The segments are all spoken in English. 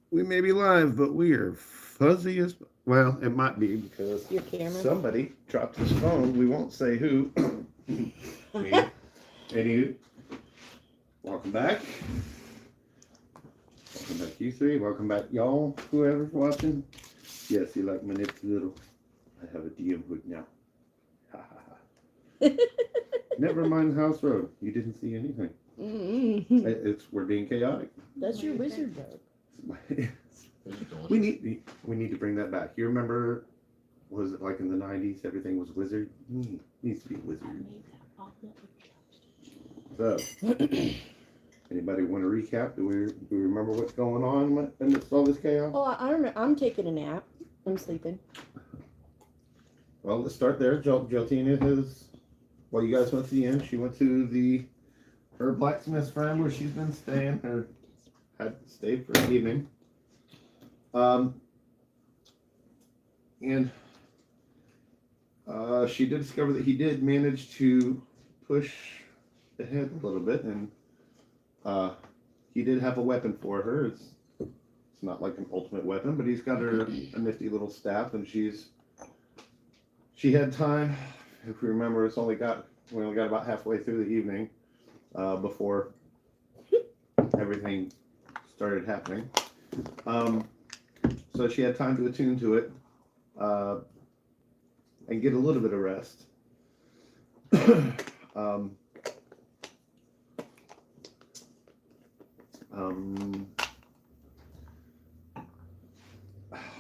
We may be live, but we are fuzzy as well. It might be because Your camera? somebody dropped his phone. We won't say who. Me. Anywho, welcome back. Welcome back, you three. Welcome back, y'all. Whoever's watching. Yes, you like my nips little. I have a DM hood now. Ha ha ha. Never mind House Road. You didn't see anything. We're being chaotic. That's your wizard bug. we need to bring that back. You remember, was it like in the 90s? Everything was wizard. Needs to be wizard. So, anybody want to recap? Do we remember what's going on amidst all this chaos? Oh, I remember. I'm taking a nap. I'm sleeping. Well, let's start there. Joltina has. Well, you guys went to the inn. She went to her blacksmith's friend where she's been staying, or had stayed for the evening. And she did discover that he did manage to push ahead a little bit, and he did have a weapon for her. It's not like an ultimate weapon, but he's got her a nifty little staff, and she had time. If we remember, we only got about halfway through the evening before everything started happening. So she had time to attune to it and get a little bit of rest.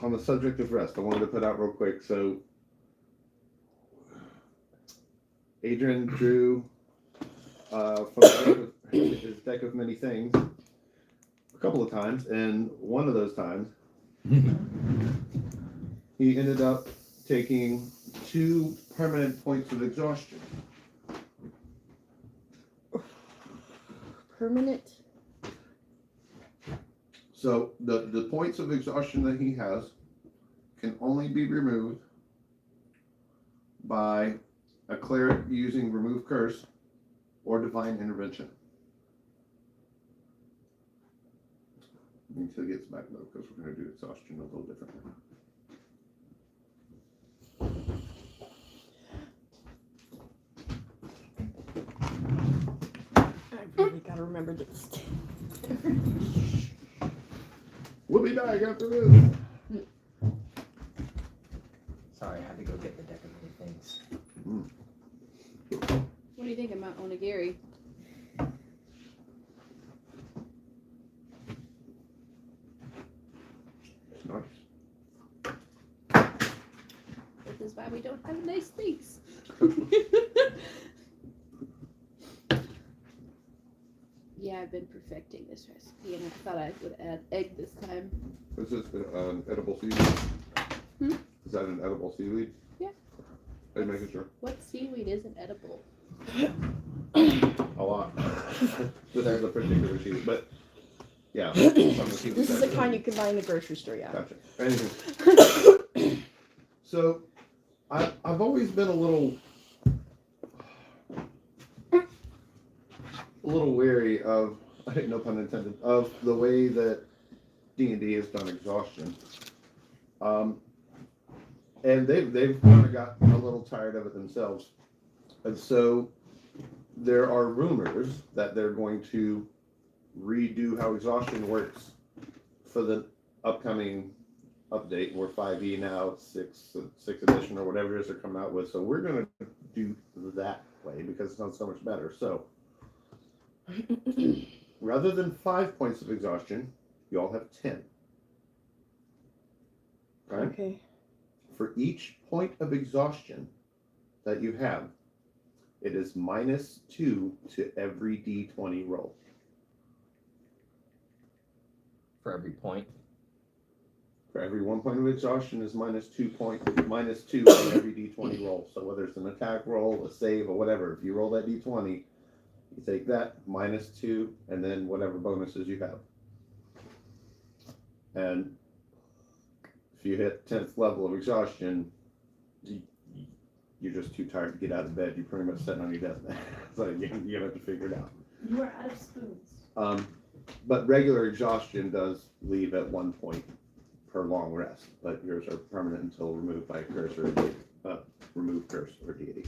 On the subject of rest, I wanted to put out real quick. So Adrian drew from his deck of many things a couple of times, and one of those times he ended up taking 2 permanent points of exhaustion. Permanent? So the points of exhaustion that he has can only be removed by a cleric using remove curse or divine intervention. Until he gets back though, because we're going to do exhaustion a little differently. I really gotta remember this. We'll be back after this. Sorry, I had to go get the deck of many things. What do you think about Onigiri? It's nice. This is why we don't have nice things. Yeah, I've been perfecting this recipe, and I thought I would add egg this time. Is this an edible seaweed? Is that an edible seaweed? Yeah. Are you making sure? What seaweed isn't edible? A lot. This is a particular seaweed, but yeah. This is the kind you can buy in the grocery store, yeah. Gotcha. Anywho. So, I've always been a little wary of, no pun intended, of the way that D&D has done exhaustion. And they've kind of gotten a little tired of it themselves. And so there are rumors that they're going to redo how exhaustion works for the upcoming update. We're 5e now, 6th edition or whatever it is they're coming out with. So we're going to do that way because it sounds so much better. So rather than 5 points of exhaustion, you all have 10. Okay. For each point of exhaustion that you have, it is -2 to every d20 roll. For every point. For every 1 point of exhaustion is -2 on every d20 roll. So whether it's an attack roll, a save, or whatever, if you roll that d20, you take that -2 and then whatever bonuses you have. And if you hit 10th level of exhaustion, you're just too tired to get out of bed. You're pretty much sitting on your deathbed. So you have to figure it out. You are out of spoons. But regular exhaustion does leave at 1 point per long rest, but yours are permanent until removed by a curse or a deity. Remove curse or deity.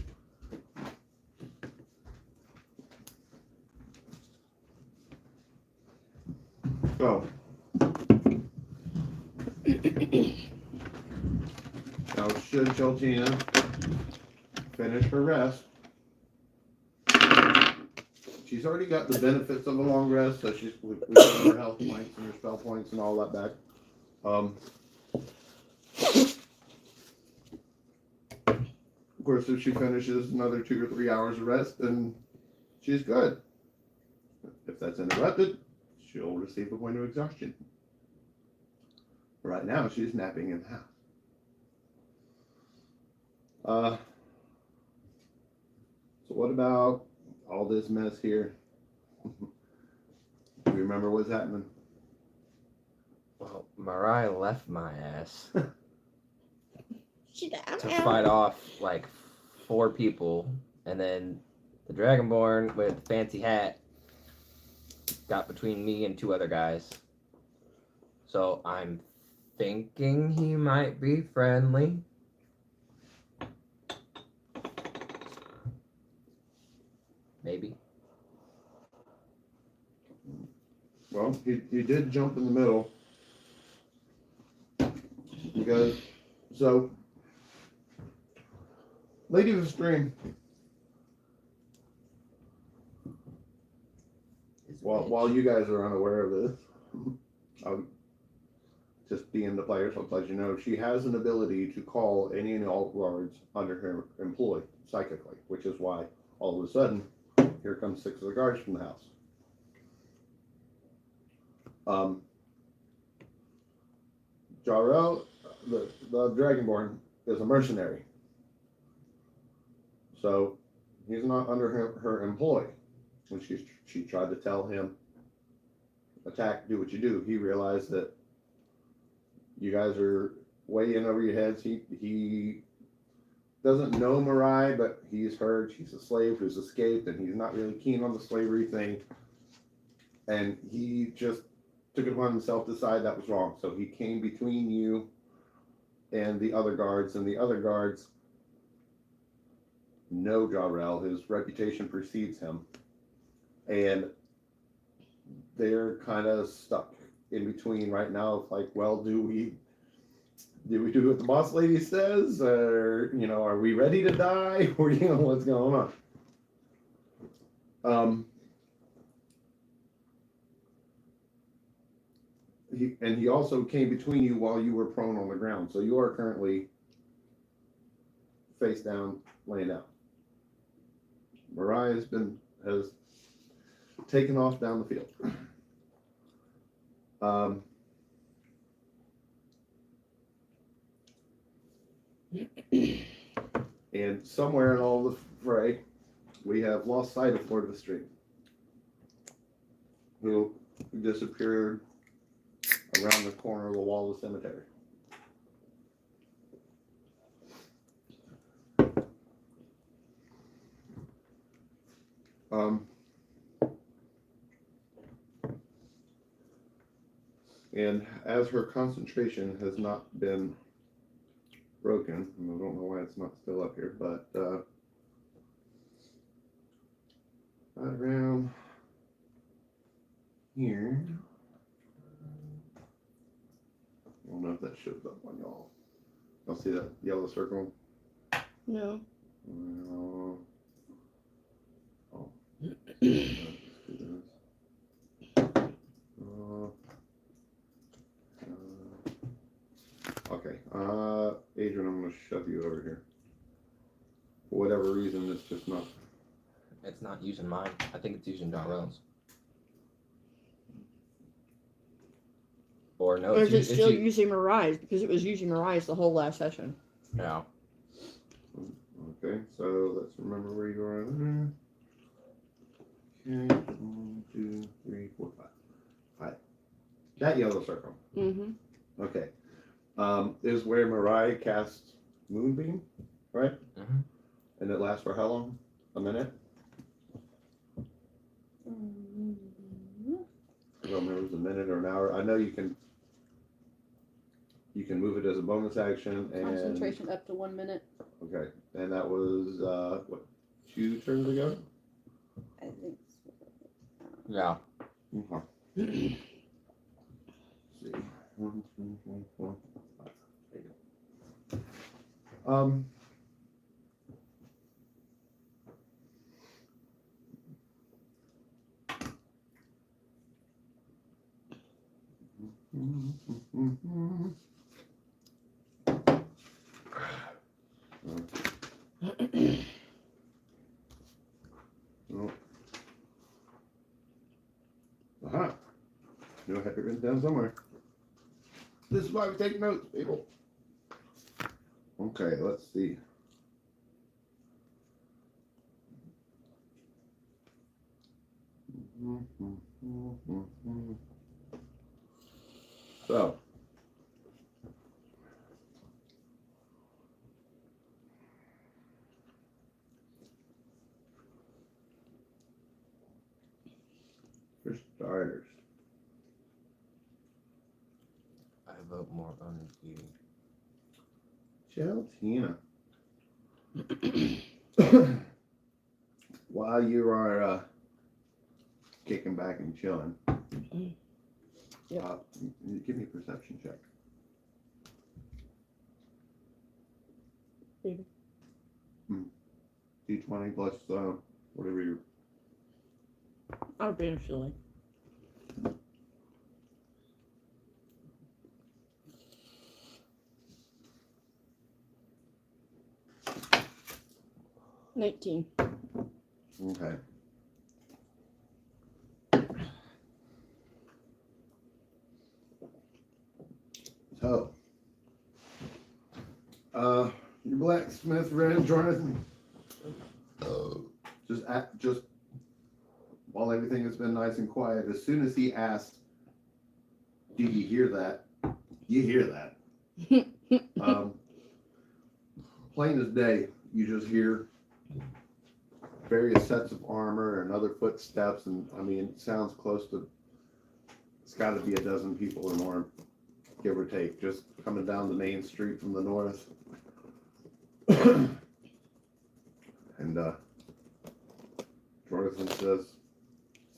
So, now should Georgina finish her rest, she's already got the benefits of a long rest, so we got her health points and her spell points and all that back. Of course, if she finishes another 2 or 3 hours of rest, then she's good. If that's interrupted, she'll receive a point of exhaustion. Right now, she's napping in the house. So what about all this mess here? Do you remember what's happening? Well, Mariah left my ass She down. to fight off like 4 people, and then the Dragonborn with the fancy hat got between me and 2 other guys. So I'm thinking he might be friendly. Maybe. Well, he did jump in the middle. Because, so, Lady Vistrime, while you guys are unaware of this, I'll just being the players, I'll let you know, she has an ability to call any and all guards under her employ psychically, which is why all of a sudden, here comes 6 of the guards from the house. Jarrell, the Dragonborn, is a mercenary. So, he's not under her employ. When she tried to tell him, attack, do what you do, he realized that you guys are way in over your heads. He doesn't know Mariah, but he's heard she's a slave who's escaped, and he's not really keen on the slavery thing. And he just took it upon himself to decide that was wrong. So he came between you and the other guards, and the other guards know Jarrell. His reputation precedes him. And they're kind of stuck in between right now. Like, well, do we do what the boss lady says, or are we ready to die, or what's going on? He also came between you while you were prone on the ground, so you are currently face down, laying down. Mariah has taken off down the field. And somewhere in all the fray, we have lost sight of Lord Vistrime, who disappeared around the corner of the wall of the cemetery. And as her concentration has not been broken, and I don't know why it's not still up here, but right around here, I don't know if that shows up on y'all. Y'all see that yellow circle? No. Oh. Okay. Adrian, I'm going to shove you over here. For whatever reason, it's just not. It's not using mine. I think it's using Jarrell's. Or no, Or is it it's still using Mariah's? Because it was using Mariah's the whole last session. No. Okay, so let's remember where you are there. Okay, 1, 2, 3, 4, 5. 5. That yellow circle. Mm-hmm. Okay. Is where Mariah casts Moonbeam, right? Mm-hmm. And it lasts for how long? A minute? So was a minute or an hour. I know you can move it as a bonus action and Concentration up to 1 minute. okay, and that was what, 2 turns ago? I think so. Yeah. Okay. Let's see. 1, 2, 3, 4, 5. There you go. Oh. Aha. I have it written down somewhere. This is why we take notes, people. Okay, let's see. So. For starters. I vote more on you. Tina. While you are kicking back and chilling, Yep. give me a perception check. Baby. D20 plus whatever you. I'll be silly. $19. Okay. So, your blacksmith friend Jonathan, just while everything has been nice and quiet, as soon as he asked, "Do you hear that?" You hear that. Plain as day, you just hear various sets of armor and other footsteps, and I mean, it sounds close to. It's got to be a dozen people or more, give or take, just coming down the main street from the north. And Jonathan says,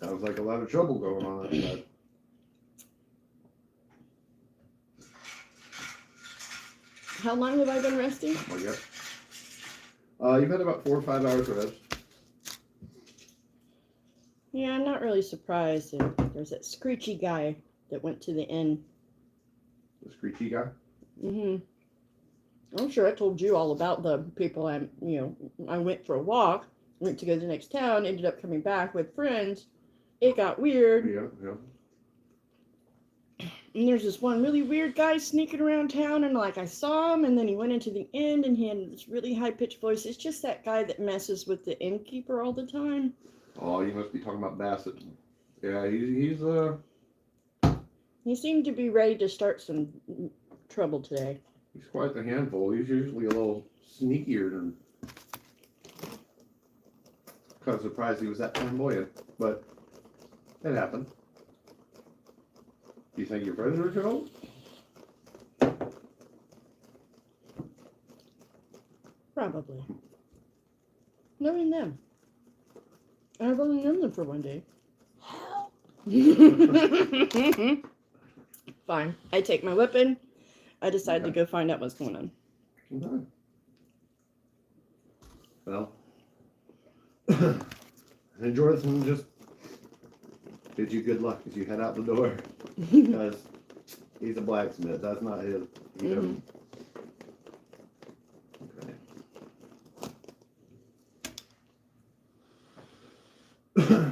"Sounds like a lot of trouble going on outside." How long have I been resting? Oh, yeah. You've had about 4 or 5 hours rest. Yeah, I'm not really surprised. There's that screechy guy that went to the inn. The screechy guy. I'm sure I told you all about the people I went for a walk, went to go to the next town, ended up coming back with friends. It got weird. Yeah. And there's this one really weird guy sneaking around town, and like I saw him, and then he went into the inn, and he had this really high-pitched voice. It's just that guy that messes with the innkeeper all the time. Oh, you must be talking about Bassett. Yeah, he's He seemed to be ready to start some trouble today. he's quite the handful. He's usually a little sneakier than. Kind of surprised he was that flamboyant, but it happened. Do you think your friends are in trouble? Probably. Knowing them. I've only known them for one day. Fine. I take my weapon. I decide to go find out what's going on. Okay. Well, and Jonathan just bid you good luck as you head out the door, because he's a blacksmith. That's not his. He doesn't. Okay.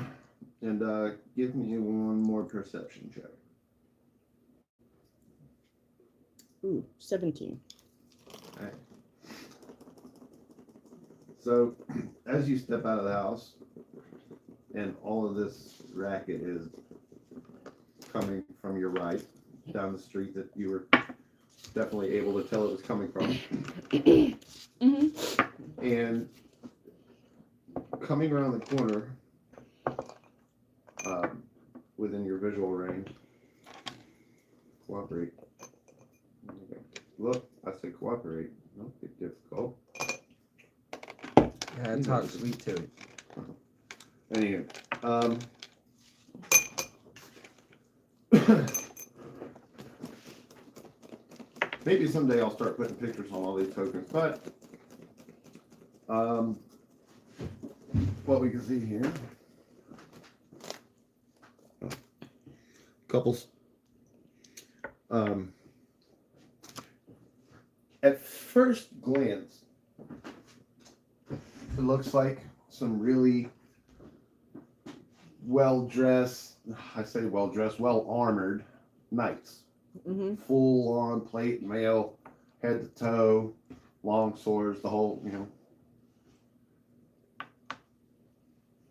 And give me one more perception check. Ooh, 17. Okay. So, as you step out of the house, and all of this racket is coming from your right, down the street that you were definitely able to tell it was coming from. And coming around the corner, within your visual range, cooperate. Look, I said cooperate. Don't get difficult. Yeah, talk sweet to it. Anyway, maybe someday I'll start putting pictures on all these tokens, but what we can see here, couples. At first glance, it looks like some really well-dressed, I say well-dressed, well-armored knights. Mm-hmm. Full-on plate mail, head to toe, long swords, the whole,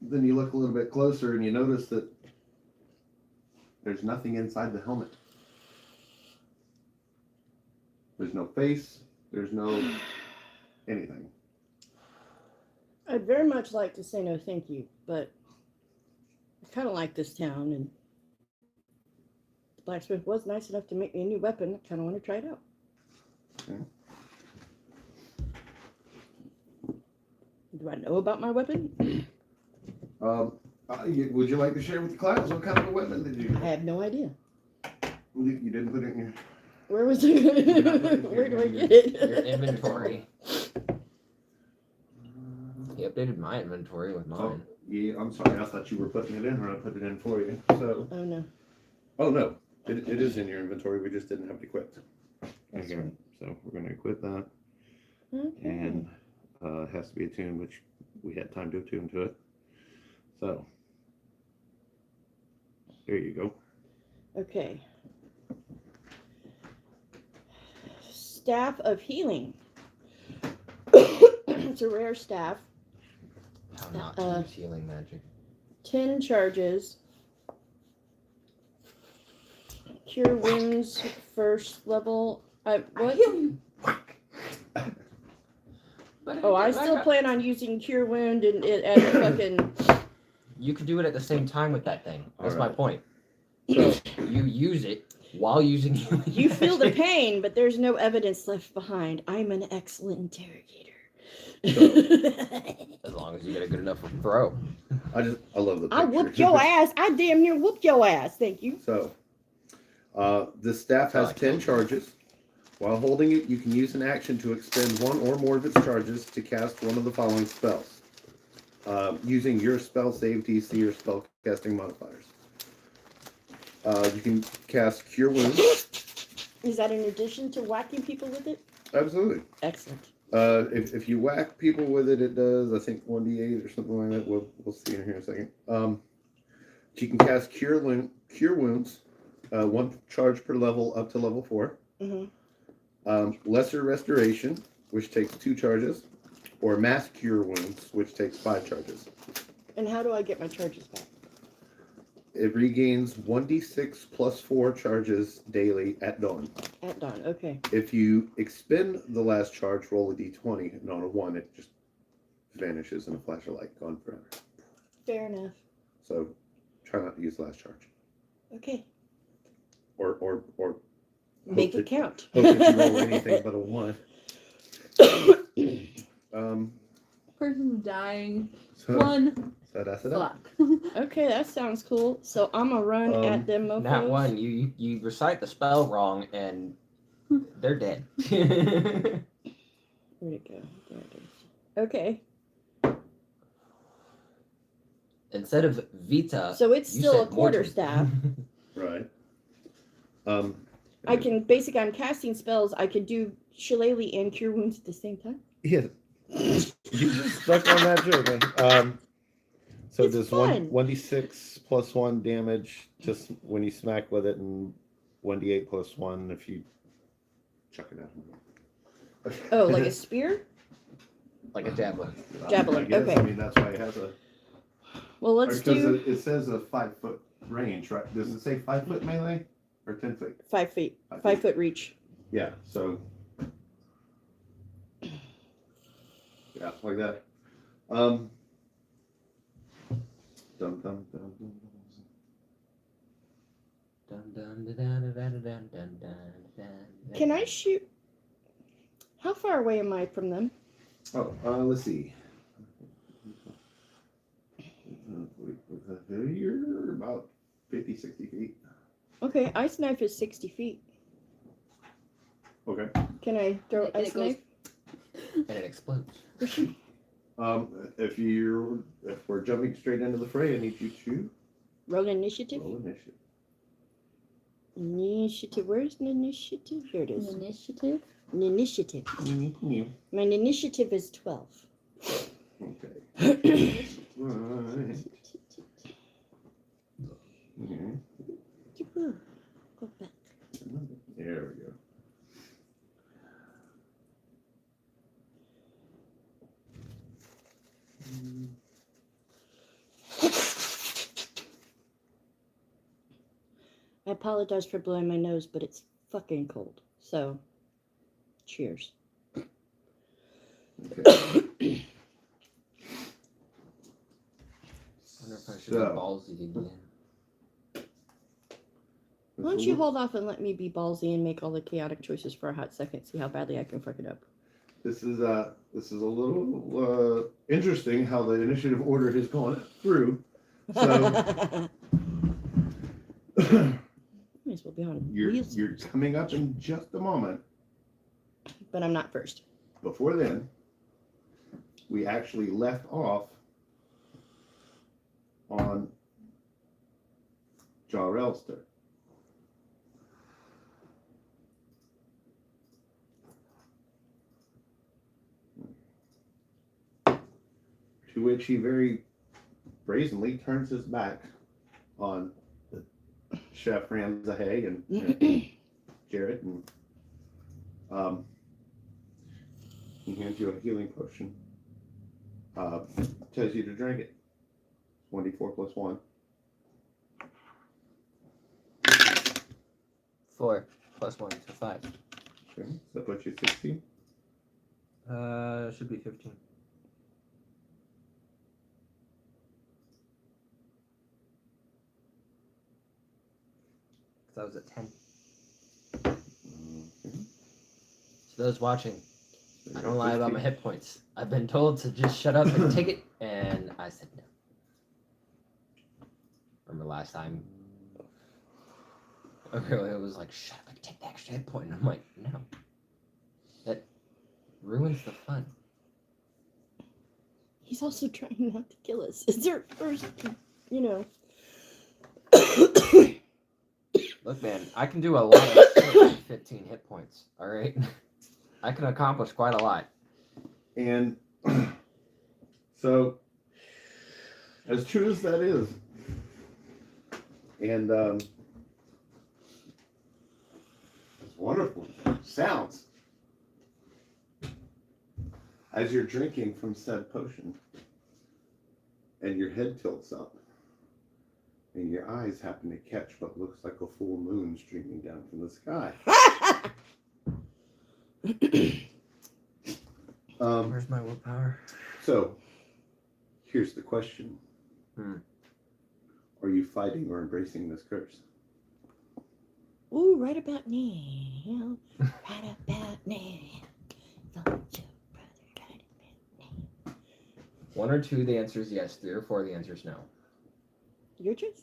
Then you look a little bit closer and you notice that there's nothing inside the helmet. There's no face. There's no anything. I'd very much like to say no thank you, but I kind of like this town, and the blacksmith was nice enough to make me a new weapon. I kind of want to try it out. Okay. Do I know about my weapon? Would you like to share with the class what kind of a weapon did you? I have no idea. You didn't put it in your. Where was it? Where do I get it? Your inventory. He updated my inventory with mine. Oh, yeah, I'm sorry. I thought you were putting it in, or I put it in for you. So. Oh no. Oh no, it is in your inventory. We just didn't have it equipped. That's Okay, right. so we're going to equip that, Okay. and it has to be attuned, which we had time to attune to it. So there you go. Okay. Staff of Healing. It's a rare staff. How not to use healing magic. 10 charges. Cure wounds first level. What? Oh, I still plan on using Cure Wound and it as a fucking. You could do it at the same time with that thing. That's my Alright. point. So you use it while using healing You feel the magic. pain, but there's no evidence left behind. I'm an excellent interrogator. As long as you get a good enough throw. I love the picture. I whooped your ass. I damn near whooped your ass. Thank you. So this staff has 10 charges. While holding it, you can use an action to expend one or more of its charges to cast one of the following spells, using your spell save DC or spell casting modifiers. You can cast Cure Wounds. Is that in addition to whacking people with it? Absolutely. Excellent. If you whack people with it, it does, I think, 1d8 or something like that. We'll see in here in a second. You can cast Cure Wounds, one charge per level up to level 4. Mm-hmm. Lesser Restoration, which takes 2 charges, or Mass Cure Wounds, which takes 5 charges. And how do I get my charges back? It regains 1d6 plus 4 charges daily at dawn. At dawn. Okay. If you expend the last charge, roll a d20, and on a 1, it just vanishes in a flash of light, gone forever. Fair enough. So try not to use the last charge. Okay. Or Make hope it count. Hope that you roll anything but a 1. Person's dying. So, One. So that's it. Up. Fuck. Okay, that sounds cool. So I'm gonna run at them mofos. Not one. You recite the spell wrong and they're dead. Where'd it go? There it is. Okay. Instead of Vita, So it's you still a said quarterstaff. Right. I can basically, I'm casting spells. I could do Shillelagh and Cure Wounds at the same time. Yeah. You just stuck on that joke. So It's there's fun. 1d6 plus 1 damage just when you smack with it, and 1d8 plus 1 if you chuck it out. Oh, like a spear? like a javelin. Javelin, I guess. okay. I mean, that's why it has a. Well, let's because do it says a 5-foot range, right? Does it say 5-foot melee or 10 feet? 5 feet. 5 5 feet. foot reach. Yeah. So. Yeah, like that. Dum, dum, dum, dum, Dun, Can I shoot? How far away am I from them? Oh, let's see. You're about 50, 60 feet. Okay, ice knife is 60 feet. Okay. Can I throw And it ice goes- knife? And it explodes. If we're jumping straight into the fray, I need you to Roll initiative. roll initiative. Initiative. Where's the initiative? Here it is. Initiative. Initiative. Okay. My initiative is 12. Right. Mhm. Go back. There we go. I apologize for blowing my nose, but it's fucking cold. So, cheers. Okay. I wonder if I should So- be ballsy again. Why don't you hold off and let me be ballsy and make all the chaotic choices for a hot second, see how badly I can fuck it up. This is a little interesting how the initiative order has gone through. So May as well be on you're wheels. coming up in just a moment. But I'm not first. Before then, we actually left off on Jarelster. To which he very brazenly turns his back on Chef Ramzahay and Jarrett, and he hands you a healing potion. Tells you to drink it. 1d4 plus 1. 4 plus 1, so 5. Okay, so that puts you at 16. Should be 15. Because I was at 10. Okay. So those watching, So I you're don't at lie about my 15. hit points. I've been told to just shut up and take it, and I said no. Remember last time? It was like, shut up and take the extra hit point. And I'm like, no. That ruins the fun. He's also trying not to kill us. It's our first, you know. Look, man, I can do a lot of shit with 15 hit points, alright? I can accomplish quite a lot. And so, as true as that is, and as wonderful sounds, as you're drinking from said potion, and your head tilts up, and your eyes happen to catch what looks like a full moon streaming down from the sky. Where's my willpower? So, here's the question. Are you fighting or embracing this curse? Ooh, right about now. Right about now. Don't you, brother, right about now. 1 or 2, the answer is yes. 3 or 4, the answer is no. Your choice?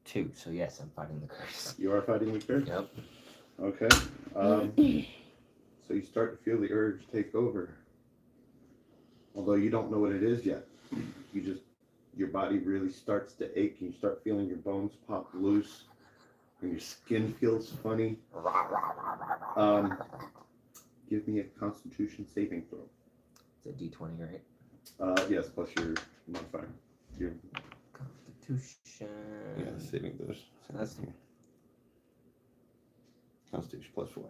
Two, so yes, I'm fighting the curse. You are fighting the curse? Yep. Okay. So you start to feel the urge take over. Although you don't know what it is yet. Your body really starts to ache, and you start feeling your bones pop loose, and your skin feels funny. Give me a Constitution saving throw. It's a D20, right? Yes, plus your modifier. Your Constitution. saving those. So that's Constitution plus 4.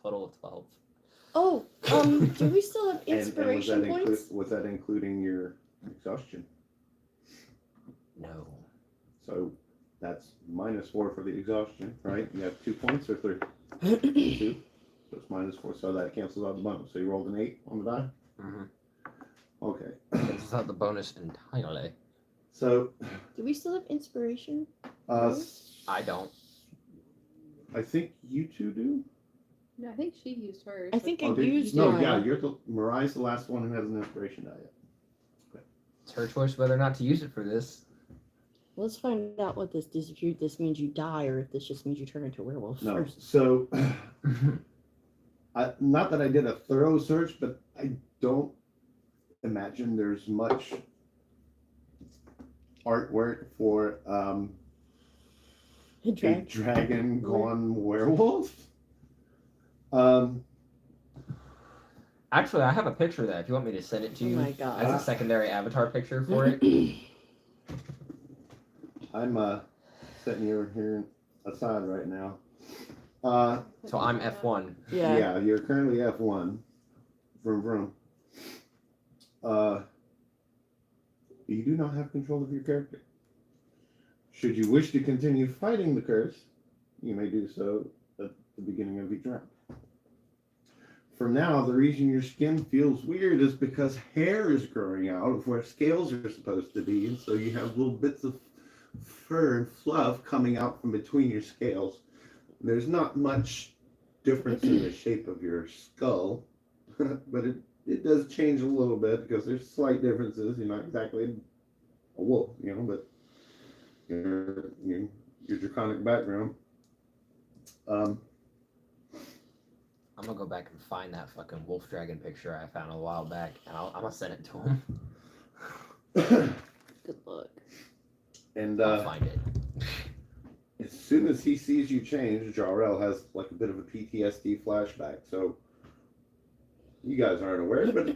total of 12. Oh, do we still have inspiration and points? was that including your exhaustion? No. So that's -4 for the exhaustion, right? You have 2 points or 3? 2. So it's -4. So that cancels out the bonus. So you rolled an 8 on the die? Mm-hmm. Okay. It's not the bonus entirely. So, Do we still have inspiration? I don't. I think you two do? No, I think she used hers. I think I Oh, did- used No, mine. yeah, Mariah's the last one who has an inspiration die yet. It's her choice whether or not to use it for this. Let's find out what this does. If this means you die, or if this just means you turn into a werewolf No. first. So, not that I did a thorough search, but I don't imagine there's much artwork for a dragon gone werewolf. Actually, I have a picture of that. If you want me to send it to Oh you my God. as a secondary avatar picture for it. I'm setting you here aside right now. So I'm F1. Yeah. You're currently F1. Vroom vroom. You do not have control of your character. Should you wish to continue fighting the curse, you may do so at the beginning of each round. For now, the reason your skin feels weird is because hair is growing out of where scales are supposed to be, and so you have little bits of fur and fluff coming out from between your scales. There's not much difference in the shape of your skull, but it does change a little bit because there's slight differences. You're not exactly a wolf, but your draconic background. I'm gonna go back and find that fucking wolf dragon picture I found a while back, and I'm gonna send it to him. Good luck. And I'll find it. as soon as he sees you change, Jarrell has like a bit of a PTSD flashback. So you guys aren't aware, but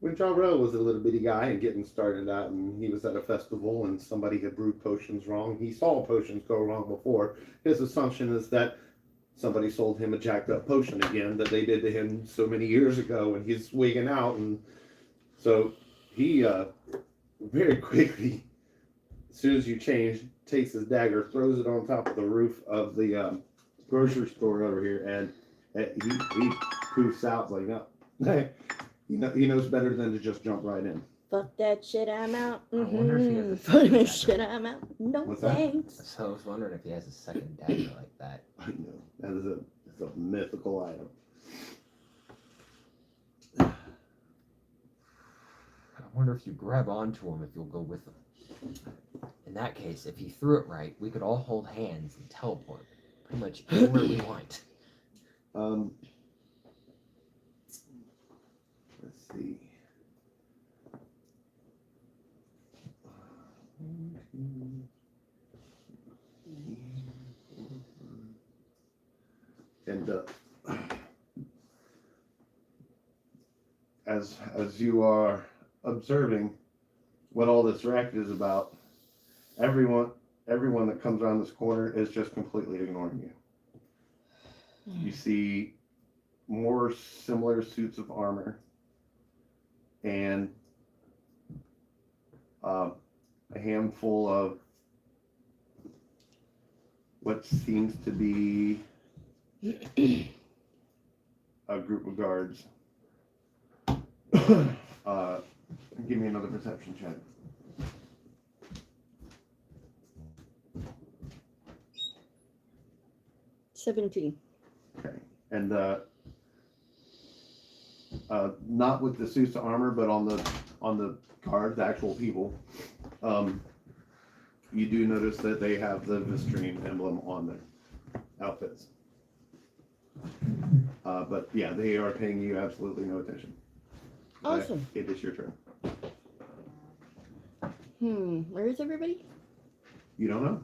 when Jarrell was a little bitty guy and getting started out, and he was at a festival and somebody had brewed potions wrong, he saw potions go wrong before. His assumption is that somebody sold him a jacked up potion again that they did to him so many years ago, and he's wigging out. And so he very quickly, as soon as you change, takes his dagger, throws it on top of the roof of the grocery store over here, and he poofs out like, no. He knows better than to just jump right in. Fuck that shit, I'm out. I wonder if he has a Fuck second that dagger. shit, I'm out. No What's that? thanks. So I was wondering if he has a second dagger like that. I know. That is it's a mythical item. I wonder if you grab onto him, if you'll go with him. In that case, if he threw it right, we could all hold hands and teleport pretty much anywhere we want. Let's see. And as you are observing what all this racket is about, everyone that comes around this corner is just completely ignoring you. You see more similar suits of armor and a handful of what seems to be a group of guards. Give me another perception check. $17. Okay. And not with the suits of armor, but on the guard, the actual people, you do notice that they have the Vistrime emblem on their outfits. But yeah, they are paying you absolutely no attention. Awesome. It is your turn. Where is everybody? You don't know.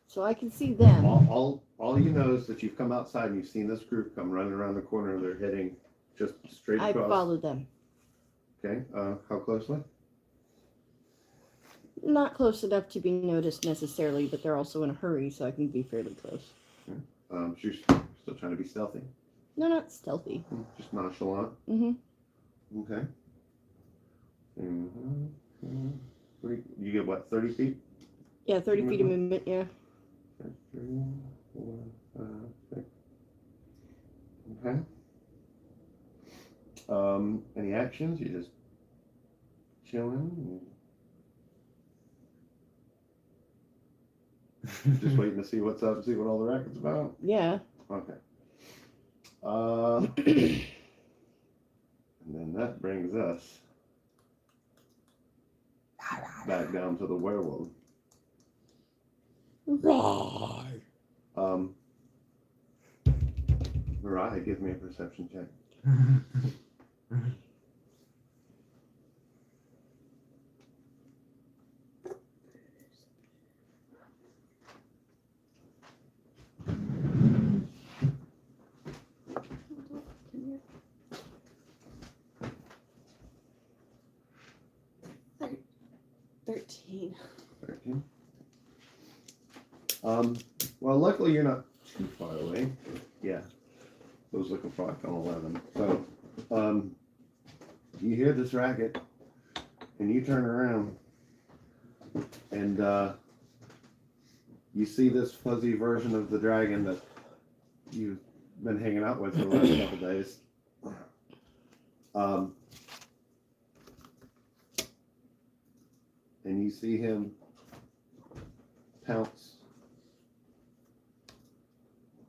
So I can see them. All you know is that you've come outside and you've seen this group come running around the corner. They're heading just straight I across. followed them. Okay. How closely? Not close enough to be noticed necessarily, but they're also in a hurry, so I can be fairly close. She's still trying to be stealthy. No, not stealthy. Just nonchalant. Mm-hmm. Okay. You get what, 30 feet? Yeah, 30 feet of movement, yeah. 3, 4, 5, 6. Okay. Any actions? You just chilling? Just waiting to see what's up, see what all the racket's about? Yeah. Okay. And then that brings us back down to the werewolf. Right. Mariah, give me a perception check. Can you? 13. 13. Well, luckily you're not too far away. Yeah. I was looking for like on 11. So, you hear this racket, and you turn around, and you see this fuzzy version of the dragon that you've been hanging out with for the last couple days. And you see him pounce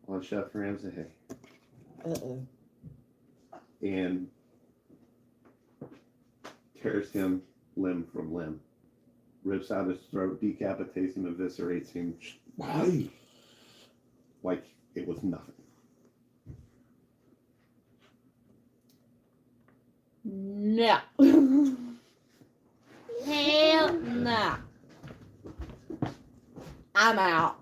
on Chef Ramsay Uh-oh. and tears him limb from limb, rips out his throat, decapitates him, eviscerates him, like it was nothing. No. Hell no. I'm out.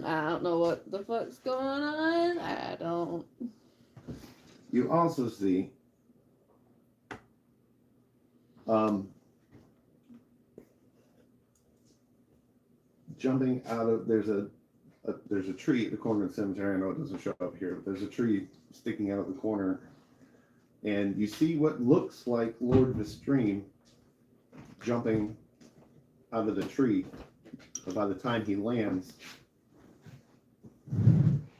I don't know what the fuck's going on. I don't. You also see jumping out of there's a tree at the corner of the cemetery. I know it doesn't show up here, but there's a tree sticking out of the corner, and you see what looks like Lord Vistrime jumping out of the tree. But by the time he lands,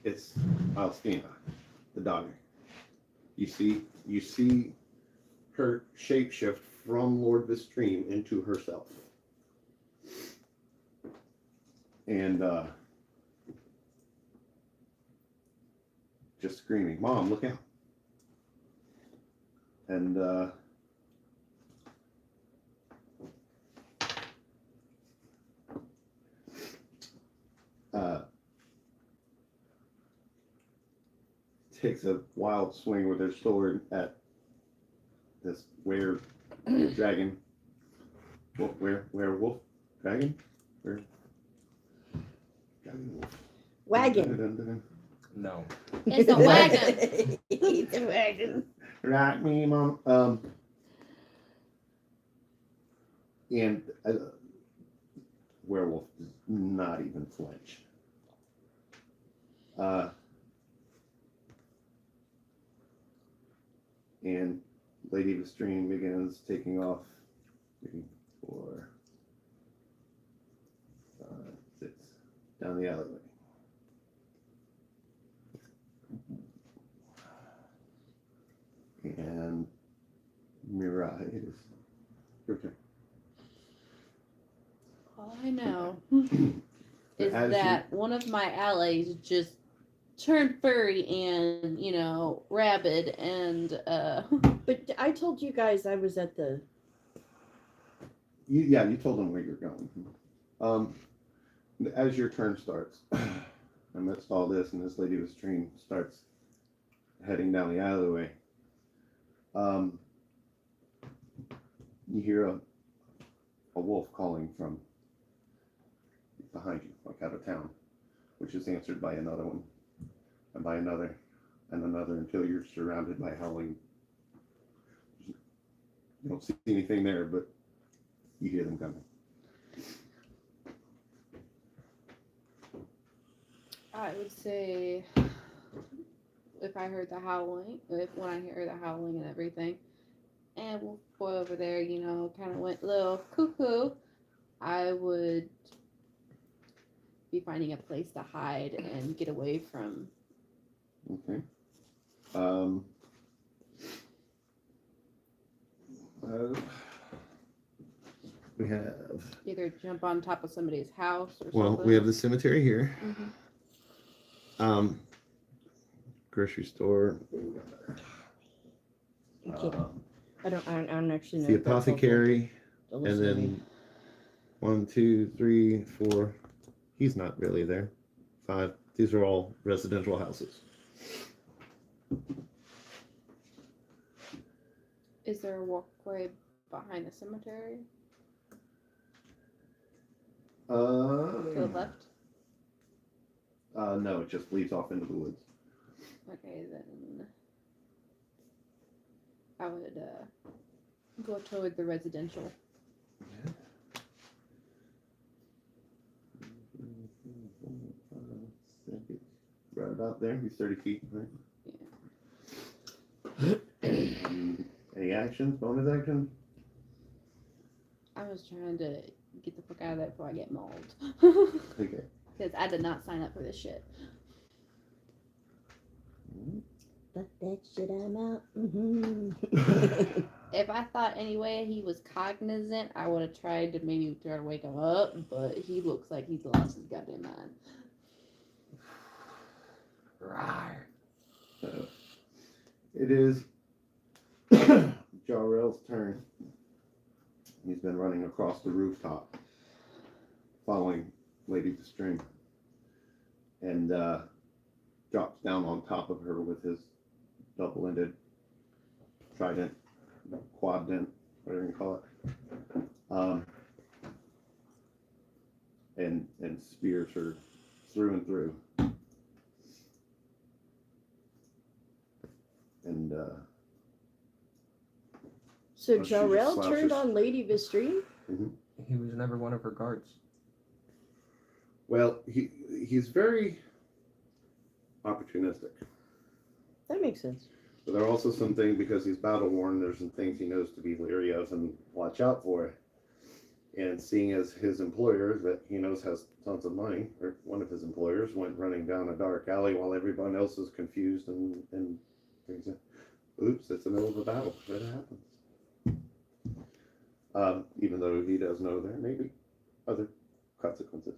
it's Alstina, the daughter. You see her shapeshift from Lord Vistrime into herself. And just screaming, "Mom, look out!" And takes a wild swing with her sword at this dragon. Werewolf? Dragon? Dragon wolf. Wagon. No. It's a wagon. It's a wagon. Right, me, Mom. And werewolf does not even flinch. And Lady Vistrine begins taking off 3, 4, 5, 6 down the alleyway. And Mirai, it is your turn. All I know is As that one of my allies just turned furry and, rabid and But I told you guys I was at the. You told them where you're going. As your turn starts, amidst all this, and this Lady Vistrine starts heading down the alleyway, you hear a wolf calling from behind you, like out of town, which is answered by another one, and by another, and another, until you're surrounded by howling. You don't see anything there, but you hear them coming. I would say if if I heard the howling, when I hear the howling and everything, and Wolf Boy over there, you know, kind of went a little cuckoo, I would be finding a place to hide and get away from. Okay. We have. Either jump on top of somebody's house or Well, something. we have the cemetery here. Mhm. Grocery store. Okay. I don't actually know. The if that's helpful apothecary, to and listen to me. then 1, 2, 3, 4. He's not really there. 5. These are all residential houses. Is there a walkway behind the cemetery to the left? No, it just leads off into the woods. Okay, then I would go toward the residential. Right about there. He's 30 feet, right? Any actions? Bonus action? I was trying to get the fuck out of there before I get mauled. Okay. Because I did not sign up for this shit. Fuck that shit, I'm out. Mm-hmm. If I thought anyway he was cognizant, I would have tried to maybe try to wake him up, but he looks like he's lost his goddamn mind. Rawr. So, it is Jarrell's turn. He's been running across the rooftop, following Lady Vistrime, and drops down on top of her with his double-ended trident, quad dent, whatever you call it, and spears her through and through. And So she just Jarrell slouches. turned on Lady Vistrime? He was never one of her guards. well, he's very opportunistic. That makes sense. But there are also some things, because he's battle worn, there's some things he knows to be leery of and watch out for. And seeing as his employer that he knows has tons of money, or one of his employers, went running down a dark alley while everyone else is confused and things. Oops, it's the middle of a battle. That happens. Even though he does know there may be other consequences.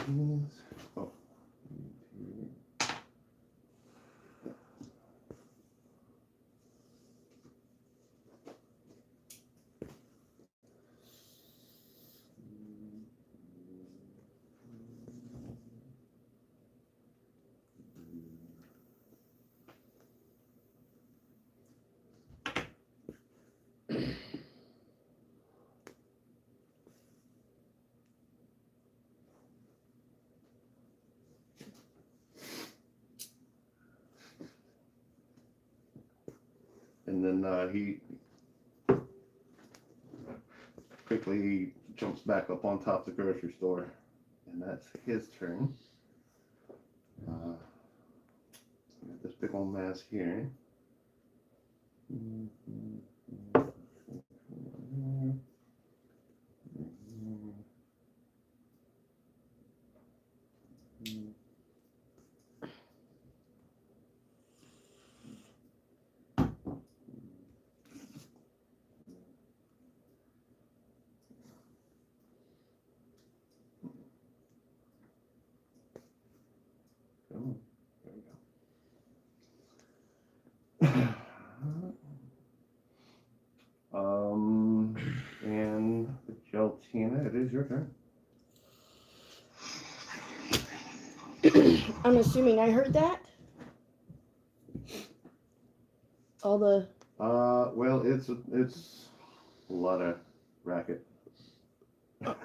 Mhm. Oh. And then he quickly jumps back up on top of the grocery store, and that's his turn. Got this big old mass here. Oh, there we go. And Geltina, it is your turn. I'm assuming I heard that. All the Well, it's a lot of racket.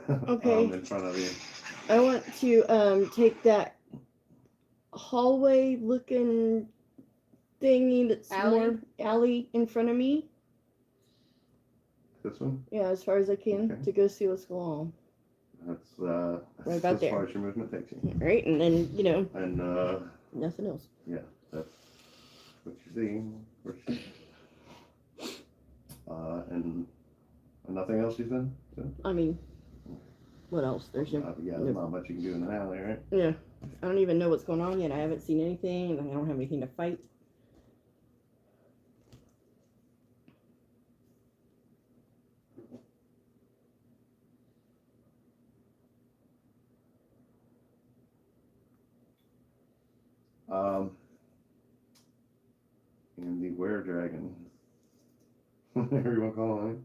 Okay. In front of you. I want to take that hallway looking thingy that's Alley? more alley in front of me This one? Yeah, as far as I can Okay. to go see what's going on. That's Right about as there. far as your movement takes you. Right, and then And nothing else. that's what you see. And nothing else you said? I mean, what else? There's no. There's not much you can do in an alley, right? Yeah, I don't even know what's going on yet. I haven't seen anything, and I don't have anything to fight. And the were dragon. Whatever you want to call it.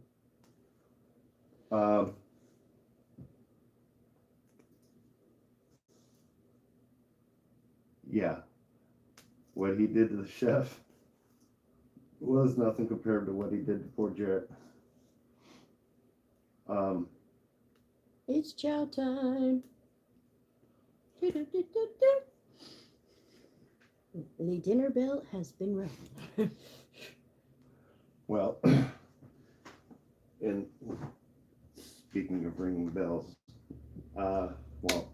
Yeah. What he did to the chef was nothing compared to what he did to poor Jarrett. It's chow time. The dinner bell has been rung. Well, and speaking of ringing bells, well,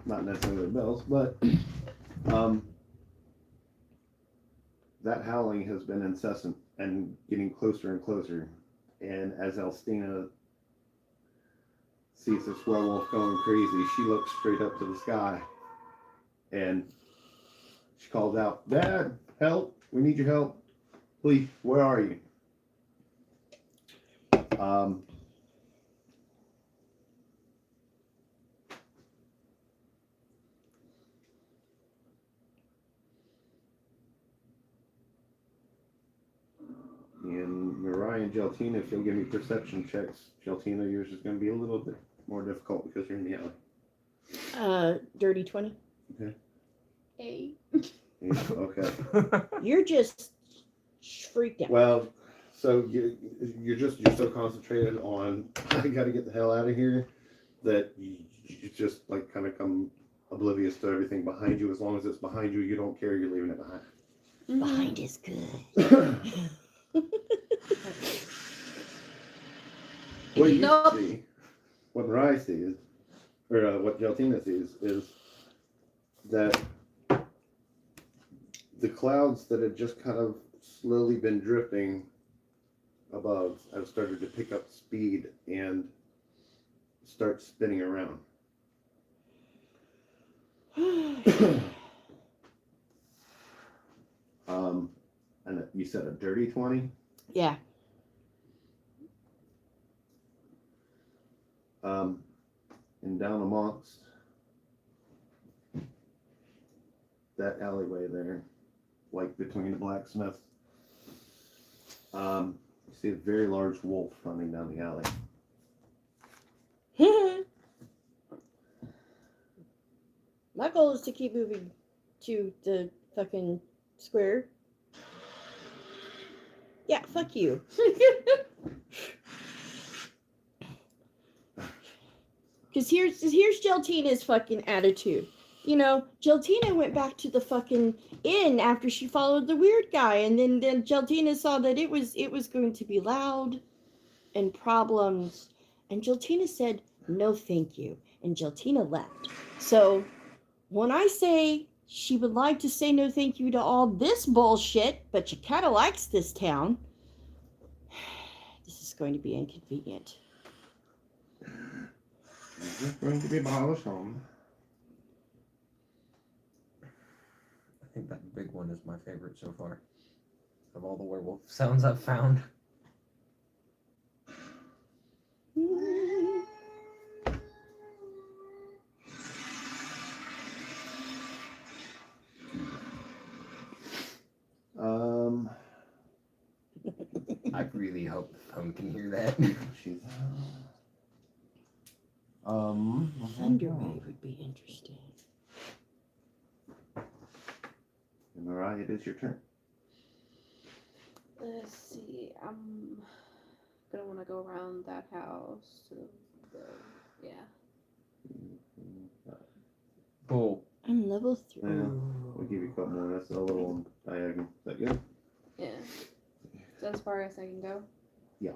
not necessarily bells, but that howling has been incessant and getting closer and closer. And as Elstina sees this werewolf going crazy, she looks straight up to the sky and she calls out, "Dad, help! We need your help. Please, where are you?" And Mariah and Geltina, if you'll give me perception checks, Geltina, yours is going to be a little bit more difficult because you're in the alley. Dirty 20. Hey. Okay. You're just freaked out. Well, so you're so concentrated on I got to get the hell out of here that you just like kind of come oblivious to everything behind you. As long as it's behind you, you don't care. You're leaving it behind. Behind is good. What you Nope. see, what Mariah sees, or what Geltina sees, is that the clouds that had just kind of slowly been drifting above have started to pick up speed and start spinning around. And you said a dirty 20? Yeah. And down amongst that alleyway there, like between the blacksmith, you see a very large wolf running down the alley. My goal is to keep moving to the fucking square. Yeah, fuck you. Because here's Geltina's fucking attitude. You know, Geltina went back to the fucking inn after she followed the weird guy, and then Geltina saw that it was going to be loud and problems, and Geltina said no thank you, and Geltina left. So when I say she would like to say no thank you to all this bullshit, but she kind of likes this town, this is going to be inconvenient. This is going to be abolished home. I think that big one is my favorite so far. Of all the werewolf sounds I've found. I really hope the phone can hear that. She's Thunderwave would be interesting. And Mariah, it is your turn. Let's see. I'm gonna want to go around that house. To yeah. Cool. I'm level 3. Yeah. We'll give you a couple more. That's a little diagonal. Is that good? Yeah. Is that as far as I can go? Yeah.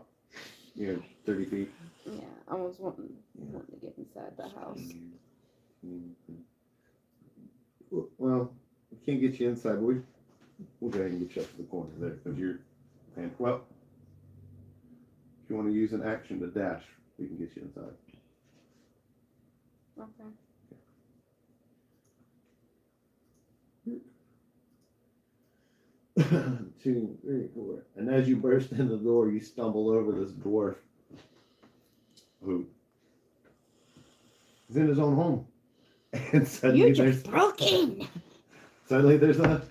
you know, 30 feet. Yeah, I was wanting to get inside the house. Well, we can't get you inside, but we'll go ahead and get you up to the corner there because you're. And well, if you want to use an action to dash, we can get you inside. Okay. 2, 3, 4. And as you burst in the door, you stumble over this dwarf who is in his own home. And suddenly You just broke in. Suddenly there's a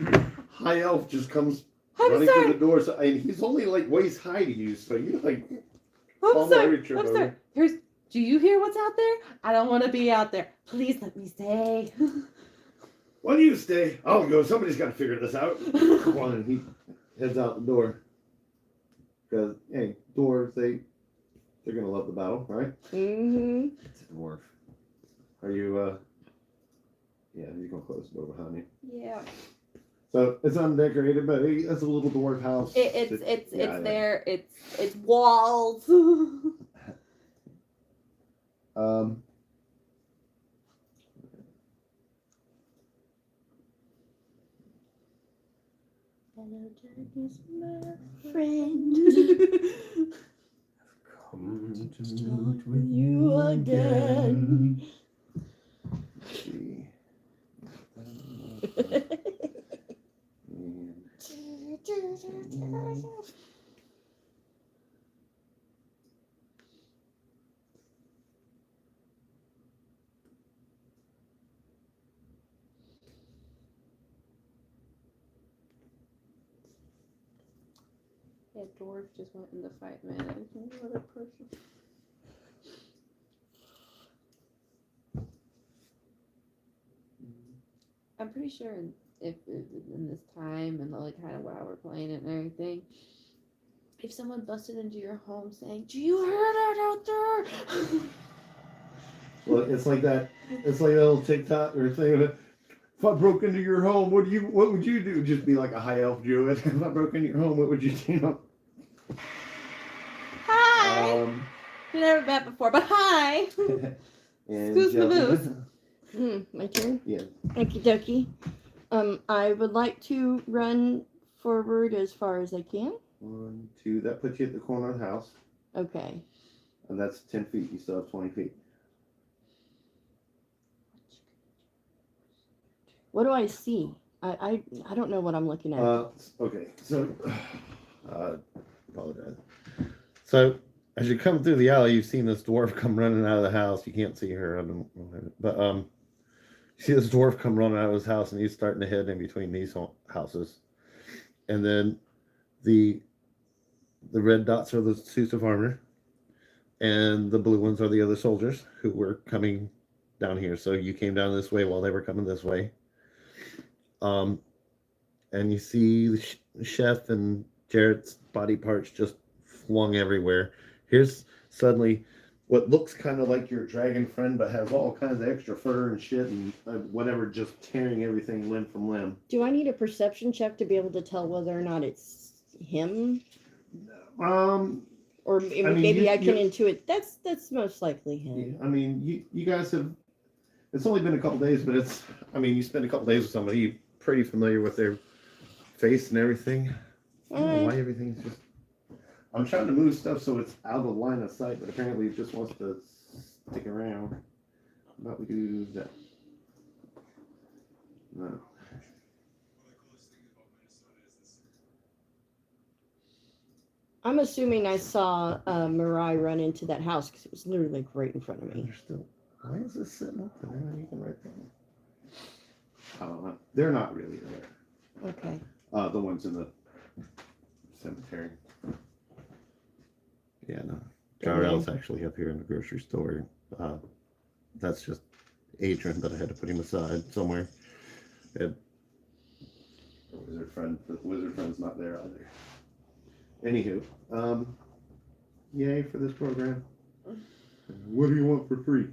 high elf just comes I'm running sorry. through the door. So, and he's only like waist high to you, so you like I'm almost sorry. every trip I'm over. sorry. Do you hear what's out there? I don't want to be out there. Please let me stay. Why do you stay? I'll go. Somebody's got to figure this out. Come on, and he heads out the door. Because hey, dwarves they're gonna love the battle, right? Mm-hmm. It's a dwarf. Are you? Yeah, you're gonna close the door behind you. Yeah. So it's undecorated, but it's a little dwarf house. It's yeah. there. It's walls. Um. Hello, darkness, my friend. Come to Talk meet with you again. Let's see. Yeah, dwarf just went in the fight, man. Another person. I'm pretty sure if in this time and like kind of while we're playing it and everything, if someone busted into your home saying, "Do you hear that out there?" Well, it's like that. It's like that little TikTok or thing. If I broke into your home, what would you do? Just be like a high elf druid. If I broke into your home, what would you do? Hi. We never met before, but hi. And Excuse the moose. My turn? Yeah. Okie dokie. I would like to run forward as far as I can. 1, 2. That puts you at the corner of the house, Okay. and that's 10 feet. You still have 20 feet. What do I see? I don't know what I'm looking at. Okay. So, apologize. So, as you come through the alley, you've seen this dwarf come running out of the house. You can't see her, I don't know, but you see this dwarf come running out of his house, and he's starting to head in between these houses. And then the red dots are the suits of armor, and the blue ones are the other soldiers who were coming down here. So you came down this way while they were coming this way. And you see the chef and Jarrett's body parts just flung everywhere. Here's suddenly what looks kind of like your dragon friend, but has all kinds of extra fur and shit and whatever, just tearing everything limb from limb. Do I need a perception check to be able to tell whether or not it's him? Or maybe I can intuit. That's most likely him. Yeah, I mean, you guys have. It's only been a couple days, but it's. I mean, you spend a couple days with somebody, you're pretty familiar with their face and everything. I don't know why everything's just. I'm trying to move stuff so it's out of line of sight, but apparently it just wants to stick around. How about we do that? No. I'm assuming I saw Mirai run into that house because it was literally like right in front of me. They're still. Why is this sitting up there? You can write that. I don't know. They're not really there. Okay. The ones in the cemetery. Yeah, no. Jarrell's actually up here in the grocery store. That's just Adrian, but I had to put him aside somewhere. And the wizard friend's not there either. Anywho, yay for this program. What do you want for free?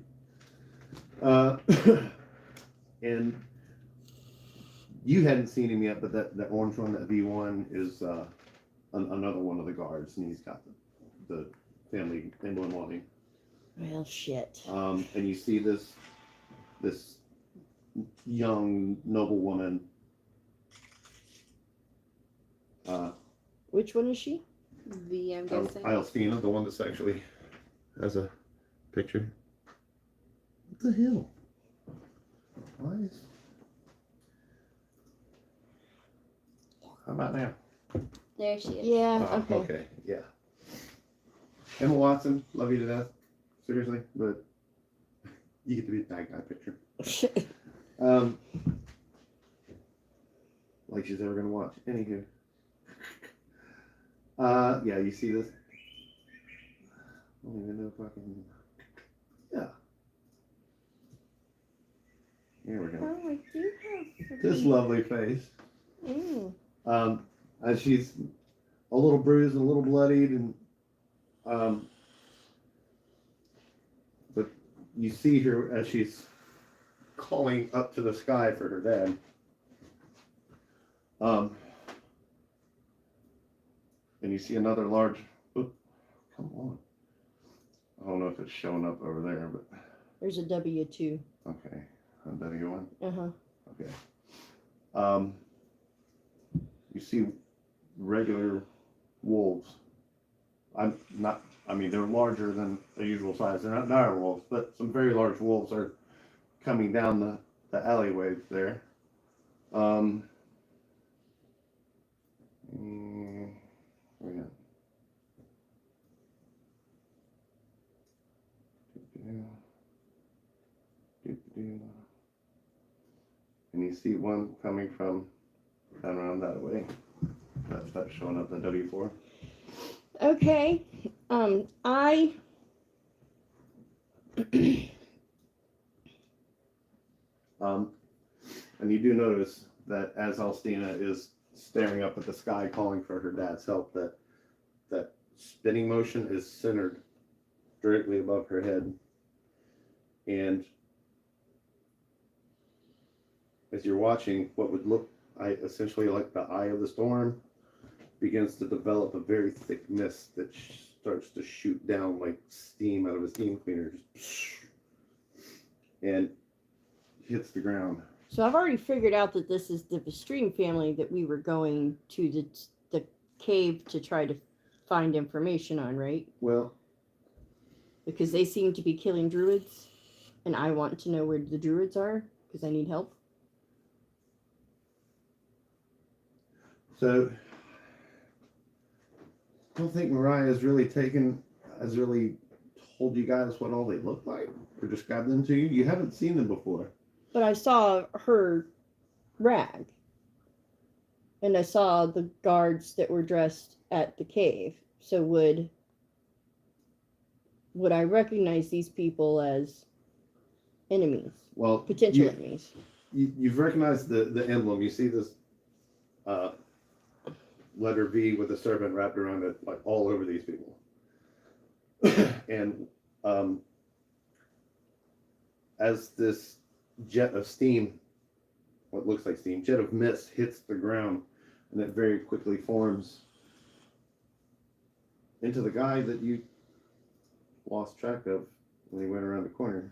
And you hadn't seen him yet, but that orange one, that V1, is another one of the guards, and he's got the family emblem on him. Well, shit. And you see this young noble woman. Which one is she? I'm guessing. Alstina, the one that's actually has a picture. What the hell? Why is... How about now? There she is. Yeah, okay. Okay, yeah. Emma Watson, love you to death. Seriously, but you get to be that guy picture. Like she's ever gonna watch. Anywho. Yeah, you see this? I don't even know if I can. Yeah. Here we go. Oh, I do have This lovely face. Mm. And she's a little bruised and a little bloodied, and but you see her as she's calling up to the sky for her dad. And you see another large. Oop, come on. I don't know if it's showing up over there, but There's a W2. okay, a W1. Uh-huh. Okay. You see regular wolves. I mean, they're larger than the usual size. They're not dire wolves, but some very large wolves are coming down the alleyway there. Yeah. And you see one coming from down around that way. That's showing up the W4. Okay. I And you do notice that as Alstina is staring up at the sky calling for her dad's help, that spinning motion is centered directly above her head. And as you're watching, what would look essentially like the eye of the storm begins to develop a very thick mist that starts to shoot down like steam out of a steam cleaner, and hits the ground. So I've already figured out that this is the Vistrime family that we were going to the cave to try to find information on, right? Well, Because they seem to be killing druids, and I want to know where the druids are because I need help. so I don't think Mariah has really told you guys what all they look like or described them to you. You haven't seen them before. But I saw her rag, and I saw the guards that were dressed at the cave. So would I recognize these people as enemies, Well, potential enemies? You've recognized the emblem. You see this letter V with a serpent wrapped around it, like all over these people. And as this jet of steam, what looks like steam, jet of mist hits the ground, and it very quickly forms into the guy that you lost track of when he went around the corner.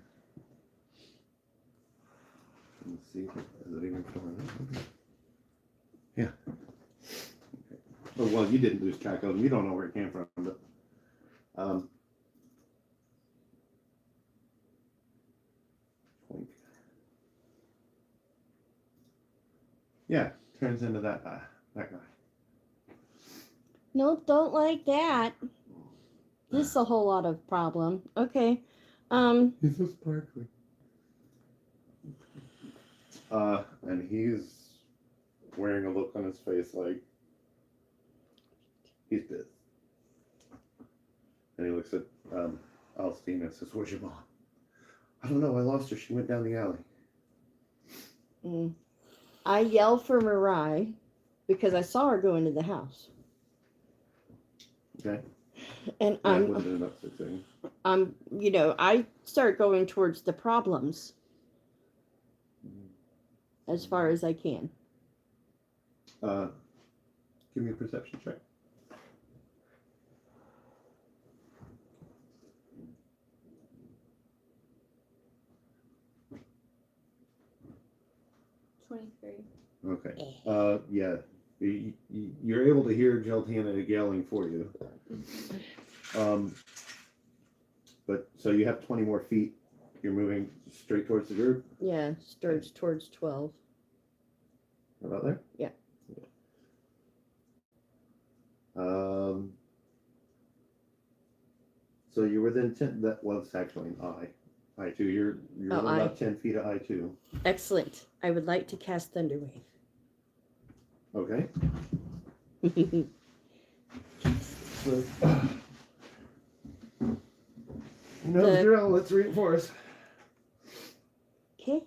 Let's see, is it even showing up? Yeah. Okay. Oh, well, you didn't lose track of him. You don't know where it came from, but yeah, turns into that guy. No, don't like that. This is a whole lot of problem. Okay. He's so sparkly. And he's wearing a look on his face like he's pissed. And he looks at Alstina and says, "Where's your mom?" "I don't know. I lost her. She went down the alley." I yell for Mariah because I saw her go into the house. Okay. And Yeah, it wouldn't have been about 6 seconds. I start going towards the problems as far as I can. Give me a perception check. 23. Okay. Yeah. You're able to hear Jeltana yelling for you. But so you have 20 more feet. You're moving straight towards the group. Yeah, starts towards 12. About there? Yeah. So you're within 10. That was actually an I. I2. You're Oh, within about 10 feet of I2. Excellent. I would like to cast Thunderwave. Okay. So, you know the drill. Let's read it for us. Okay.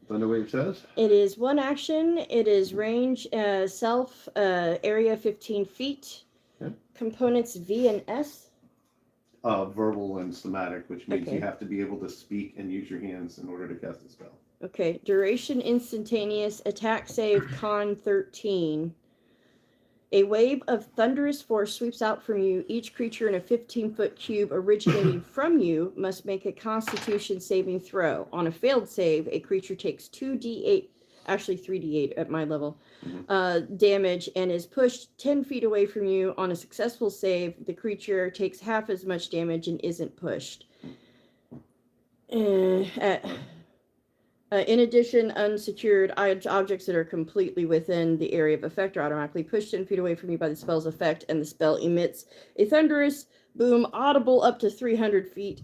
Thunderwave says. It is one action. It is range, self, area 15 feet. Okay. Components V and S. Verbal and somatic, which means Okay. you have to be able to speak and use your hands in order to cast a spell. Okay. Duration instantaneous. Attack save con 13. A wave of thunderous force sweeps out from you. Each creature in a 15-foot cube originating from you must make a Constitution saving throw. On a failed save, a creature takes 2d8, actually 3d8 at my level, damage and is pushed 10 feet away from you. On a successful save, the creature takes half as much damage and isn't pushed. In addition, unsecured objects that are completely within the area of effect are automatically pushed 10 feet away from you by the spell's effect, and the spell emits a thunderous boom audible up to 300 feet.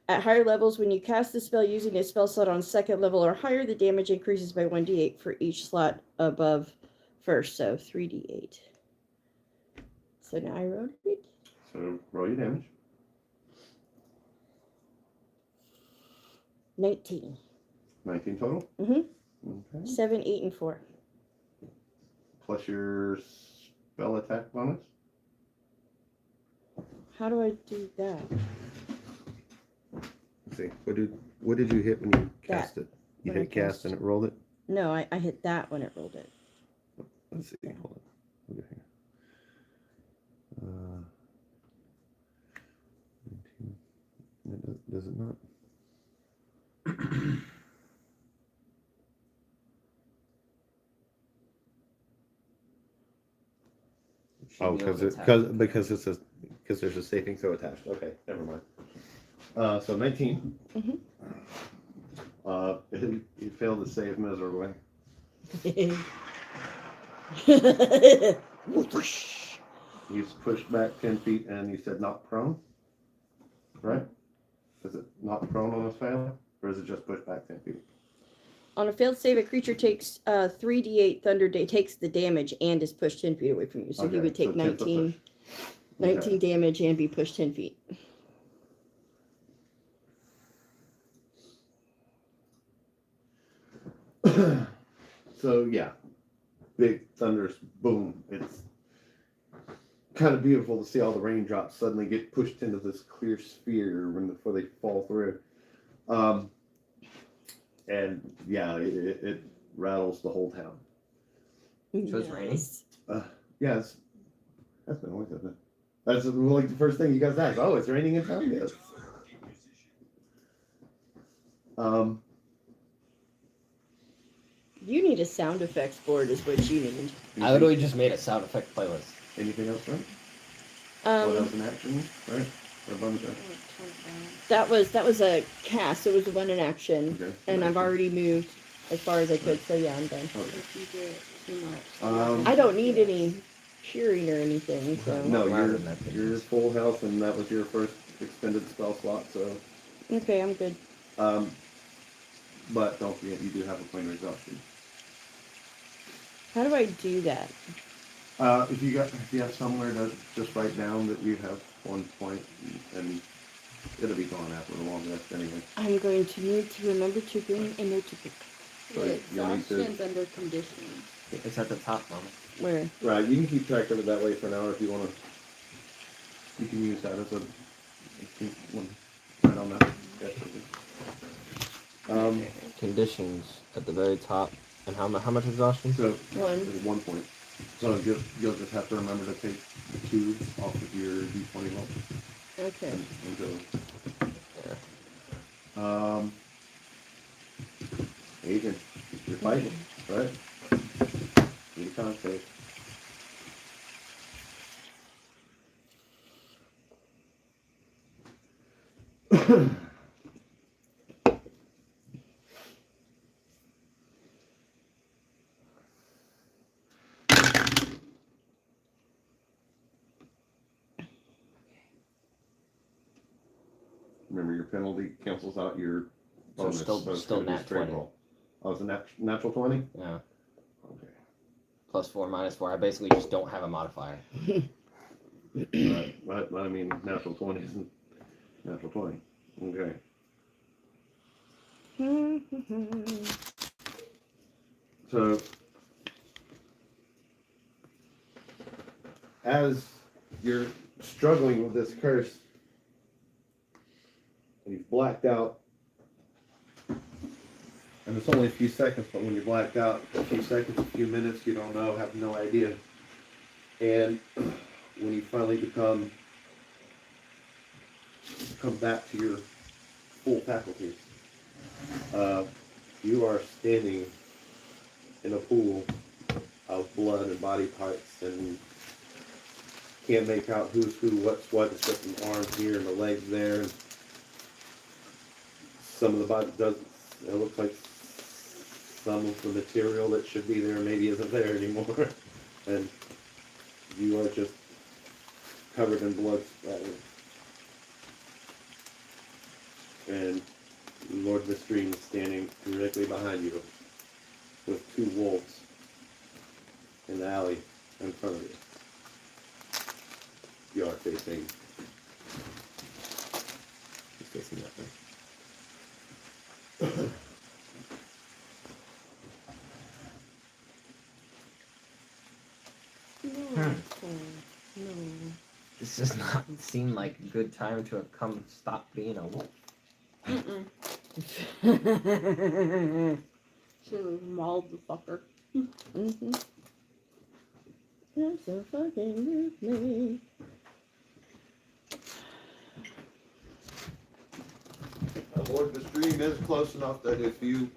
At higher levels, when you cast the spell using a spell slot on second level or higher, the damage increases by 1d8 for each slot above first, so 3d8. So now I wrote it. So roll your damage. 19. 19 total. Mm-hmm. Okay. 7, 8, and 4. Plus your spell attack bonus. How do I do that? Let's see. What did you hit when you cast it? You When I hit cast cast. and it rolled it? No, I hit that when it rolled it. Let's see. Hold on. Look at here. 19. Does it not? Oh, because there's a saving throw attached. Okay, never mind. So 19. Mm-hmm. He failed to save miserably. He's pushed back 10 feet, and you said not prone, right? Is it not prone on a fail, or is it just pushed back 10 feet? On a failed save, a creature takes 3d8 thunder takes the damage and is pushed 10 feet away from you. So he Okay, would take so 10 foot 19 damage and be pushed 10 feet. So yeah, big thunderous boom. It's kind of beautiful to see all the raindrops suddenly get pushed into this clear sphere before they fall through. And yeah, it rattles the whole town. So it's raining? Yes, that's been always isn't it? That's like the first thing you guys ask. Oh, it's raining in town. Yes. You need a sound effects board, is what you need. I literally just made a sound effect playlist. Anything else, right? What else in action, right? Or a bonus action? That was a cast. It was one in action, Okay. and I've already moved as far as I could. So yeah, I'm done. Okay. If you get too much. Um, I don't need any cheering or anything. So No, Louder you're than that. full health, and that was your first expended spell slot. So, okay, I'm good. but don't forget you do have a point of exhaustion. How do I do that? If you have somewhere to just write down that you have 1 point, and it'll be gone after the long rest anyway. I'm going to need to remember to bring a notebook. So The you'll need to- exhaustion's under conditioning. It's at the top, Mama. Where? Right, you can keep track of it that way for now if you want to. You can use that as a one right on that. Conditions at the very top. And how much exhaustion? So One. there's 1 point. So you'll just have to remember to take the 2 off of your D20 roll. Okay. And go. Yeah. Agent, you're fighting, Right? You can't say. Remember, your penalty cancels out your So bonus. still it's still gonna be nat straight 20. roll. Oh, it's a natural 20? Yeah. Okay. +4, -4. I basically just don't have a modifier. Right. But I mean, natural 20 isn't natural 20. Okay. So, as you're struggling with this curse, and you've blacked out, and it's only a few seconds, but when you're blacked out, a few seconds, a few minutes, you don't know, have no idea. And when you finally come back to your full faculties, you are standing in a pool of blood and body parts, and can't make out who's who, what's what. It's just some arms here and the legs there. And some of the body doesn't. It looks like some of the material that should be there maybe isn't there anymore, and you are just covered in blood splatter. And Lord Vistrime is standing directly behind you with 2 wolves in the alley in front of you. You are facing. He's facing nothing. No. This does not seem like a good time to have come stop being a wolf. Mm-mm. Should have mauled the fucker. Mm-hmm. That's so fucking with me. Lord Vistrime is close enough that if you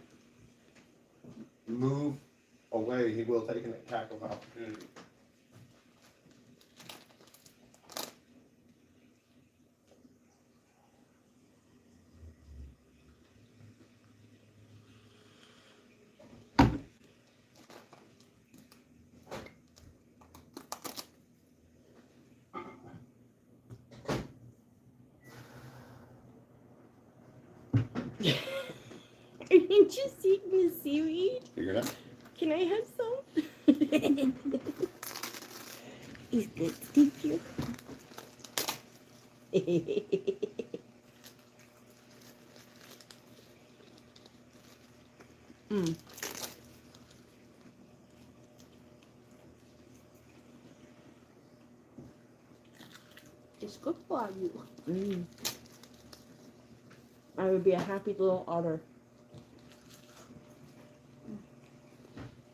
move away, he will take an attack of opportunity. Are you just eating the seaweed? Figure it out. Can I have some? He's good. Thank you. Mm. It's good for you. Mm. I would be a happy little otter.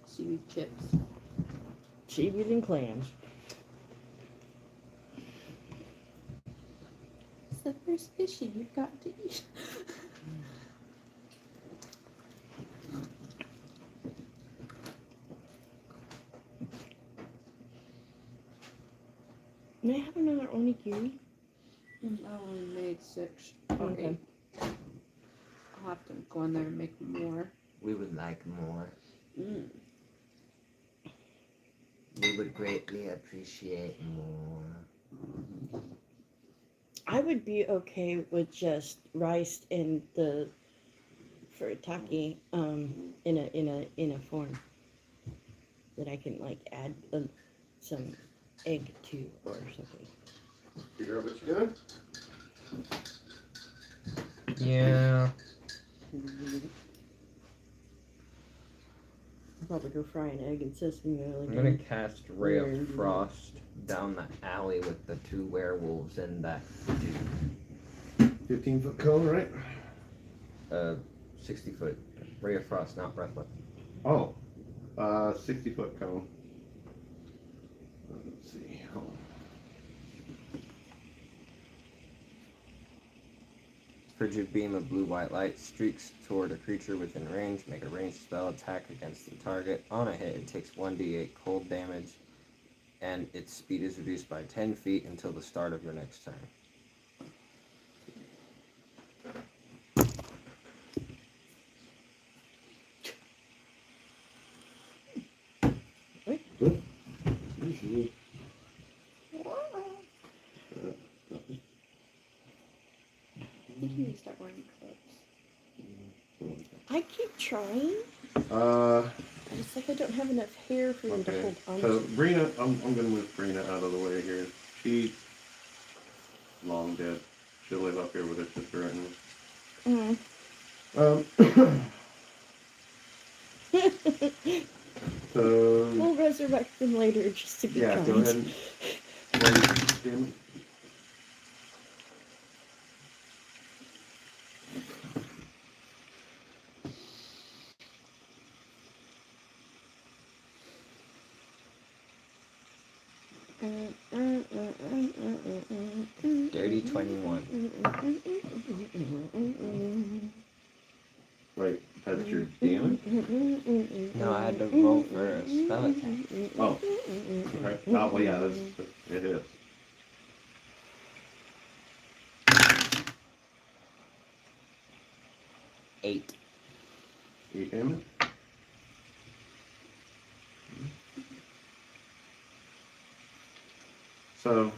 Seaweed chips. Seaweed and clams. It's the first fishy you've got to eat. May I have another onigiri? I only made 6. Okay. I'll have to go in there and make more. We would like more. Mm. We would greatly appreciate more. I would be okay with just rice and the furtaki in a form that I can like add some egg to or something. Figure out what you're doing? Yeah. I'll probably go fry an egg in sesame oil I'm gonna again. cast Ray of Weird. Frost down the alley with the 2 werewolves in that dude. 15-foot cone, right? 60-foot. Ray of Frost, not breath weapon. Oh, 60-foot cone. Let's see. frigid beam of blue-white light streaks toward a creature within range. Make a ranged spell attack against the target. On a hit, it takes 1d8 cold damage, and its speed is reduced by 10 feet until the start of your next turn. Usually. You need to start wearing clips. I keep trying. It's like I don't have enough hair for them to Okay. hold on So to. Brina, I'm gonna move Brina out of the way here. She's long dead. She'll live up here with her sister right now. So We'll resurrect them later just to be yeah, kind. go ahead and damn it. Dirty 21. Wait, that's your damage? No, I had to roll for a spell attack. Oh. Okay. Oh, well, yeah, it is. Eight. 8 damage? So,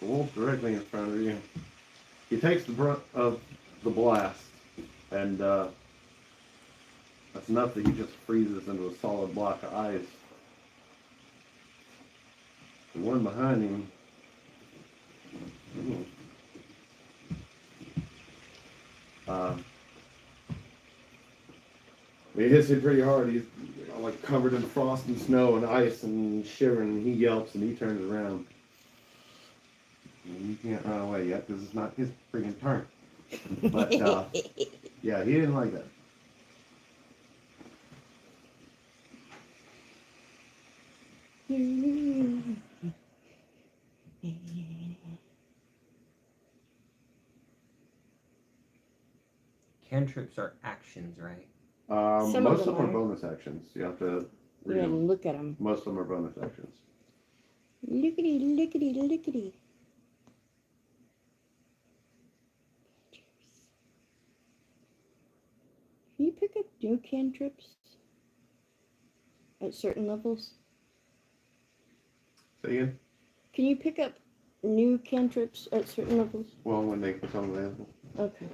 the wolf directly in front of you. He takes the brunt of the blast, and that's enough that he just freezes into a solid block of ice. The one behind him, he hits him pretty hard. He's like covered in frost and snow and ice and shivering. He yelps and he turns around. And you can't run away yet because it's not his freaking turn. But yeah, he didn't like that. Cantrips are actions, right? Some Most of of them them are are. bonus actions. You have to read Yeah, them. look at them. Most of them are bonus actions. Lickety, lickety, lickety. Can you pick up new cantrips at certain levels? Say again? Can you pick up new cantrips at certain levels? Well, when they become available. Okay.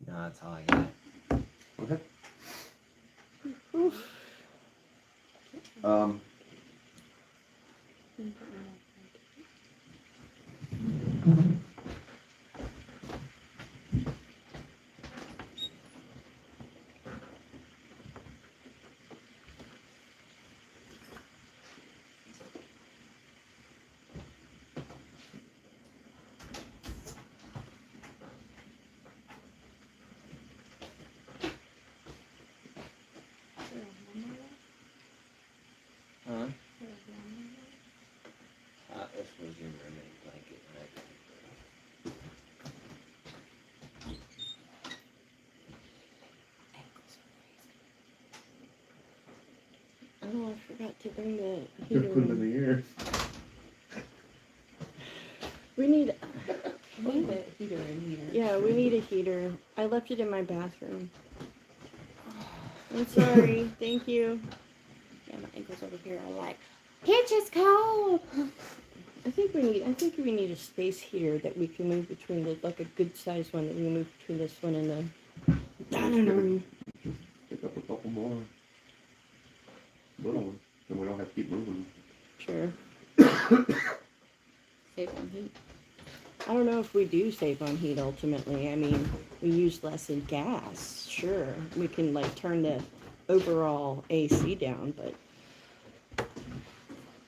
No, that's all I got. Okay. Oof. Huh? This was your mermaid blanket, right? Oh, I forgot to bring the Just heater put it in in. the air. We need, Leave the heater in here. yeah, we need a heater. I left it in my bathroom. I'm sorry. Thank you. Yeah, my ankles over here are like, Hitch is cold. I think we need a space here that we can move between like a good sized one that we can move between this one and the dining room. Pick up a couple more little ones, and we don't have to keep moving. Sure. Save on heat. I don't know if we do save on heat ultimately. I mean, we use less in gas. Sure, we can like turn the overall AC down, but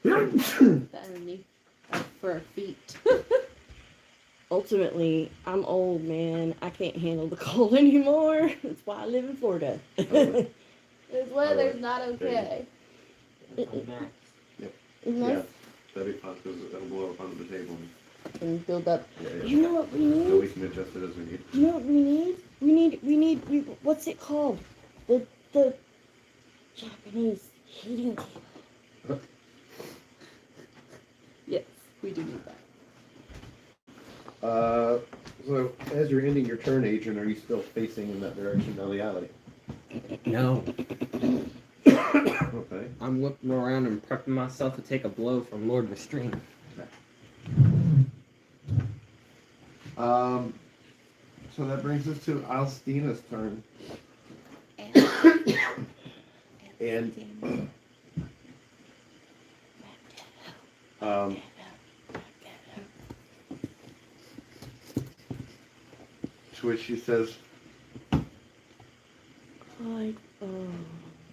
The underneath for our feet. ultimately, I'm old, man. I can't handle the cold anymore. That's why I live in Florida. Oh. This weather's not okay. Isn't Yeah, that that'd be fun because it'll blow up under the table. and build up? Yeah. You know what we So need? we can adjust it as we need. You know what we need? What's it called? The Japanese heating table. Yes, we do need that. So as you're ending your turn, Adrian, are you still facing in that direction down the alley? No, Okay. I'm looking around and prepping myself to take a blow from Lord Vistrime. So that brings us to Alstina's turn. And to which she says,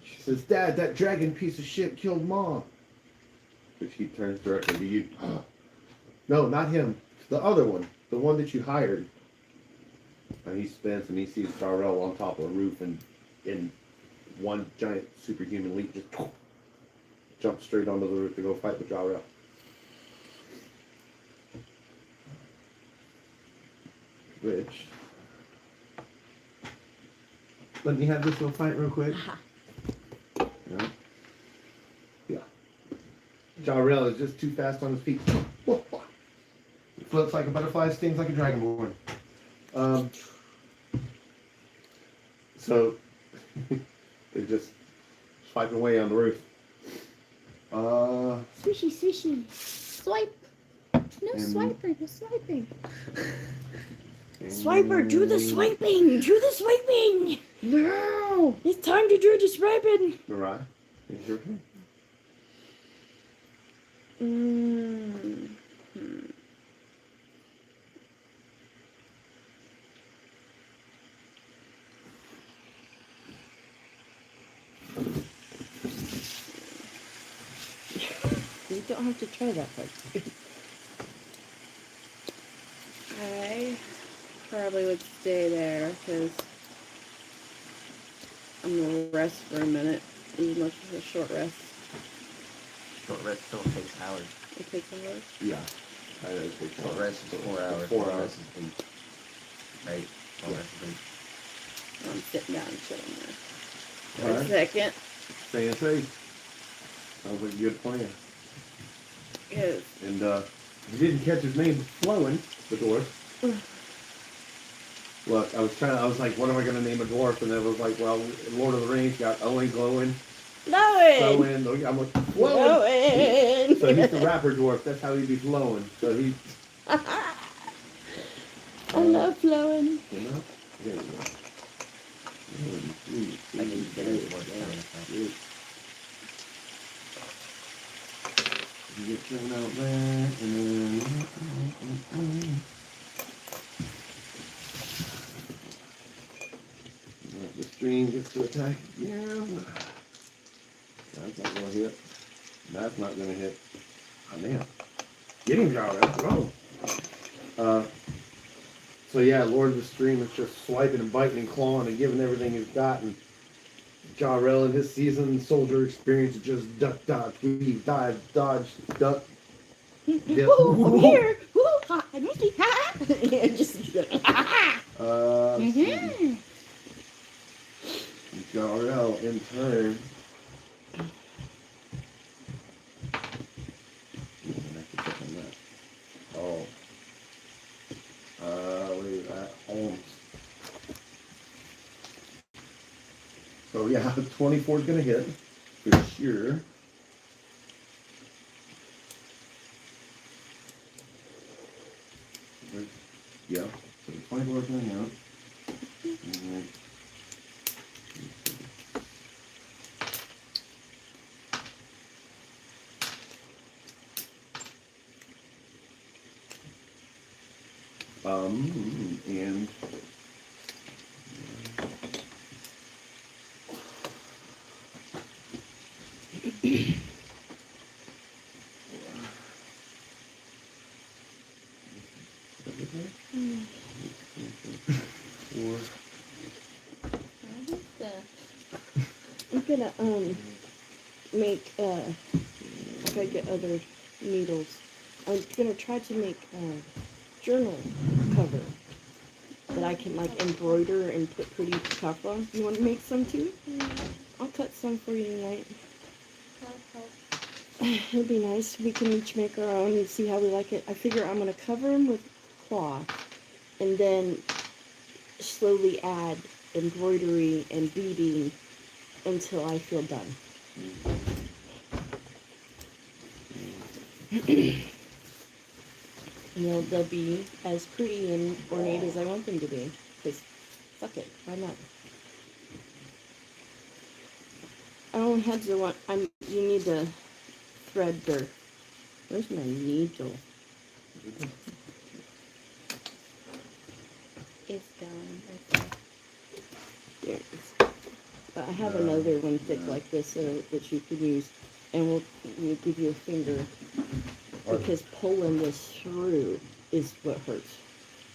she says, Dad, that dragon piece of shit killed Mom. Which he turns directly to you. No, not him. The other one. The one that you hired. And he spins and he sees Darrell on top of a roof and in one giant superhuman leap just jumps straight onto the roof to go fight with Darrell. Which, let me have this little fight real quick. Yeah. Yeah. Darrell is just too fast on his feet. Floats like a butterfly, stings like a dragonborn. So they just swiping away on the roof. Swishy, swishy. Swipe. No And- swiping. No swiping. Swiper, do the swiping! Do the swiping! No. It's time to do the swiping! Mariah, it's your turn. You don't have to try that part. I probably would stay there because I'm gonna rest for a minute. As much as a short rest. Short rest still takes hours. It takes a while. Yeah. I think so. Short rest is 4 hours. 4 Long hours. rest is 8. Right? Long Yeah. rest is 8. I'm sitting down and chilling there. For Alright. a second. Staying safe. Sounds like a good plan. Yes. And you didn't catch his name, Flowin, the dwarf. Look, I was like, what am I gonna name a dwarf? And then I was like, well, in Lord of the Rings got Owen, Glowin, Flowing! Flowin. I'm like, Flowin! Flowing! So he's the rapper dwarf. That's how he'd be flowing. So he, I love flowing. you know, there you go. I can get it more time. You get thrown out there, and then the stream gets to attack again. That's not gonna hit. That's not gonna hit. Oh, damn. Get him, Jarrell. Oh. So yeah, Lord of the Stream is just swiping and biting and clawing and giving everything he's got, and Jarrell in his seasoned soldier experience just duck, dodge, weave, dive, dodge, duck. Dip. Woo, I'm here! Woo, ha, I'm Mickey, ha! Yeah, just, ha! Mm-hmm. Jarrell in turn. Oh. Where is that? Holmes. So yeah, 24 is gonna hit for sure. thing out. And and four. I'm gonna make if I get other needles, I'm gonna try to make a journal cover that I can like embroider and put pretty stuff on. You want to make some too? I'll cut some for you tonight. It'll be nice. We can each make our own and see how we like it. I figure I'm gonna cover them with cloth and then slowly add embroidery and beading until I feel done. They'll be as pretty and ornate as I want them to be. Because, fuck it, why not? I don't have to want. You need to thread the. Where's my needle? It's gone. Right there. There it is. But I have another one thick like this that you can use, and we'll give you a finger. Because pulling this through is what hurts.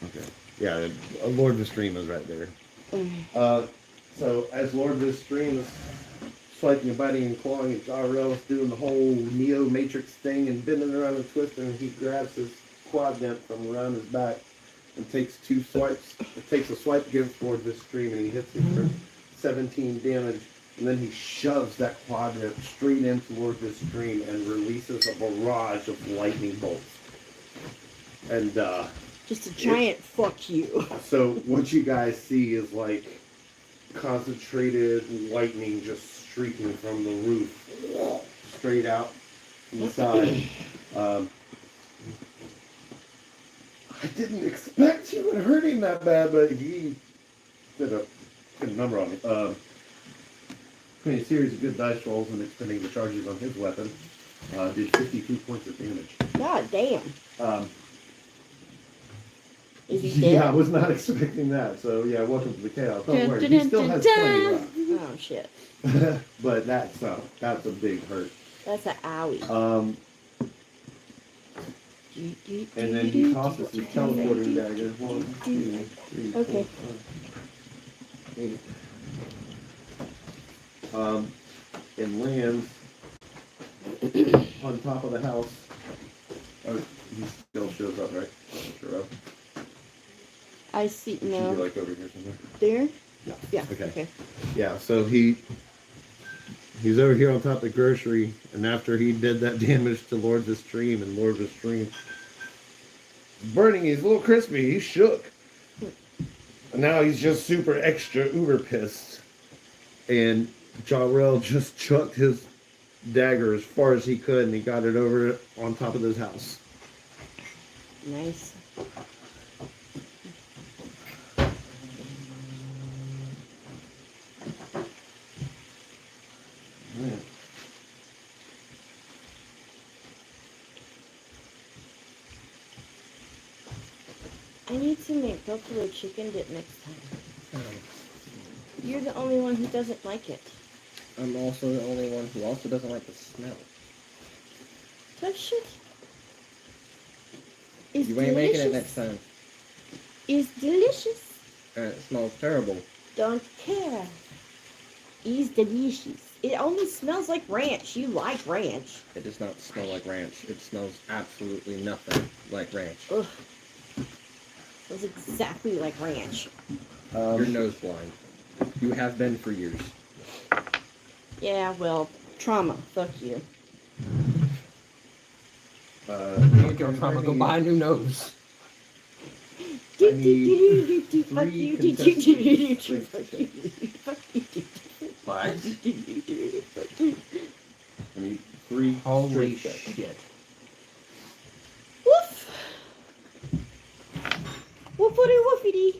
Okay. Yeah, Lord Vistrime is right there. So as Lord Vistrime is swiping and biting and clawing, and Jarrell's doing the whole Neo Matrix thing and bending around and twisting, and he grabs his quadrant from around his back and takes two swipes. It takes a swipe against Lord Vistrime, and he hits him for 17 damage. And then he shoves that quadrant straight in towards this stream and releases a barrage of lightning bolts. And just a giant fuck you. so what you guys see is like concentrated lightning just streaking from the roof straight out from the side. I didn't expect you would hurt him that bad, but he did a good number on me. A series of good dice rolls and expending the charges on his weapon, did 52 points of damage. God damn. Is he Yeah, I dead? was not expecting that. So yeah, welcome to the chaos. Don't worry, he still has plenty left. Oh shit. But that's a big hurt. That's an owie. And then he tosses his teleporting dagger. 1, 2, 3, 4, Okay. 5, 8. And lands on top of the house. Oh, he still shows up, right? Sure. I see. Should be No. like over here somewhere. There? Yeah. Yeah. Okay. Yeah. So he's over here on top of the grocery, and after he did that damage to Lord Vistrime, and Lord Vistrime burning, he's a little crispy. He's shook. And now he's just super extra uber pissed. And Jarrell just chucked his dagger as far as he could, and he got it over on top of his house. Nice. Yeah. I need to make buffalo chicken dip next time. You're the only one who doesn't like it. I'm also the only one who also doesn't like the smell. That shit is You ain't making it delicious. next time. Is delicious. It smells terrible. Don't care. Is delicious. It only smells like ranch. You like ranch. It does not smell like ranch. It smells absolutely nothing like ranch. Ugh. Smells exactly like ranch. You're nose blind. You have been for years. Yeah, well, trauma. Fuck you. Trauma, go buy a new nose. I need Fuck three you. contestants. Fuck you. Fuck you. What? I need 3 Holy straight checks. shit. Woof. Woofity woofity.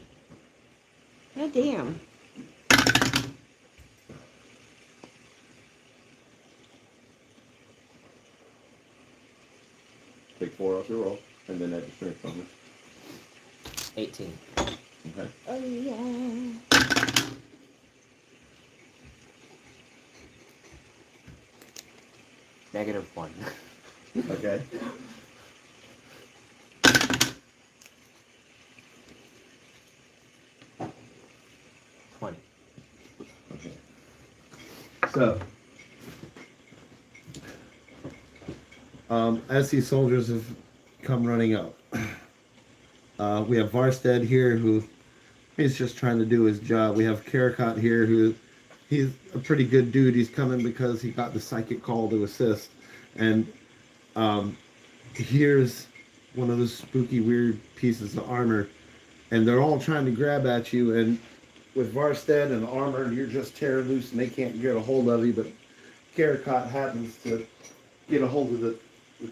God damn. Take 4 off your roll, and then add your strength bonus. 18. Okay. Oh yeah. -1. Okay. -20. Okay. So, as these soldiers have come running up, we have Varstead here who he's just trying to do his job. We have Karakot here who he's a pretty good dude. He's coming because he got the psychic call to assist. And here's one of those spooky, weird pieces of armor. And they're all trying to grab at you. And with Varstead and the armor, you're just tearing loose and they can't get a hold of you. But Karakot happens to get a hold of the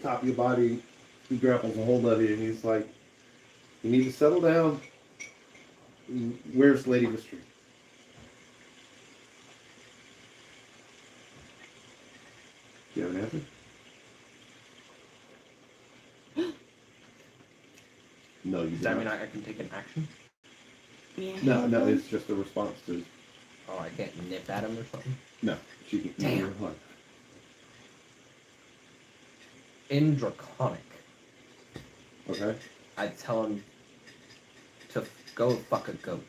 top of your body. He grapples a hold of you and he's like, you need to settle down. Where's Lady Vistrime? Do you have an answer? No, you Does do that not. mean I can take an action? Yeah. No, it's just a response to. Oh, I can't nip at him or something? No, she can. Damn. What? In Draconic, Okay. I tell him to go fuck a goat.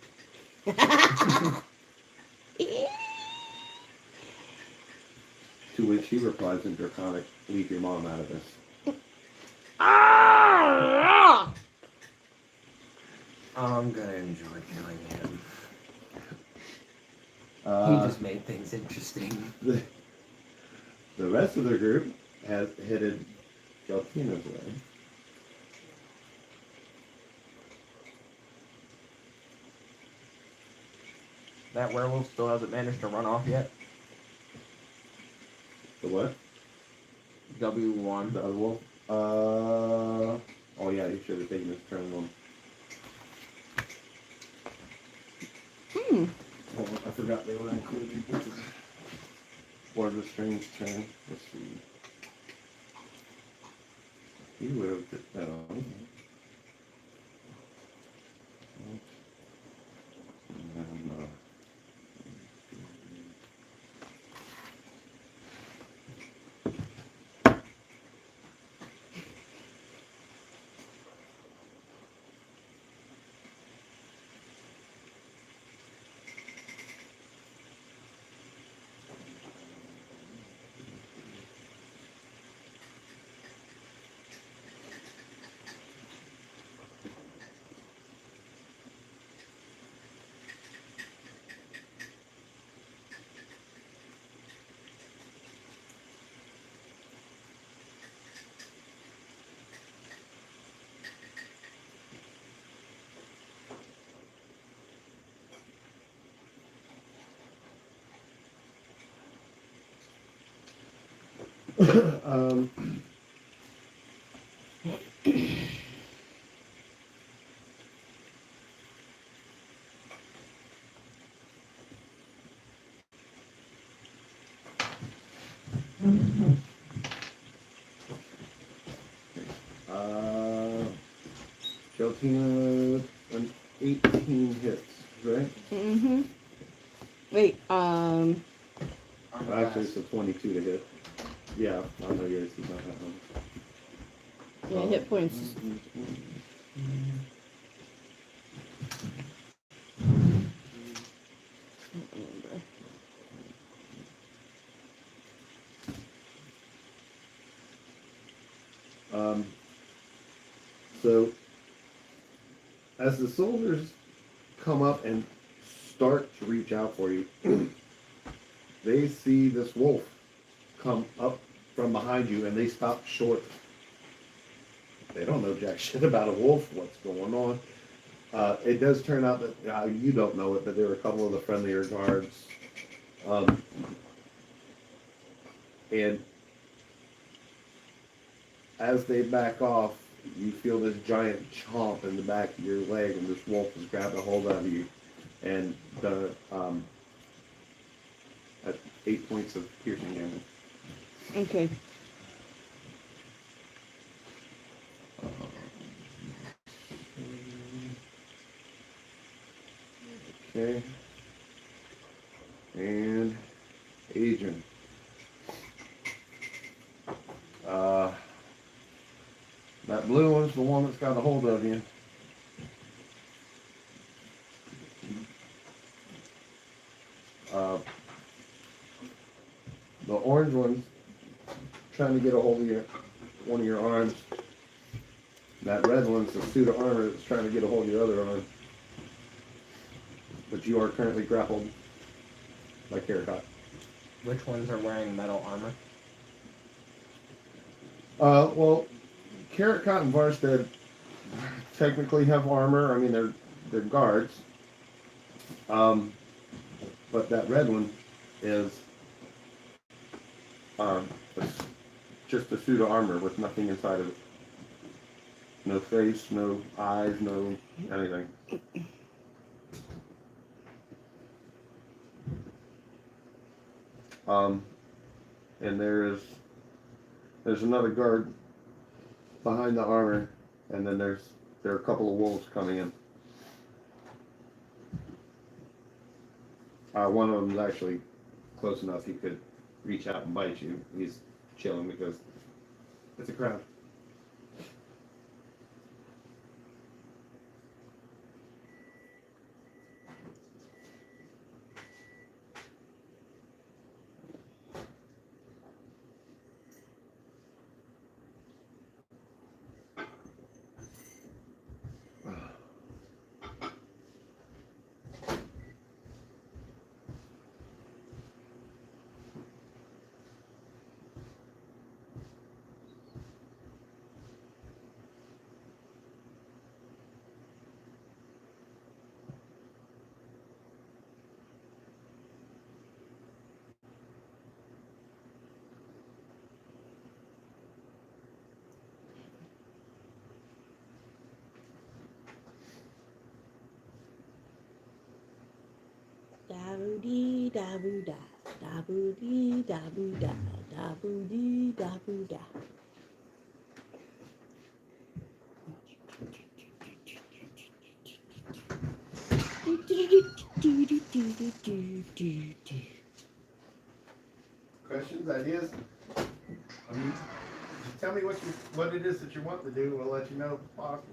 To which he replies in Draconic, leave your mom out of this. I'm gonna enjoy killing him. He just made things interesting. The rest of the group has headed Galtina's way. That werewolf still hasn't managed to run off yet. The what? W1. The other wolf? Oh yeah, he should have taken his turn on. Oh, I forgot they were included. Ward Restrain's turn. Let's see. He would have put that on. And, Galtina, an 18 hits, right? Mm-hmm. Wait, Actually, it's a 22 to hit. Yeah, I know yours is not that one. yeah, hit points. So, as the soldiers come up and start to reach out for you, they see this wolf come up from behind you and they stop short. They don't know jack shit about a wolf, what's going on. It does turn out that you don't know it, but there were a couple of the friendlier guards. And as they back off, you feel this giant chomp in the back of your leg, and this wolf is grabbing a hold of you. and the at 8 points of piercing damage. Okay. Okay. And Adrian. That blue one's the one that's got a hold of you. The orange one's trying to get a hold of one of your arms. That red one's the suit of armor that's trying to get a hold of your other arm. But you are currently grappled by Carrot. Which ones are wearing metal armor? Well, Carrot and Varstead technically have armor. I mean, they're guards. But that red one is just a suit of armor with nothing inside of it. No face, no eyes, no anything. And there's another guard behind the armor, and then there are a couple of wolves coming in. One of them is actually close enough he could reach out and bite you. He's chilling because it's a crowd. Da-boo-dee, da-boo-da, da-boo-dee, da-boo-da, da-boo-dee, da-boo-da. Questions, ideas? I mean, just tell me what it is that you want to do. We'll let you know if it's possible.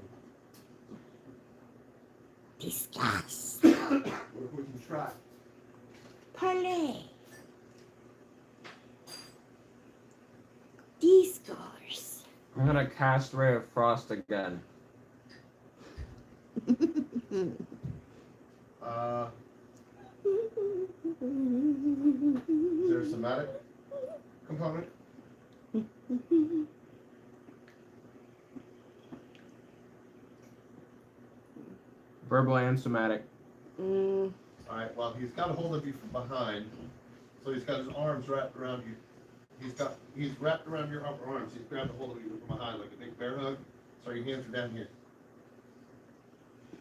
Discuss. We can try. Parlay. Discourse. I'm gonna cast Ray of Frost again. Is there a somatic component? Verbal and somatic. All right. Well, he's got a hold of you from behind, so he's got his arms wrapped around you. He's wrapped around your upper arms. He's grabbed a hold of you from behind like a big bear hug. So your hands are down here.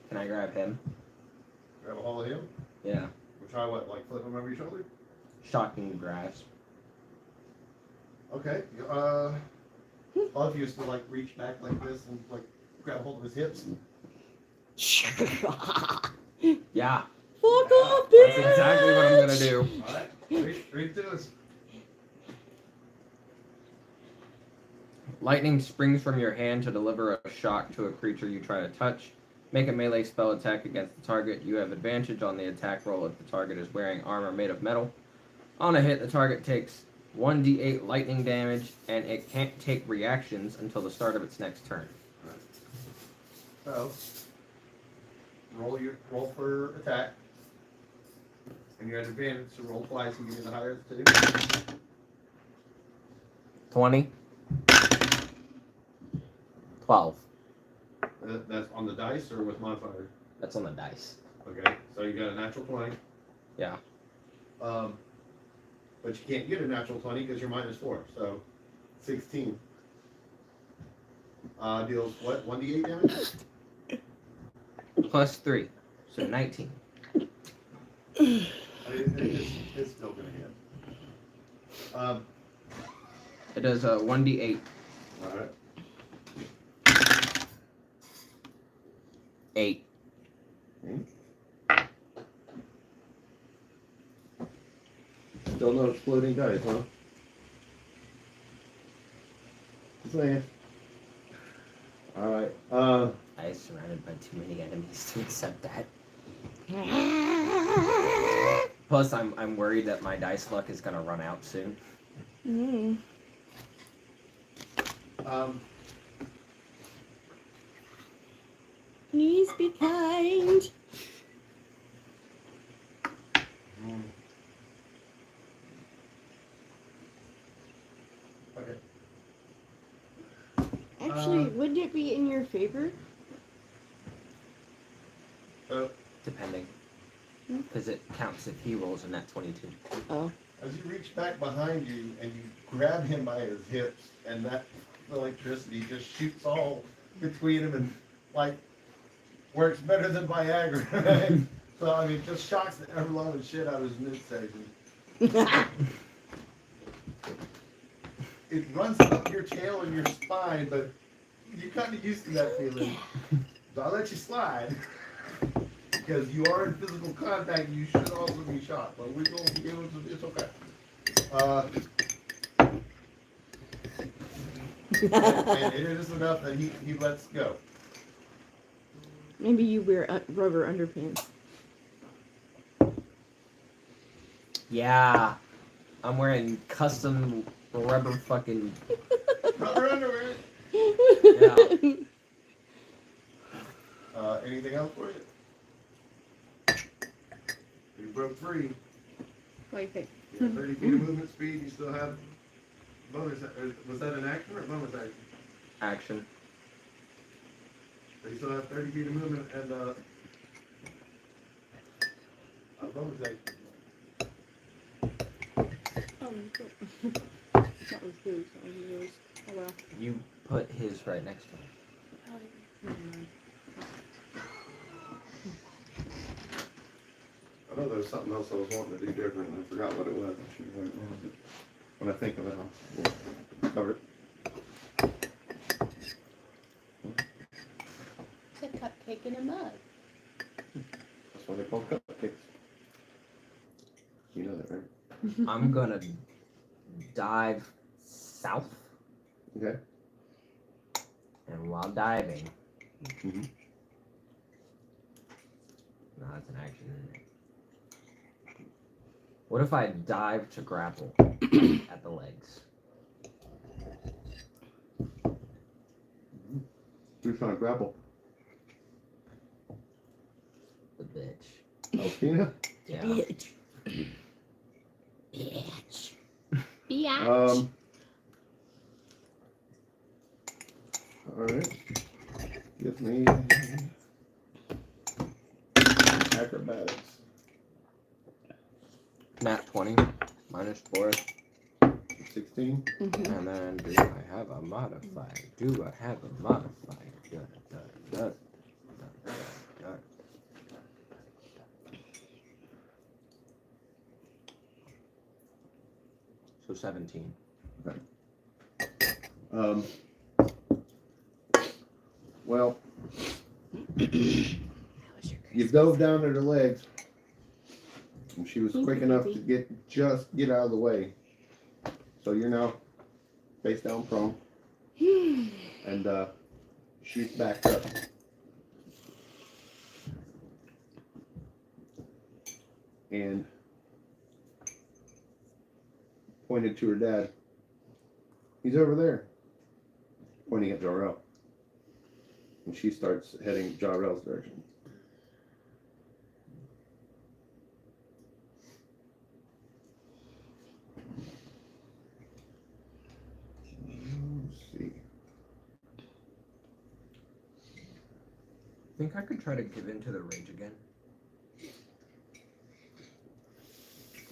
Can I grab him? Grab a hold of him. Yeah. We'll try what? Like flip him over your shoulder? Shocking grasp. Okay. All of you is to like reach back like this and like grab hold of his hips. Yeah. Fuck off, That's bitch! exactly what I'm gonna do. All right. Read to us. Lightning springs from your hand to deliver a shock to a creature you try to touch. Make a melee spell attack against the target. You have advantage on the attack roll if the target is wearing armor made of metal. On a hit, the target takes 1d8 lightning damage, and it can't take reactions until the start of its next turn. So roll for attack. And you're at advantage, so roll twice and give me the higher two. 20. 12. That's on the dice or with modifier? That's on the dice. Okay, so you got a natural 20. Yeah. But you can't get a natural 20 because you're -4, so 16. Deals what? 1d8 damage? Plus 3. So 19. It's still gonna hit. It does a 1d8. All right. 8. Still no exploding dice, huh? Just saying. All right. I is surrounded by too many enemies to accept that. Plus, I'm worried that my dice luck is gonna run out soon. Mm. Please be kind. Okay. Actually, wouldn't it be in your favor? Depending. Because it counts if he rolls in that 22. Oh. As you reach back behind you and you grab him by his hips, and that electricity just shoots all between him and like works better than Viagra. Right? So I mean, just shocks the ever loving shit out of his midsection. It runs up your tail and your spine, but you're kind of used to that feeling. So I'll let you slide. Because you are in physical contact, you should also be shot. But we're going to be able to, it's okay. And it is enough that he lets go. Maybe you wear rubber underpants. Yeah. I'm wearing custom rubber fucking. Rubber underwear. Yeah. Anything else for you? You broke free. What do you think? You have 30 feet of movement speed. You still have bonus. Was that an action or a bonus action? Action. So you still have 30 feet of movement and a bonus action. That was his. That was yours. Oh well. You put his right next to him. I know there was something else I was wanting to do different and I forgot what it was. When I think of it, I'll cover it. It's a cupcake in a mug. That's why they're called cupcakes. You know that, right? I'm gonna dive south, Okay. and while diving, Mm-hmm. no, that's an action, isn't it? What if I dive to grapple at the legs? Who's trying to grapple? The bitch. Alpina? Yeah. Bitch. Bitch. Biatch. Alright. Give me acrobatics. Nat 20 minus 4. 16. Mm-hmm. And then do I have a modifier? Do I have a modifier? Da. So 17. Well, you dove down at her legs, and she was quick enough to get out of the way. So you're now face down prone, and shoots back up. And pointed to her dad. He's over there. Pointing at Jarrell. And she starts heading Jarrell's direction. Let's see. Think I could try to give in to the rage again?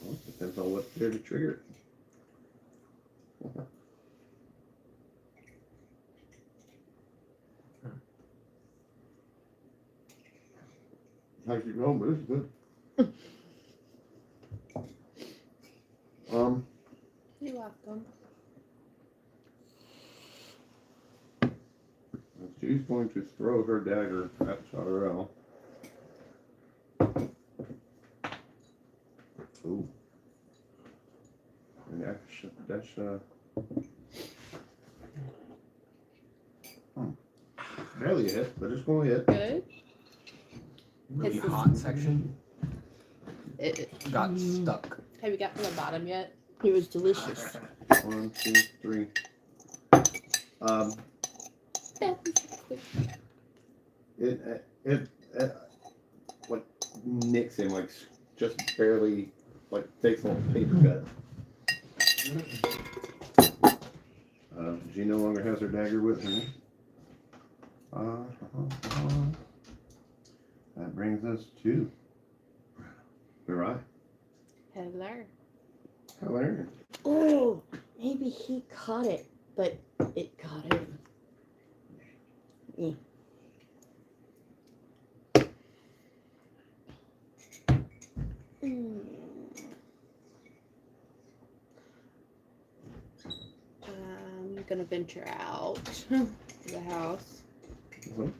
Well, it depends on what's there to trigger it. How's your going, but it's good. She's going to throw her dagger at Charterelle. Ooh. And that's barely a hit, but it's going to hit. Good. Really It's hot section It, got stuck. have you got to the bottom yet? It was delicious. 1, 2, 3. It like nicks him, like just barely, like takes a little paper cut. She no longer has her dagger with her. That brings us to Mirai. Hello. Hello. Oh, maybe he caught it, but it caught him. Yeah. I'm gonna venture out of the house. Mhm.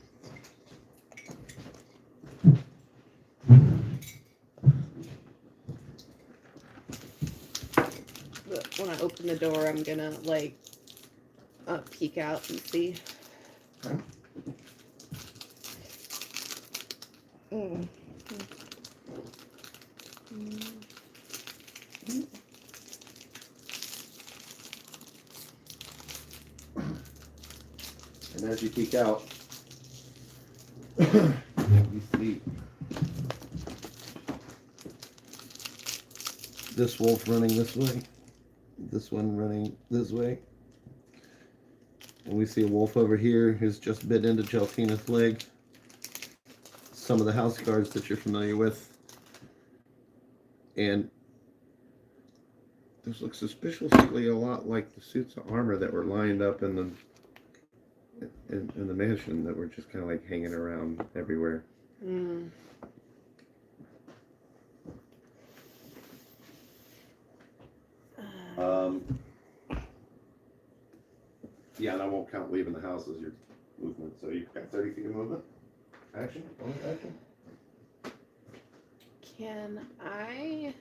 But when I open the door, I'm gonna like peek out and see. Okay. Mm. And as you peek out, you see this wolf running this way, this one running this way. And we see a wolf over here who's just bit into Geltina's leg. Some of the house guards that you're familiar with. And this looks suspiciously a lot like the suits of armor that were lined up in the mansion that were just kind of like hanging around everywhere. Mm. Yeah, and I won't count leaving the house as your movement. So you've got 30 feet of movement. Action. Bonus action. Can I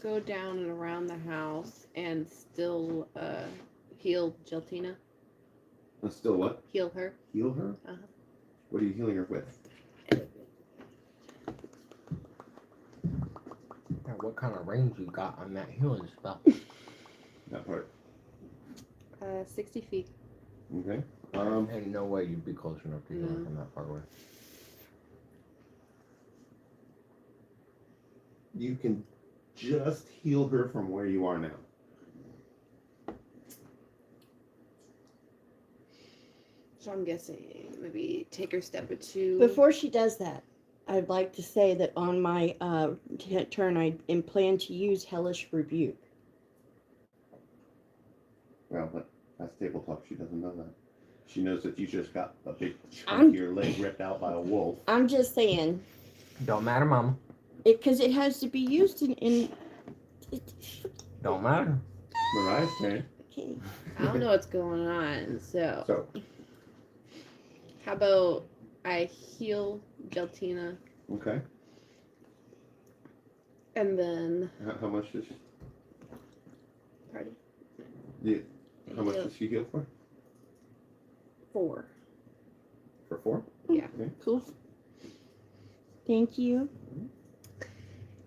go down and around the house and still heal Geltina? And still what? Heal her? Heal her? Uh-huh. What are you healing her with? Yeah, what kind of range you got on that healing spell? That part. 60 feet. Okay. Ain't no way you'd be close enough to heal No. from that far away. You can just heal her from where you are now. So I'm guessing maybe take her step or two. Before she does that, I'd like to say that on my turn, I plan to use Hellish Rebuke. Well, but that's table talk. She doesn't know that. She knows that you just got a big chunk of your leg ripped out by a wolf. I'm just saying, Don't matter, mama. because it has to be used in Don't matter. Mariah's turn. okay. I don't know what's going on, so So, how about I heal Geltina okay. and then How much does she? pardon? Yeah. How much Heal does she heal for? 4. For 4? Yeah. Okay. Cool. Thank you.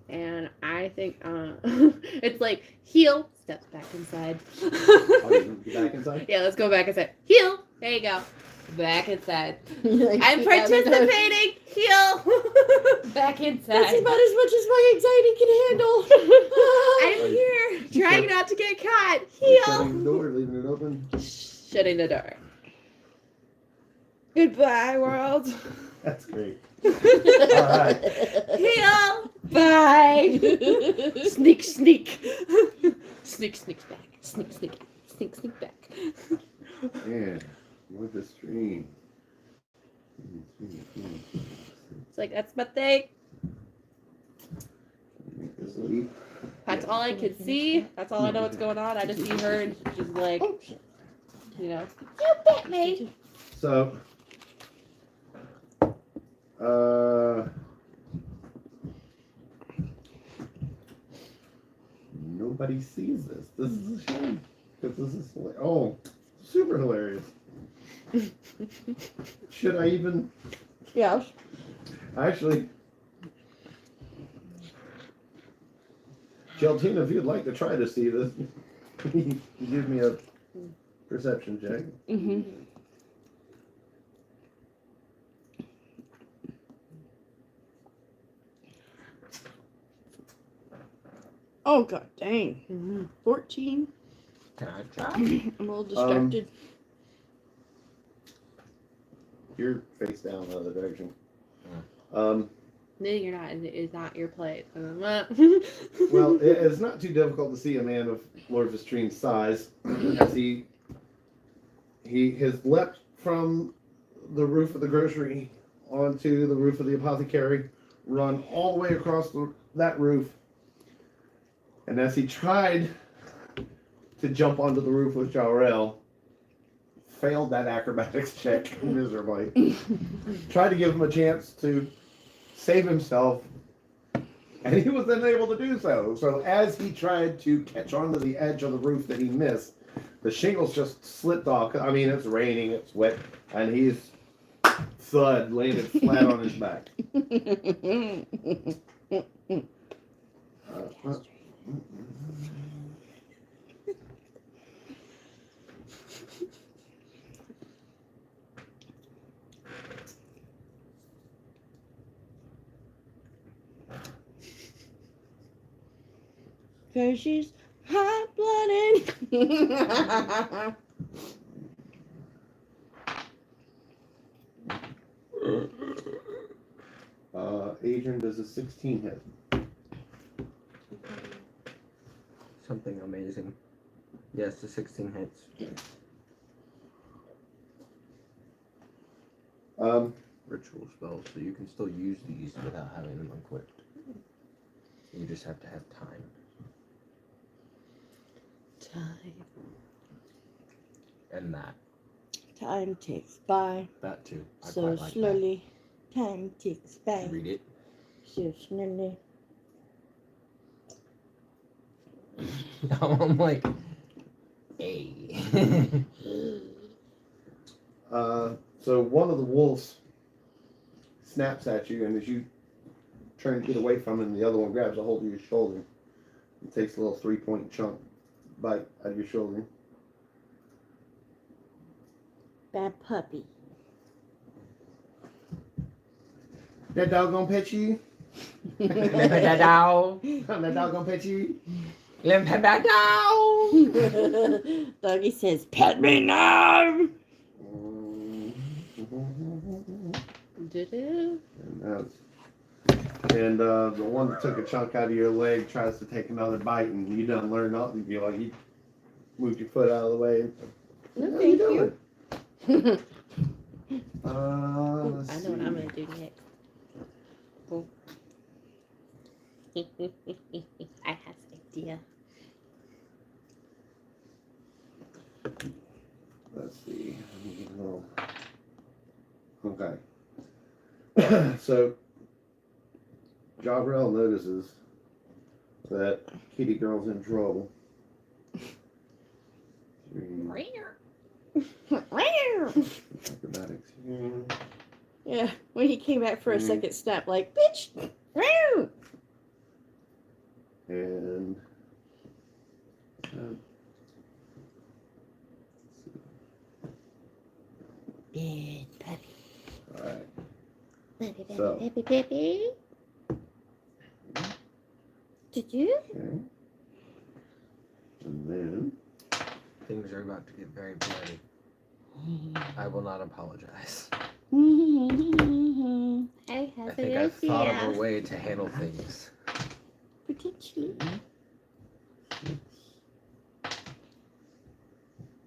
And I think it's like heal, steps back inside. Oh, you get back inside? Yeah, let's go back inside. Heal. There you go. Back inside. Like, I'm yeah, that's participating. Heal. Back inside. about as much as my anxiety can handle. I'm here, trying not to get caught. Are you Heal. shutting the door, leaving it open? Shutting the door. Goodbye, world. That's great. Alright. Heal. Bye. Sneak, sneak. Sneak, sneak back. Sneak, sneak. Sneak, sneak back. Yeah. With the stream. It's like, that's my thing. Make this leap. That's all I could see. That's all I know what's going on. I just see her and she's like, Oh, shit. You know. You bit me. So, nobody sees this. This is a shame because this is super hilarious. Should I even? Yes. Actually, Geltina, if you'd like to try to see this, give me a perception check. Mm-hmm. Oh god dang. 14. Can I try? I'm a little distracted. You're face down the other direction. No, you're not. It's not your plate. Well, it's not too difficult to see a man of Lord Vistrime's size as he has leapt from the roof of the grocery onto the roof of the apothecary, run all the way across that roof, and as he tried to jump onto the roof with Jarrell, failed that acrobatics check miserably. Tried to give him a chance to save himself, and he was unable to do so. So as he tried to catch onto the edge of the roof that he missed, the shingles just slipped off. I mean, it's raining, it's wet, and he's thud landed flat on his back. Cause she's hot-blooded. Adrian does a 16 hit. Something amazing. Yes, the 16 hits. Ritual spells, so you can still use these without having them equipped. You just have to have time. Time. And that. Time ticks by. That too. I So quite like slowly. Time ticks by. that. Read it. So slowly. I'm like, hey. So one of the wolves snaps at you, and as you try to get away from him, the other one grabs a hold of your shoulder and takes a little 3-point chunk bite out of your shoulder. Bad puppy. That dog gonna pet you? That dog. That dog gonna pet you? Doggy says, pet me now. Doo-doo. And the one that took a chunk out of your leg tries to take another bite, and you done learn nothing. You like, you moved your foot out of the way. No, What are thank doing? you. Let's I know what see. I'm gonna do next. Boom. I have an idea. Let's see. Okay. So, Jabrel notices that Kitty Girl's in trouble. Acrobatics. Yeah, when he came back for a second snap, like, bitch. And Bad puppy. all right. Puppy, So. puppy, puppy. Did you? Okay. And then Things are about to get very bloody. I will not apologize. I have I think I've thought of a way to handle things. Potentially.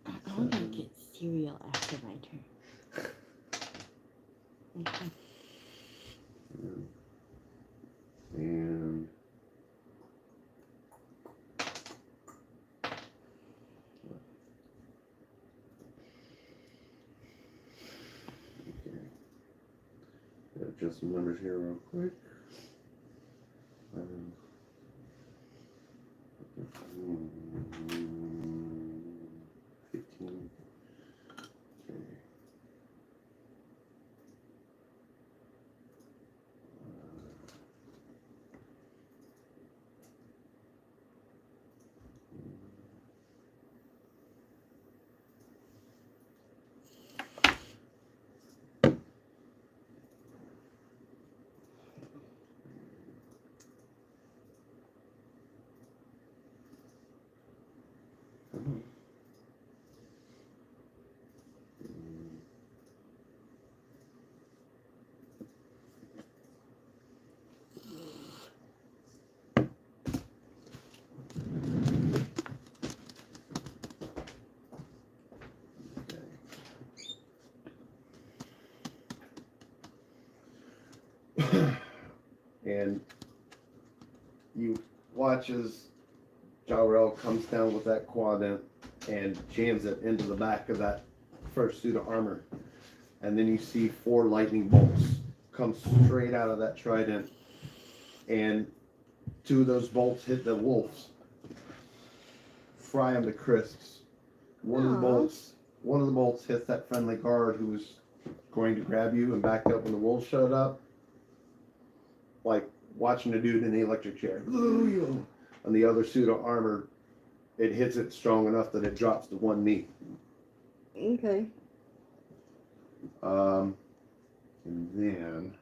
I'm gonna get cereal after my turn. and adjust some numbers here real quick. 15. Okay. And you watch as Jarrell comes down with that quadrant and jams it into the back of that first suit of armor. And then you see 4 lightning bolts come straight out of that trident. And 2 of those bolts hit the wolves. Fry them to crisps. One of the bolts hits that friendly guard who was going to grab you and backed up when the wolves showed up. Like watching a dude in the electric chair. And the other suit of armor, it hits it strong enough that it drops to 1 knee. Okay. And then,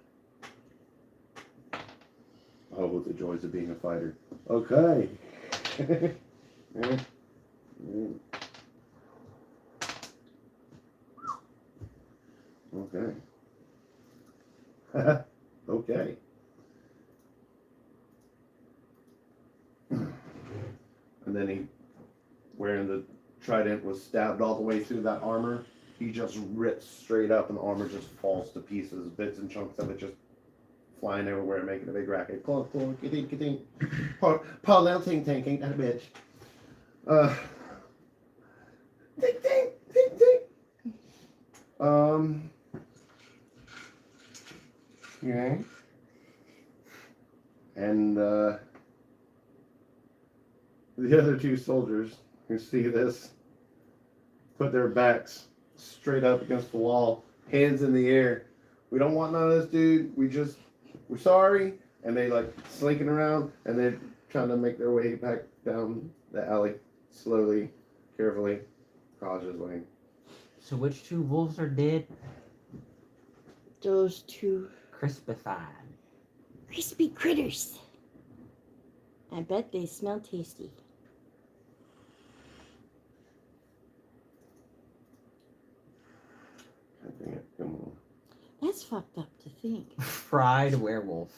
oh, the joys of being a fighter. Okay. Okay. Okay. And then he, wearing the trident, was stabbed all the way through that armor. He just rips straight up and the armor just falls to pieces. Bits and chunks of it just flying everywhere, making a big racket. Clunk, clunk, ka-dink, ka-dink. Paul, now ting, ting, ain't that a bitch? Ting, ting, ting, ting. Okay. And, the other 2 soldiers who see this put their backs straight up against the wall, hands in the air. We don't want none of this, dude. We're sorry. And they like slinking around and they're trying to make their way back down the alley slowly, carefully, cautiously. So which 2 wolves are dead? Those 2 Crispified. crispy critters. I bet they smell tasty. Dang it, come on. That's fucked up to think. Fried werewolf.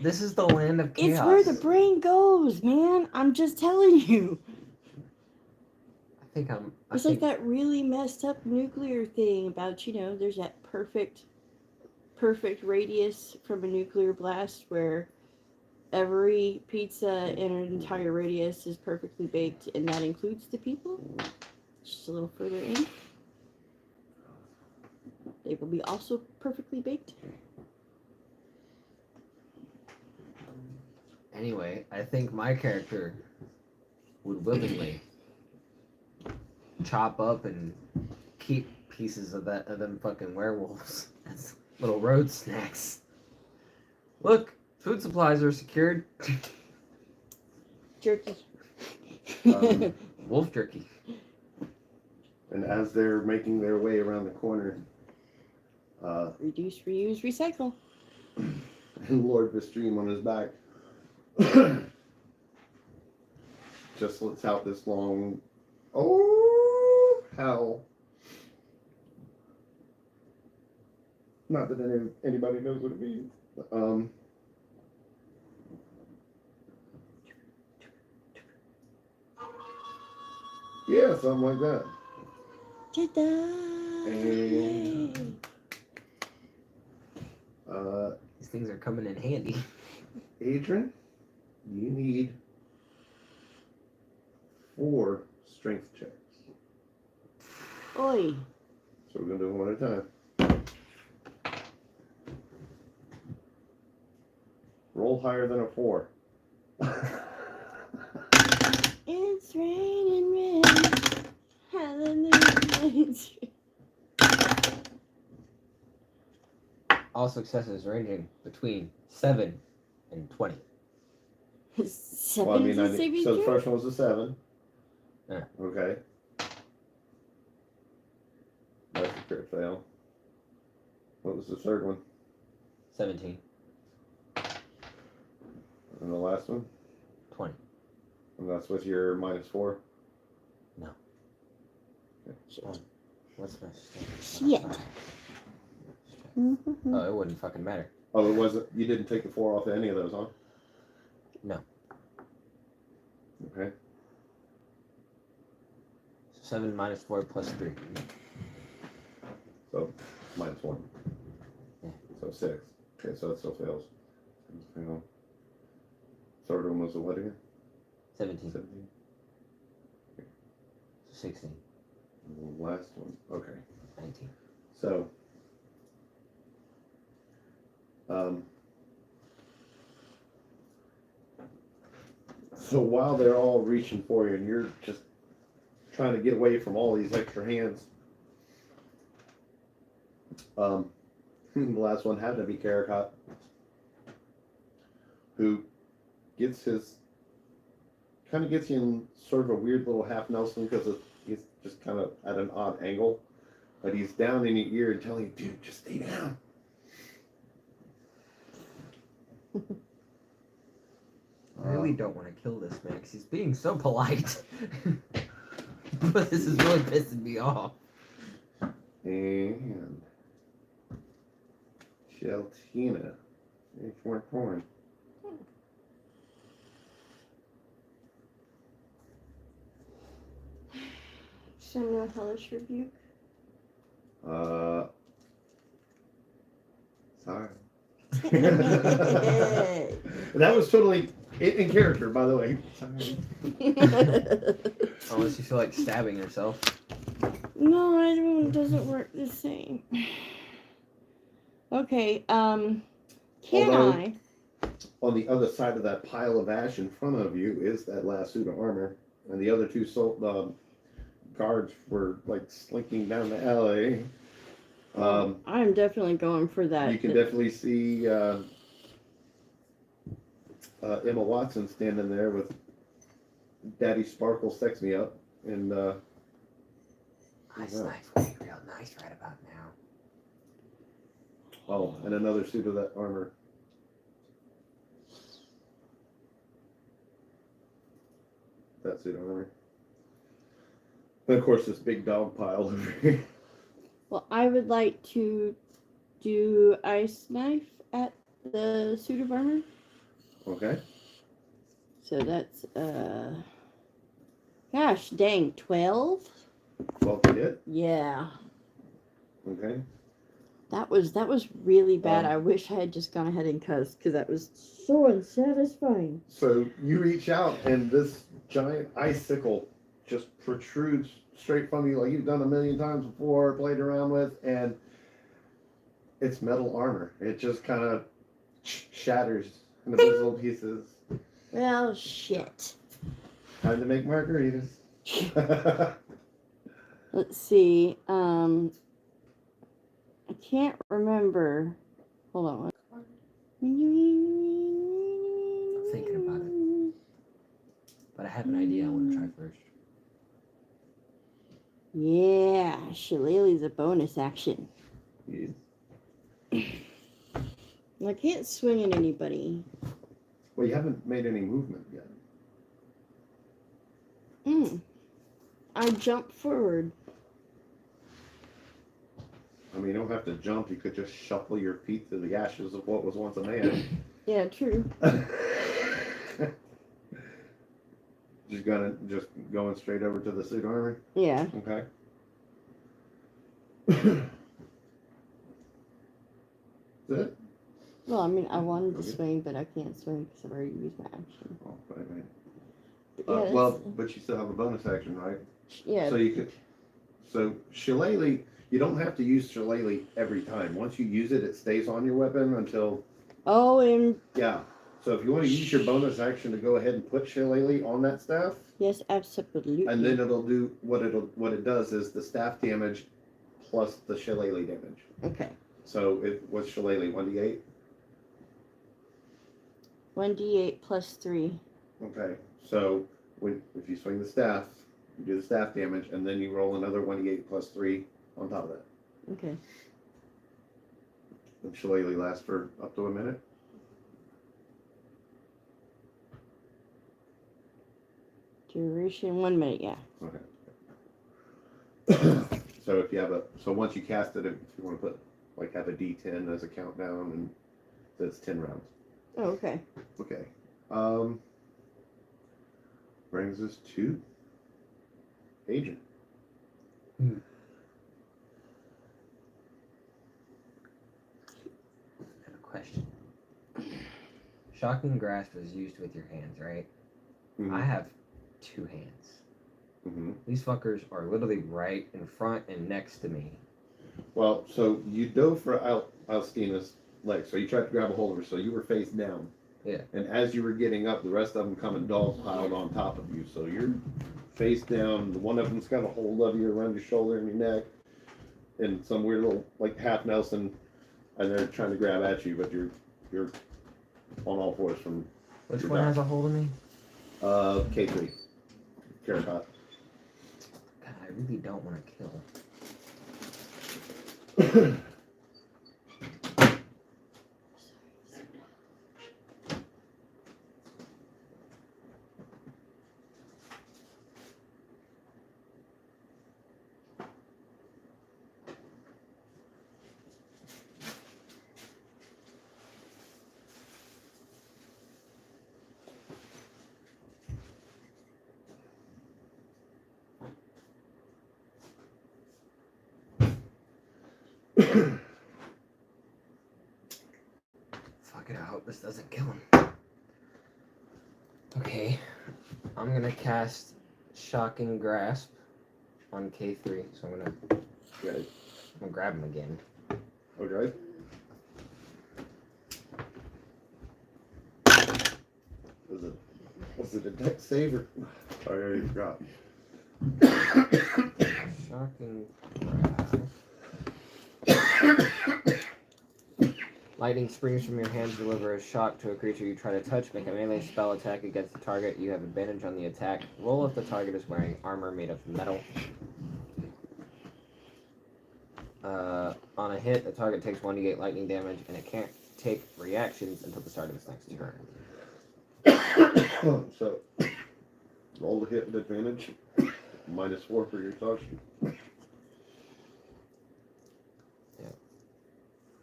This is the land of chaos. It's where the brain goes, man. I'm just telling you. It's like that really messed up nuclear thing about, there's that perfect radius from a nuclear blast where every pizza in an entire radius is perfectly baked, and that includes the people. Just a little further in. They will be also perfectly baked. Anyway, I think my character would willingly chop up and keep pieces of them fucking werewolves as little road snacks. Look, food supplies are secured. Jerky. Wolf jerky. And as they're making their way around the corner, Reduce, reuse, recycle. and Lord Vistrime on his back just lets out this long, oh, hell. Not that anybody knows what it means. Yeah, something like that. Ta-da! And, These things are coming in handy. Adrian, you need 4 strength checks. Oi. So we're gonna do them one at a time. higher than a 4. It's raining men. Hallelujah. All successes ranging between 7 and 20. Well, I mean, Seven's a saving so the throw? first one was a 7. Yeah. Okay. That's a crit fail. What was the third one? 17. And the last one? 20. And that's with your -4? No. Okay. What's my Shit. Oh, it wouldn't fucking matter. Oh, it wasn't. You didn't take the 4 off of any of those, huh? No. Okay. 7 minus 4 plus 3. So -1. Yeah. So 6. Okay, so that still fails. Fail. Third one was a what again? 17. 17. 16. And the last one. Okay. 19. So, so while they're all reaching for you and you're just trying to get away from all these extra hands, the last one had to be Karakot, who gets you in sort of a weird little half Nelson because he's just kind of at an odd angle, but he's down in your ear and telling you, dude, just stay down. I really don't want to kill this man because he's being so polite. But this is really pissing me off. And Sheltina. It's more porn. Send me a hellish rebuke. Sorry. That was totally in character, by the way. Sorry. Unless you feel like stabbing yourself. No, it doesn't work the same. Okay, can Although- I? On the other side of that pile of ash in front of you is that last suit of armor, and the other two guards were like slinking down the alley. I'm definitely going for that. You can definitely see Emma Watson standing there with Daddy Sparkle sex me up, and Nice knife would be real nice right about now. oh, and another suit of that armor. That suit of armor. And of course, this big dog pile over here. Well, I would like to do ice knife at the suit of armor. Okay. So that's gosh dang, 12. 12 to hit. Yeah. Okay. That was really bad. Um, I wish I had just gone ahead and cussed because that was so unsatisfying. So you reach out, and this giant icicle just protrudes straight from you like you've done a million times before, played around with, and it's metal armor. It just kind of shatters into little pieces. Well, shit. Time to make margaritas. Let's see. I can't remember. Hold on. I'm thinking about it. But I have an idea I want to try first. Yeah, Shillelagh's a bonus action. Yeah. I can't swing at anybody. Well, you haven't made any movement yet. I jump forward. I mean, you don't have to jump. You could just shuffle your feet through the ashes of what was once a man. Yeah, true. Just going straight over to the suit armor. Yeah. Okay. Is it? Well, I mean, I wanted to Okay. swing, but I can't swing because I've already used my action. Oh, right. But yeah, Well, that's- but you still have a bonus action, right? yeah. So you could. So Shillelagh, you don't have to use Shillelagh every time. Once you use it, it stays on your weapon until. Oh, and Yeah. So if you want to use your bonus action to go ahead and put Shillelagh on that staff, Yes, absolutely. and then it'll do what it does is the staff damage plus the Shillelagh damage. Okay. So what's Shillelagh? 1d8. 1d8 plus 3. Okay. So if you swing the staff, you do the staff damage, and then you roll another 1d8 plus 3 on top of that. Okay. And Shillelagh lasts for up to a minute. Duration 1 minute, yeah. Okay. So once you cast it, if you want to put have a D10 as a countdown, and that's 10 rounds. Oh, okay. Okay. Brings us to Agent. I have a question. Shocking grasp is used with your hands, right? Mm-hmm. I have 2 hands. Mm-hmm. These fuckers are literally right in front and next to me. Well, so you dove for Alstina's leg, so you tried to grab a hold of her, so you were face down. Yeah. And as you were getting up, the rest of them come and dog piled on top of you, so you're face down. One of them's got a hold of you around your shoulder and your neck, and some weird little half Nelson, and they're trying to grab at you, but you're on all fours from. Which your one back. has a hold of me? K3. Carrot. God, I really don't want to kill. Fuck it, I hope this doesn't kill him. Okay, I'm gonna cast Shocking Grasp on K3, so I'm gonna grab him again. Okay. Was it a deck save or? I already forgot. Shocking Grasp. Lightning springs from your hand to deliver a shock to a creature you try to touch. Make a melee spell attack against the target. You have advantage on the attack. Roll if the target is wearing armor made of metal. On a hit, the target takes 1d8 lightning damage, and it can't take reactions until the start of its next turn. So, roll the hit with advantage. -4 for your touch.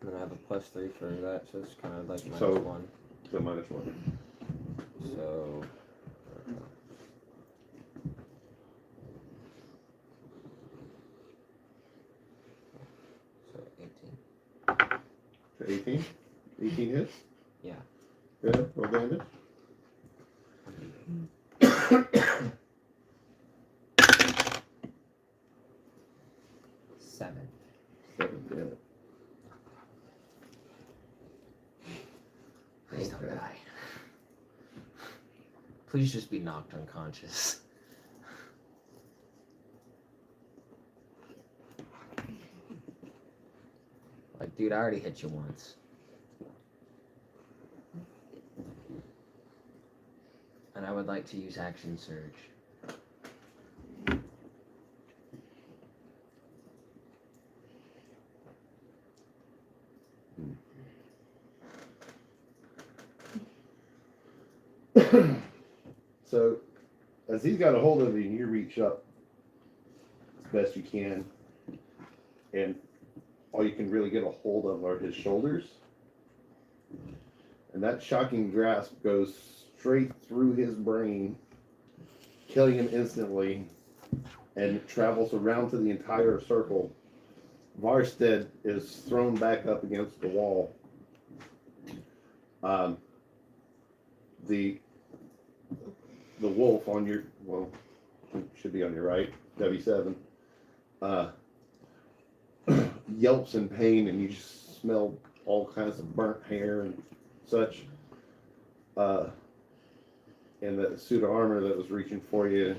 And then I have a +3 for that, so it's kind of like -1. So -1. So. So 18. So 18? 18 hits? Yeah. Yeah, roll damage. Seven. 7, yeah. Please don't Okay. die. Please just be knocked unconscious. Like, dude, I already hit you once. And I would like to use Action Surge. So, as he's got a hold of you, you reach up as best you can, and all you can really get a hold of are his shoulders. And that shocking grasp goes straight through his brain, killing him instantly, and travels around to the entire circle. Varstead is thrown back up against the wall. The wolf on your, well, it should be on your right, W7, yelps in pain, and you just smell all kinds of burnt hair and such. And the suit of armor that was reaching for you.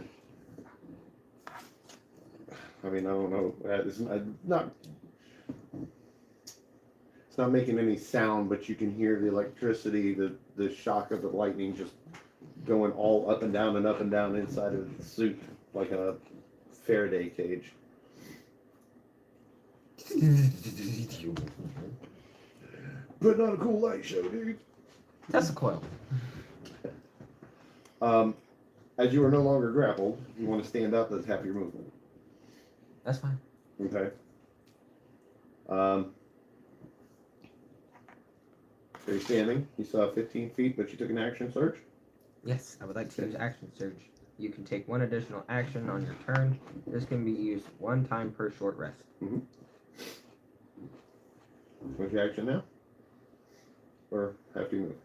I mean, I don't know. It's not making any sound, but you can hear the electricity, the shock of the lightning just going all up and down inside of the suit like a Faraday cage. But not a cool light show, dude. That's a coil. As you are no longer grappled, you want to stand up. That's half your movement. That's fine. Okay. So you're standing. You still have 15 feet, but you took an action surge. Yes, I would like to use action surge. You can take one additional action on your turn. This can be used one time per short rest. Mm-hmm. What's your action now? Or have you move?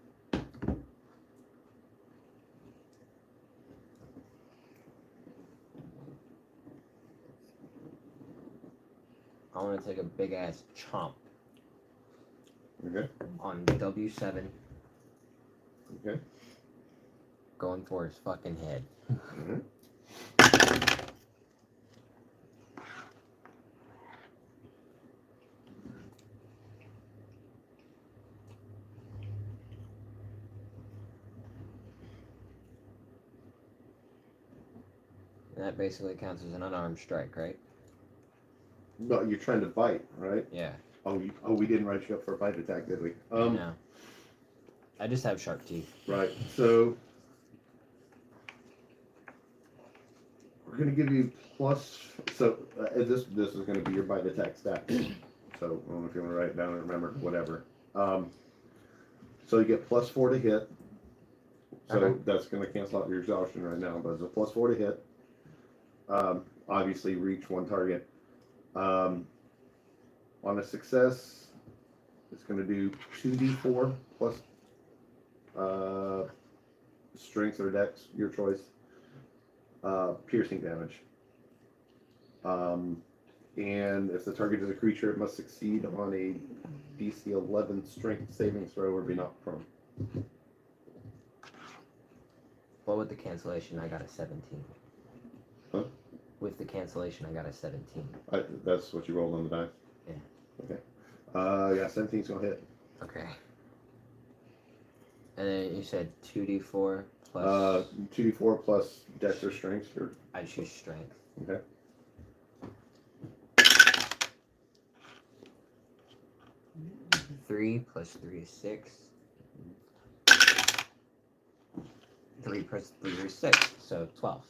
I want to take a big ass chomp Okay. on W7, Okay. going for his fucking head. Mm-hmm. And that basically counts as an unarmed strike, right? No, you're trying to bite, right? Yeah. Oh, we didn't write you up for a bite attack, did we? No. I just have sharp teeth. Right. So we're gonna give you plus. So this is gonna be your bite attack stat. So I don't know if you want to write it down or remember, whatever. So you get +4 to hit. So Okay. that's gonna cancel out your exhaustion right now, but it's a +4 to hit. Obviously, reach one target. On a success, it's going to do 2d4 plus strength or dex, your choice, piercing damage. And if the target is a creature, it must succeed on a DC 11 strength saving throw or be knocked prone. Well, with the cancellation, I got a 17. Huh? With the cancellation, I got a 17. That's what you rolled on the die? Yeah. Okay. Yeah, 17's going to hit. Okay. And then you said 2d4 plus... 2d4 plus dex or strength. Or, I choose strength. okay. Three plus 3 is 6. 3 plus 3 is 6, so 12.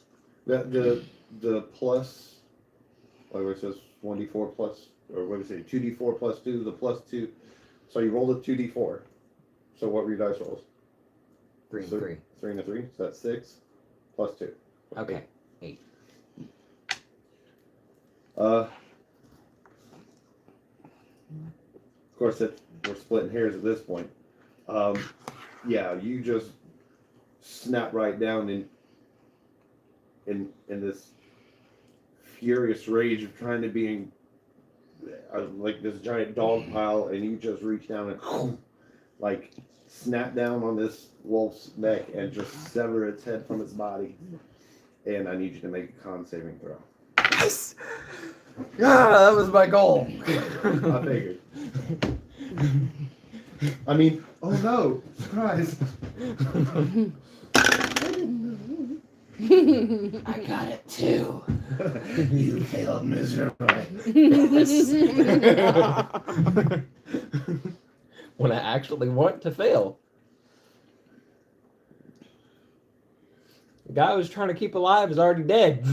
The plus, like where it says 1d4 plus, or what do you say, 2d4 plus 2, the plus 2. So you rolled a 2d4. So what were your dice rolls? 3 and So 3. 3 and a 3, so that's 6 plus 2. Okay, 8. Of course, we're splitting hairs at this point. Yeah, you just snap right down in this furious rage of trying to be in like this giant dog pile, and you just reach down and like snap down on this wolf's neck and just sever its head from its body. And I need you to make a con saving throw. Yes! Ah, that was my goal. I figured. I mean, oh no, surprise. I got it too. You failed miserably. When I actually want to fail. The guy I was trying to keep alive is already dead.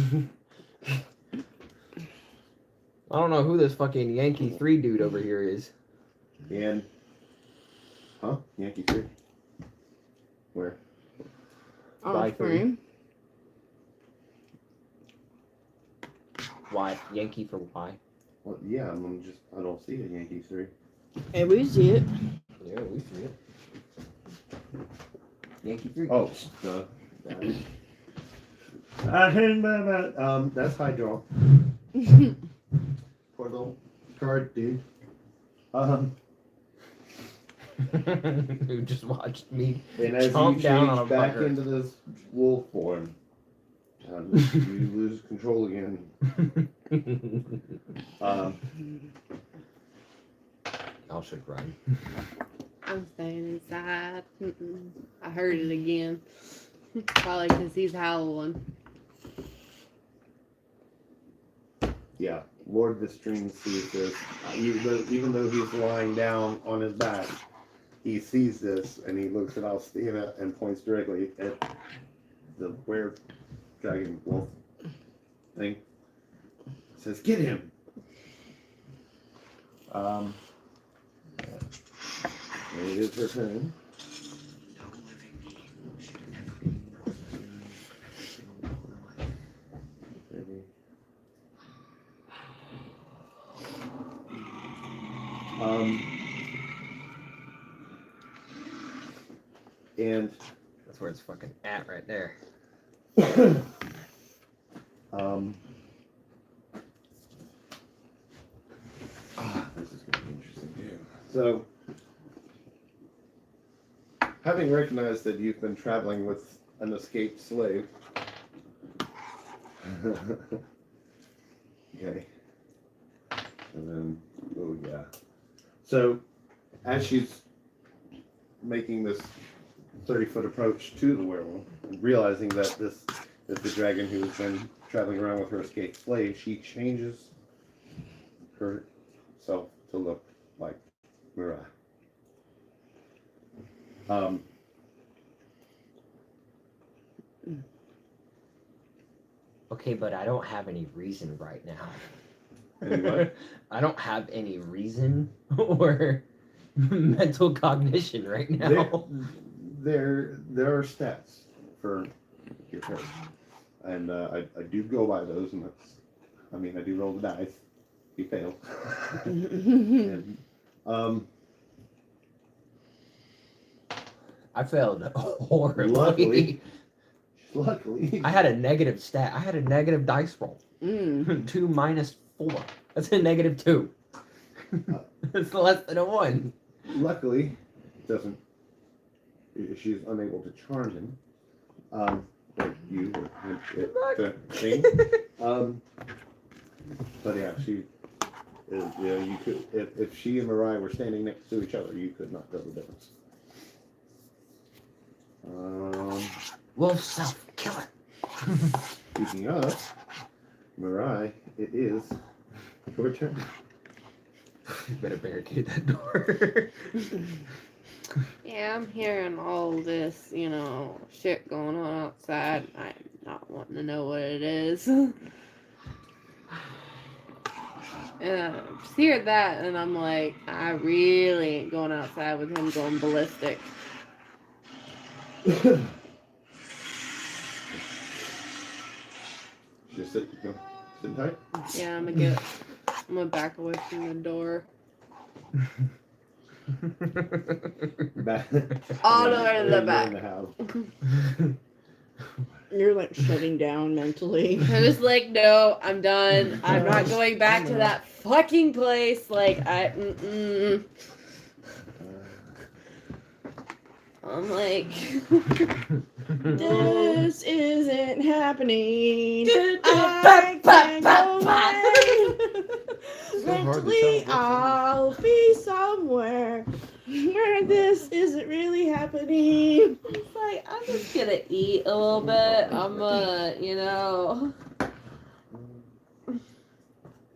I don't know who this fucking Yankee 3 dude over here is. And, huh? Yankee 3? Where? By On frame. Why? Yankee for why? Well, yeah, I don't see a Yankee 3. And we see it. Yeah, we see it. Yankee 3. Oh, that's high draw. Poor little card, dude. Who just watched me And as you chomp down on a change back fucker. into this wolf form, you lose control again. Y'all should run. I'm staying inside. I heard it again. Probably because he's howling. Yeah, Lord Vistrime sees this. Even though he's lying down on his back, he sees this and he looks at Alstina and points directly at the dragon wolf thing. Says, "Get him!" It is her turn. And That's where it's fucking at right there. this is going to be interesting too. So, having recognized that you've been traveling with an escaped slave, okay, and then oh yeah. So, as she's making this 30-foot approach to the werewolf, and realizing that this is the dragon who has been traveling around with her escaped slave, she changes herself to look like Mirai. Okay, but I don't have any reason right now. Anyway. I don't have any reason or mental cognition right now. There are stats for your turn, and I do go by those, and I do roll the dice. You fail. And, I failed horribly. Luckily, I had a negative stat. I had a negative dice roll. 2 minus 4. That's a negative 2. It's less than a 1. luckily, she's unable to charm him. Like you or the thing. But yeah, you could if she and Mirai were standing next to each other, you could not tell the difference. Wolf self, kill it. Speaking of Mirai, it is your turn. You better barricade that door. Yeah, I'm hearing all this, shit going on outside. I'm not wanting to know what it is. And I just hear that, and I'm like, I really ain't going outside with him going ballistic. Just sit tight. Yeah, I'm gonna back away from the door. Back. All the way to the You're back. in the house. You're like shutting down mentally. I'm just like, no, I'm done. I'm not going back to that fucking place. Like, I'm like, This isn't happening. I can't go away. Mentally, I'll be somewhere where this isn't really happening. it's like, I'm just gonna eat a little bit. I'm gonna,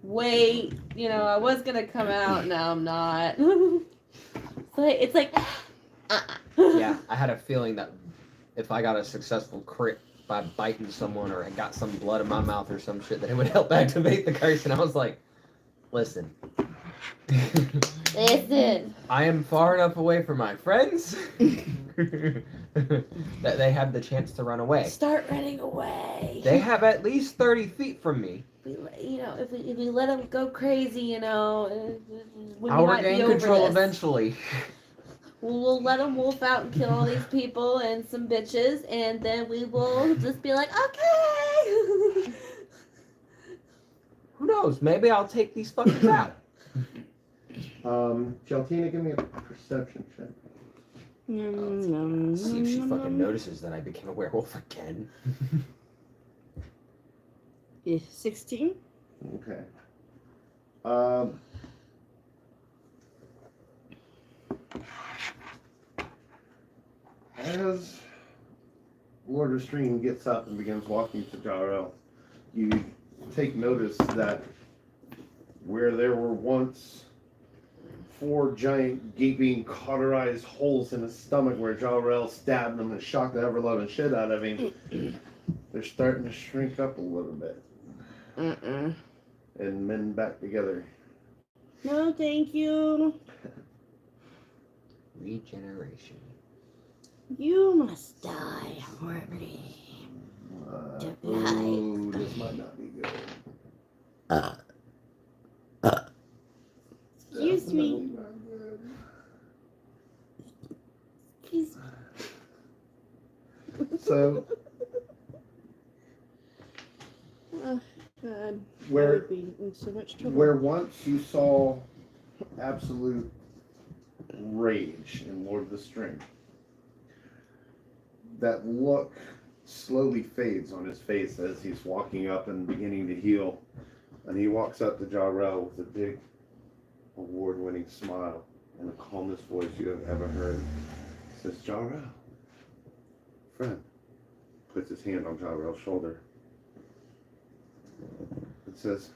wait. I was gonna come out. Now I'm not. It's like. Yeah, I had a feeling that if I got a successful crit by biting someone or I got some blood in my mouth or some shit, that it would help activate the curse. And I was like, listen. Listen. I am far enough away from my friends that they have the chance to run away. Start running away. They have at least 30 feet from me. If we let them go crazy, when I'll we might be regain over control this. eventually. We'll let them wolf out and kill all these people and some bitches, and then we will just be like, okay. Who knows? Maybe I'll take these fuckers out. Jaltina, give me a perception check. See if she fucking notices that I became a werewolf again. Yeah, 16. Okay. As Lord Vistrime gets up and begins walking to Jarrell, you take notice that where there were once 4 giant gaping cauterized holes in his stomach where Jarrell stabbed him and shocked the ever-loving shit out of him, they're starting to shrink up a little bit and mend back together. No, thank you. Regeneration. You must die horribly. Ooh, this might not be good. Excuse me. Definitely not good. Excuse So, Oh, God. I where would be in so much trouble. where once you saw absolute rage in Lord of the String, that look slowly fades on his face as he's walking up and beginning to heal. And he walks up to Jarrell with a big, award-winning smile and the calmest voice you have ever heard. He says, Jarrell, friend. Puts his hand on Jarrell's shoulder. It says,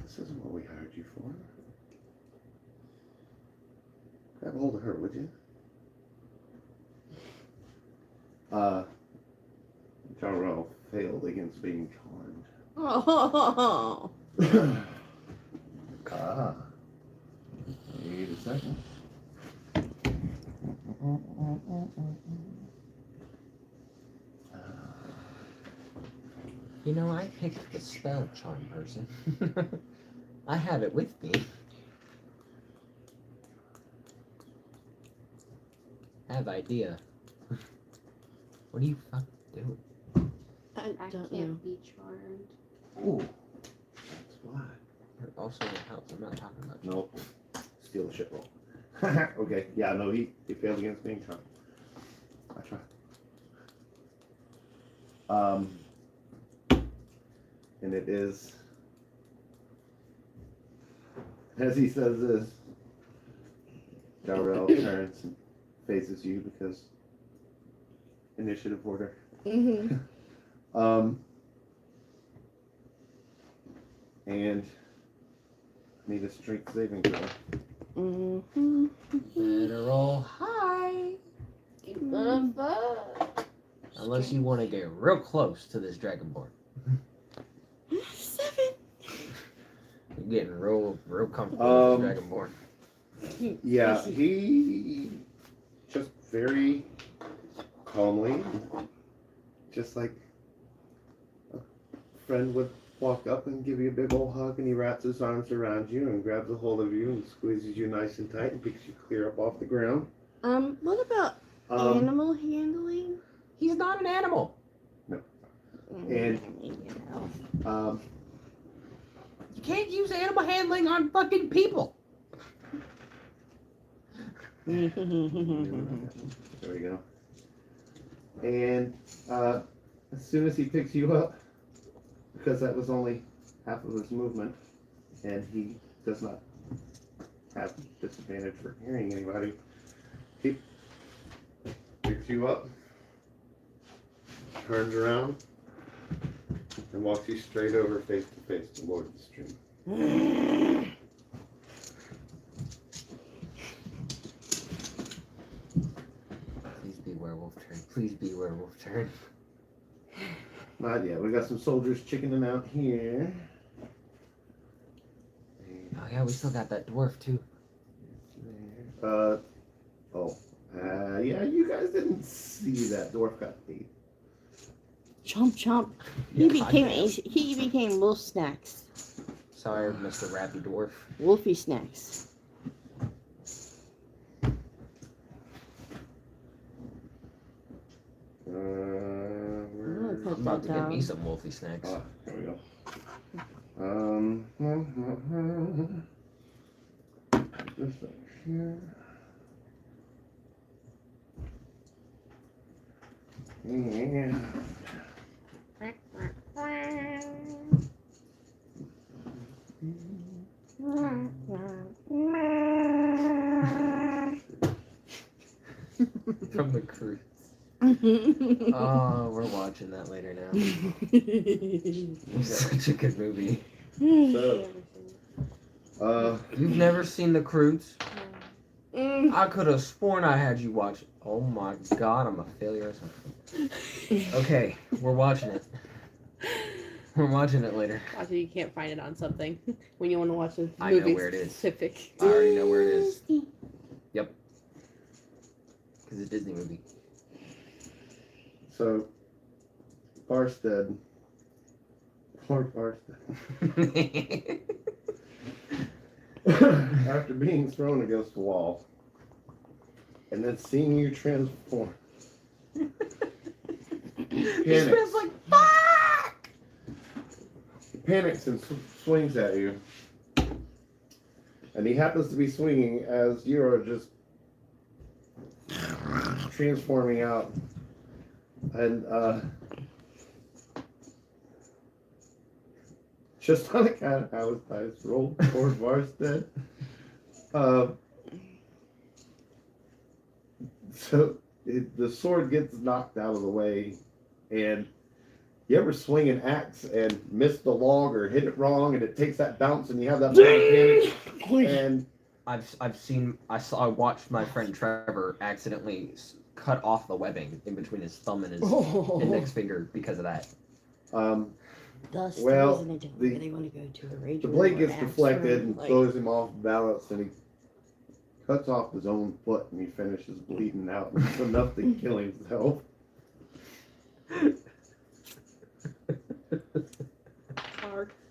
this isn't what we hired you for. Grab a hold of her, would you? Jarrell failed against being charmed. Oh. Need a second. You know, I picked the spell charm person. I have it with me. Have idea. What do you fuck do? I I don't can't know. be charmed. Ooh, that's why. You're also in help. I'm not talking about you. Nope. Steal the shit roll. Okay, yeah, no, he failed against being charmed. I tried. And it is, as he says this, Jarrell turns and faces you because initiative order. Mm-hmm. And need a strength saving throw. Mm-hmm. Better roll high. The fuck? Unless you want to get real close to this dragonborn. 7. You're getting real comfortable with this dragonborn. Yeah, he just very calmly, just like a friend would walk up and give you a big old hug, and he wraps his arms around you and grabs a hold of you and squeezes you nice and tight and picks you clear up off the ground. What about animal handling? He's not an animal. And You can't use animal handling on fucking people. there we go. And as soon as he picks you up, because that was only half of his movement, and he does not have disadvantage for hearing anybody, he picks you up, turns around, and walks you straight over face to face to Lord of the Stream. Please be werewolf turn. Please be werewolf turn. Not yet. We got some soldiers chickening out here. Oh yeah, we still got that dwarf too. Yeah, you guys didn't see that dwarf got ate. Chomp chomp. Yeah, He became wolf snacks. Sorry, Mr. Rappy Dwarf. Wolfie snacks. Where's... I'm about to get me some wolfy snacks. Here we go. this up here. And From the cruise. Oh, we're watching that later now. It's such a good movie. so, You've never seen The Croods? Mm. I could have sworn I had you watch it. Oh my god, I'm a failure or something. Okay, we're watching it. We're watching it later. Watch it, you can't find it on something when you want to watch a movie I know where it is. specific. I already know where it is. Yep. Because it's a Disney movie. so Farstead. Lord Farstead. After being thrown against the wall and then seeing you transform, panics. like, fuck! He panics and swings at you, and he happens to be swinging as you are just transforming out, and just on account of how his dice rolled toward Varstead. So the sword gets knocked out of the way, and you ever swing an axe and miss the log or hit it wrong, and it takes that bounce, and you have that panic, and I watched my friend Trevor accidentally cut off the webbing in between his thumb and his index finger because of that. Thus, Well, the reason I don't the- really want to go to a rage the room blade or gets axe deflected room, and like- throws him off balance, and he cuts off his own foot, and he finishes bleeding out. It's enough to kill himself.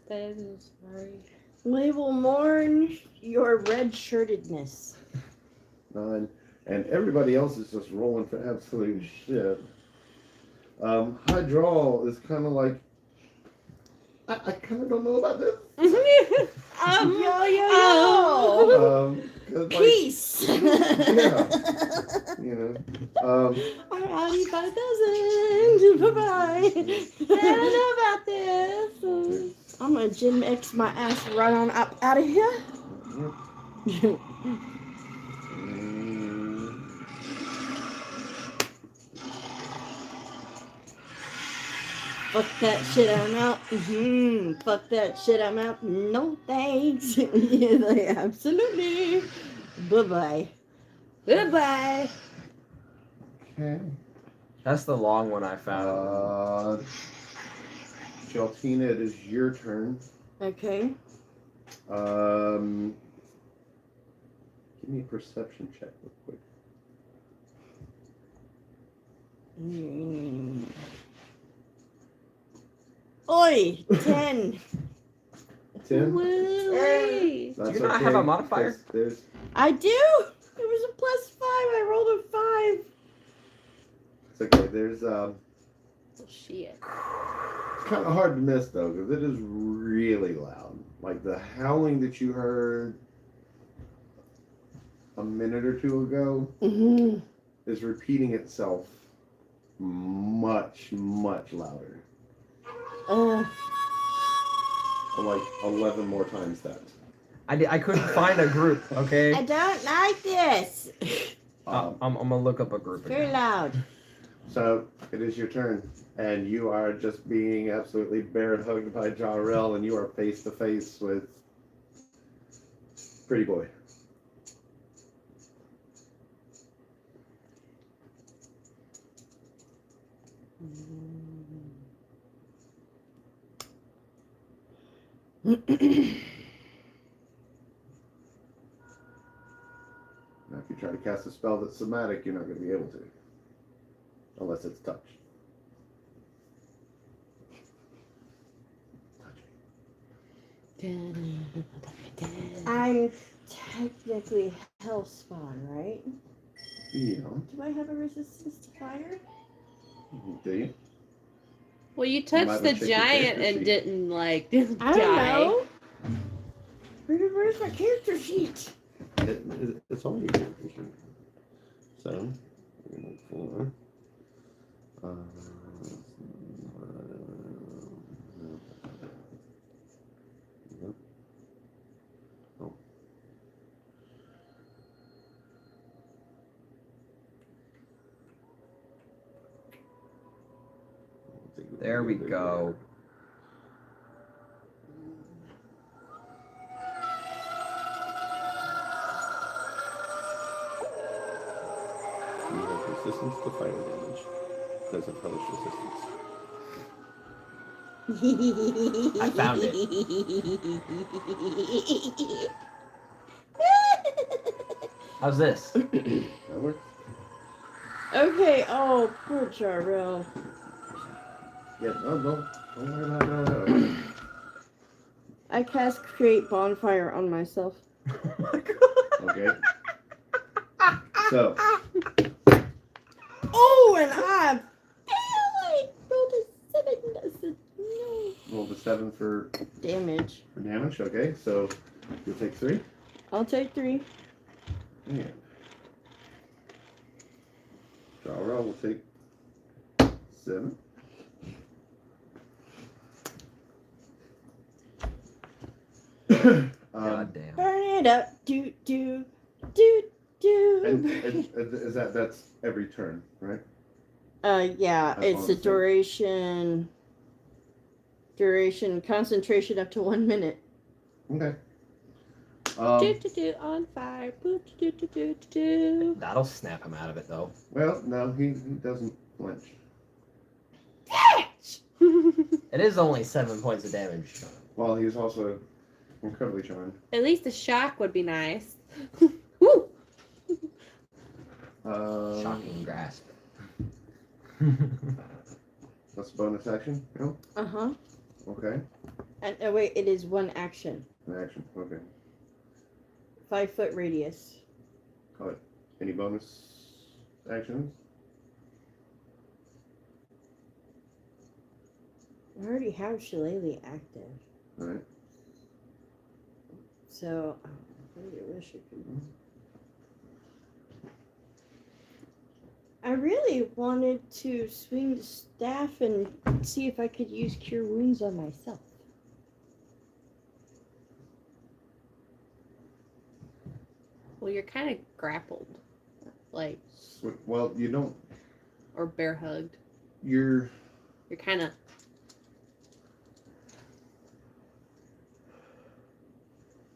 Sorry. We will mourn your red-shirtedness. And everybody else is just rolling for absolute shit. High draw is kind of like, I kind of don't know about this. Yo, yo, yo! 'Cause, like, Peace! yeah, you know. I'm out you by the dozen. Bye-bye. I don't know about this. I'm gonna Gym X my ass right on up out of here. Fuck that shit, I'm out. Fuck that shit, I'm out. No thanks. Yeah, like, absolutely. Bye-bye. Bye-bye. Okay. That's the long one I found. Jaltina, it is your turn. Okay. Give me a perception check real quick. Oi, 10. 10? Woo-wee. That's Do you not have a modifier? because There's, I do. It was a +5. I rolled a 5. it's okay. There's Shit. it's kind of hard to miss though, because it is really loud. Like the howling that you heard a minute or two ago is repeating itself much louder. Like 11 more times that. I couldn't find a group, okay? I don't like this. I'm gonna look up a group Very again. loud. So it is your turn, and you are just being absolutely bear hugged by Jarrell, and you are face to face with Pretty Boy. Now, if you try to cast a spell that's somatic, you're not going to be able to, unless it's touch. I'm technically Hellspawn, right? Yeah. Do I have a resistance to fire? Do you? Well, you might touched have the checked your giant character and sheet. didn't like I don't die. know. Where's my character sheet? It's all you can. 7, 4. Yep. Oh. There we go. You have resistance to fire damage. Doesn't publish resistance. I found it. How's this? That works. Okay, oh, poor Jarrell. Yeah, don't worry about that. I cast Create Bonfire on myself. Okay. So, Oh, and I rolled a 7. That's a no. roll the 7 for Damage. damage. Okay, so you'll take 3. I'll take 3. And Jarrell will take 7. God damn. Burn it up. Do. And is that's every turn, right? Yeah, That's it's all a the same. duration concentration up to 1 minute. Okay. On fire. Do. That'll snap him out of it, though. Well, no, he doesn't flinch. It is only 7 points of damage. Well, he's also incredibly charmed. At least the shock would be nice. Woo! Shocking grasp. That's a bonus action. No. Uh-huh. Okay. And wait, it is 1 action. An action. Okay. 5-foot radius. Any bonus actions? I already have Shillelagh active. All right. So, I really wish it could. I really wanted to swing the staff and see if I could use Cure Wounds on myself. Well, you're kind of grappled, like, Well, you don't. or bear hugged. You're. You're kind of.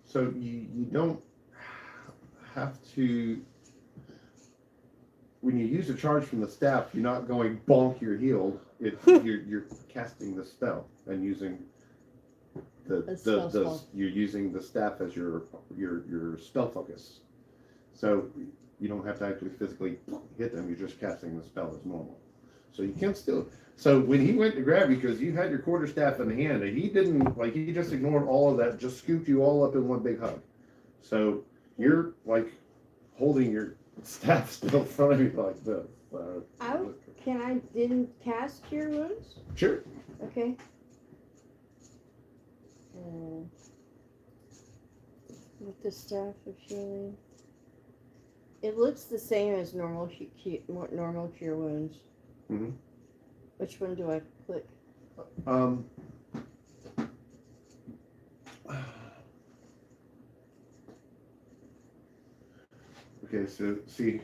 So you don't have to. When you use a charge from the staff, you're not going bonk, you're healed. You're casting the spell and using spell. you're using the staff as your spell focus. So you don't have to actually physically hit them. You're just casting the spell as normal. So you can still. So when he went to grab you, because you had your quarterstaff in hand, and he didn't he just ignored all of that, just scooped you all up in one big hug. So you're like holding your staff still in front of you like this. Didn't cast Cure Wounds? Sure. Okay. With the staff of healing. It looks the same as normal Cure Wounds. Mm-hmm. Which one do I click? Okay, so see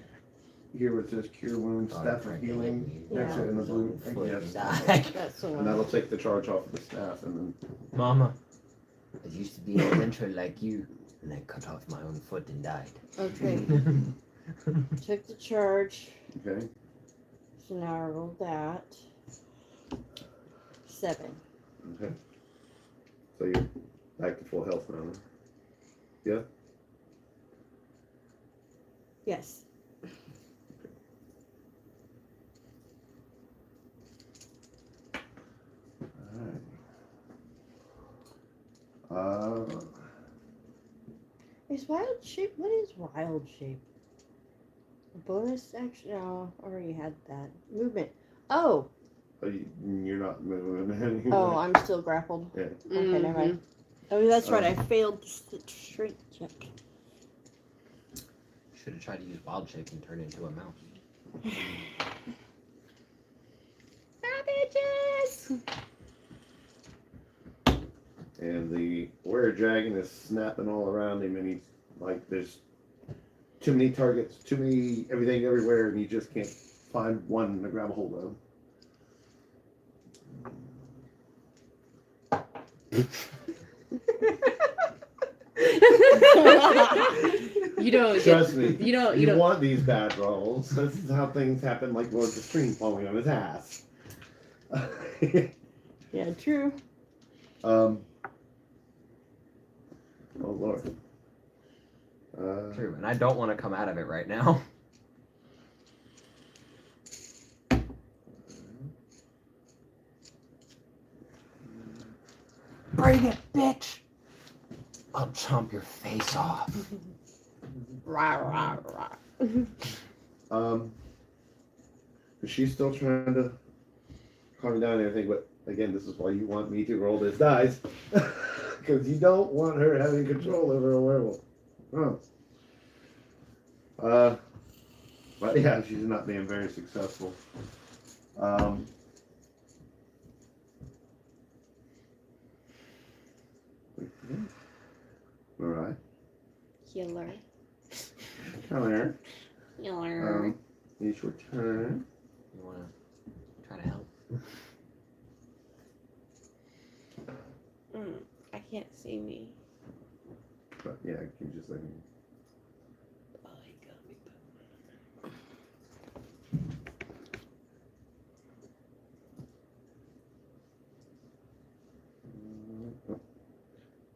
here where it says Cure Wounds, Staff of Healing, that's it in the blue. Yes. That's the one. And that'll take the charge off of the staff, and then Mama, I used to be an adventurer like you, and I cut off my own foot and died. Okay. Took the charge. okay. So now I roll that. 7. Okay. So you're back to full health now. Yeah. Yes. All right. Is wild shape? What is wild shape? A bonus action? No, already had that. Movement. Oh. You're not moving. Oh, I'm still grappled. Yeah. Okay, never mind. Oh, that's right. I failed the strength check. Should have tried to use wild shape and turn it into a mouse. Savages! And the warrior dragon is snapping all around him, and he's like, there's too many targets, too many everything everywhere, and you just can't find one to grab a hold of. You don't Trust me. You don't. You want these bad rolls. This is how things happen, like Lord Vistrime falling on his ass. Yeah, true. Oh Lord. True, and I don't want to come out of it right now. Bring it, bitch! I'll chomp your face off. Rah, rah, rah. She's still trying to calm down and everything, but again, this is why you want me to roll this dice. Because you don't want her having control over a werewolf. But yeah, she's not being very successful. Alright. Killer. Come here. Killer. It's your turn. You wanna try to help? I can't see me. But yeah, you just like Oh, he got me.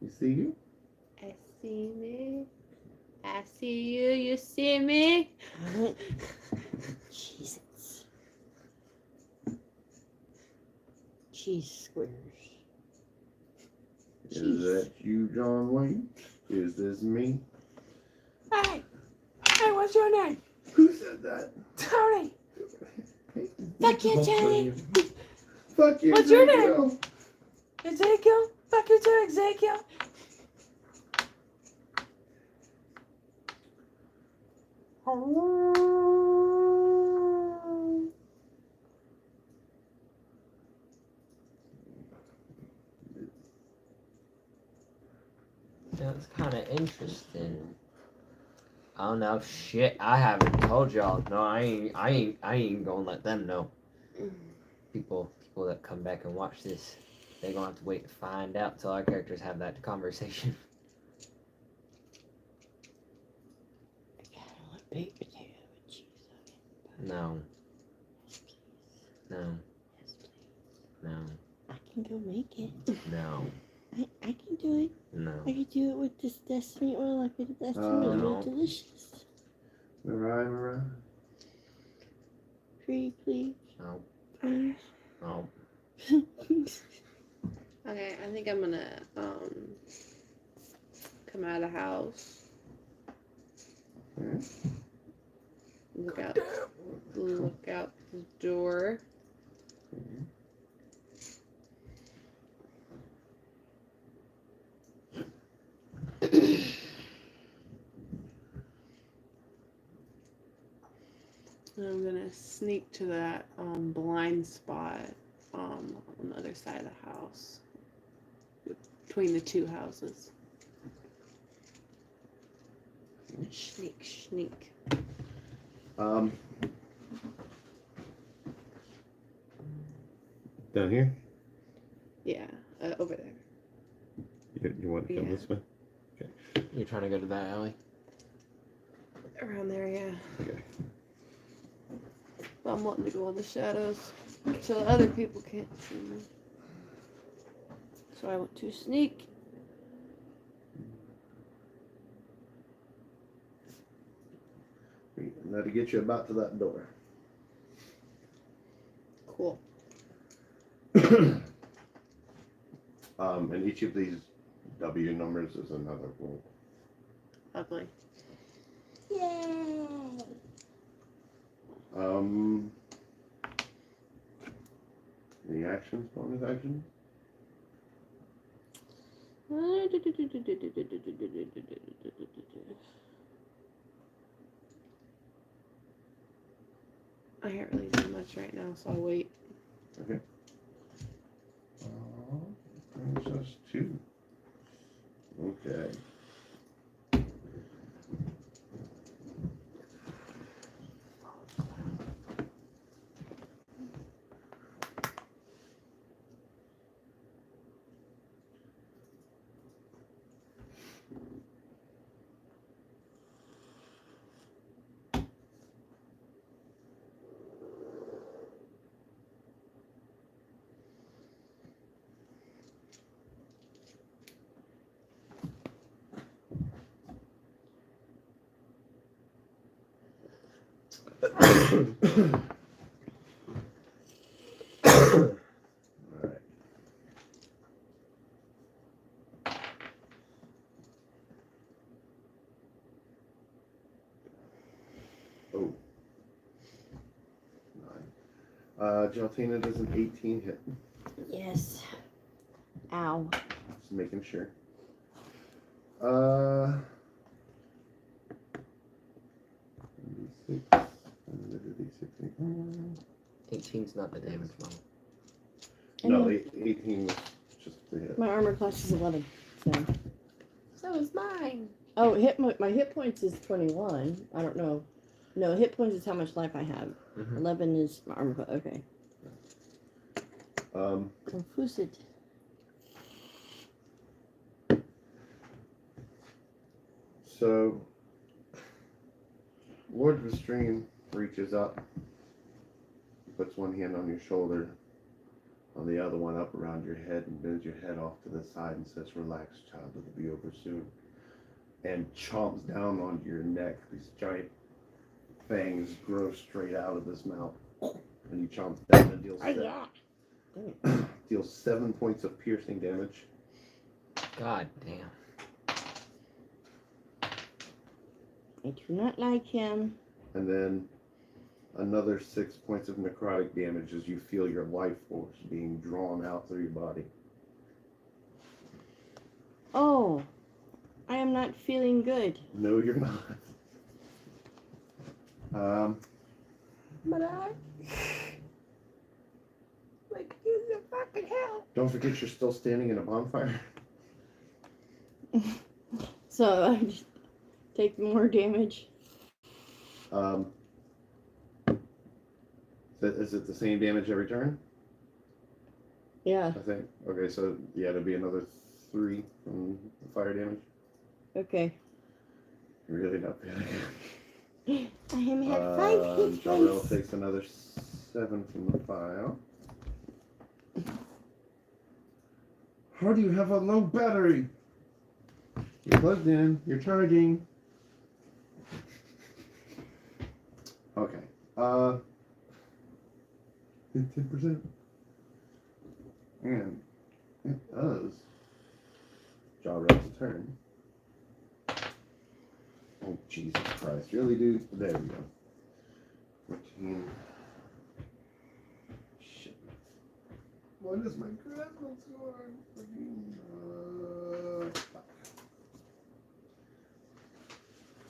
you see you? I see me. I see you. You see me. Jesus. Cheese squares. Is that you, John Wayne? Is this me? Hey! Hey, what's your name? Who said that? Tony! Hey, Fuck you, Tony! Fuck you. What's your Ezekiel. Ezekiel? Fuck you too, Ezekiel! That's kind of interesting. I don't know. Shit, I haven't told y'all. No, I ain't gonna let them know. People that come back and watch this, they're gonna have to wait to find out till our characters have that conversation. I want baked potato with cheese on it. No, Yes, please. no, Yes, please. no, I can go make it. no, I can do it. no. I can do it with this destiny oil. I put the destiny oil. No. Delicious. Mariah. Pretty, please. No, Please. no. Okay, I think I'm gonna come out of the house. Okay. Look out the door. And I'm gonna sneak to that blind spot on the other side of the house, between the two houses. Sneak, sneak. Down here? Yeah, over there. You want to come Yeah. this way? You're trying to go to that alley? Around there, yeah. Okay. But I'm wanting to go in the shadows so other people can't see me. So I want to sneak. That'll get you about to that door. Cool. And each of these W numbers is another roll. Lovely. Yay! Any actions, bonus action? I can't really do much right now, so I'll wait. Okay. Brings us 2. Okay. Alright. Oh. 9. Jaltina does an 18 hit. Yes. Ow. Just making sure. 6. 18's not the damage level. No, 18 was just the hit. My armor class is 11. So. So is mine. Oh, my hit points is 21. I don't know. No, hit points is how much life I have. Mhm. 11 is my armor class. Okay. Confused. So, Lord Vistrime reaches up, puts one hand on your shoulder, on the other one up around your head, and bends your head off to the side and says, "Relax, child, it'll be over soon." And chomps down onto your neck. These giant fangs grow straight out of his mouth. And he chomps down and deals 7 points of piercing damage. God damn. I do not like him. And then another 6 points of necrotic damage as you feel your life force being drawn out through your body. Oh, I am not feeling good. No, you're not. But I. Like, you the fucking hell. Don't forget you're still standing in a bonfire. So I just take more damage. Is it the same damage every turn? Yeah. I think. Okay, so yeah, it'll be another 3 from the fire damage. Okay. You're really not feeling it. I am at 5 hit Jarrell points. takes another 7 from the file. How do you have a low battery? You're plugged in. You're charging. Okay. 10%. And it does. Jarrell's turn. Oh, Jesus Christ. Really, dude? There we go. 14. Shit. What is my critical score?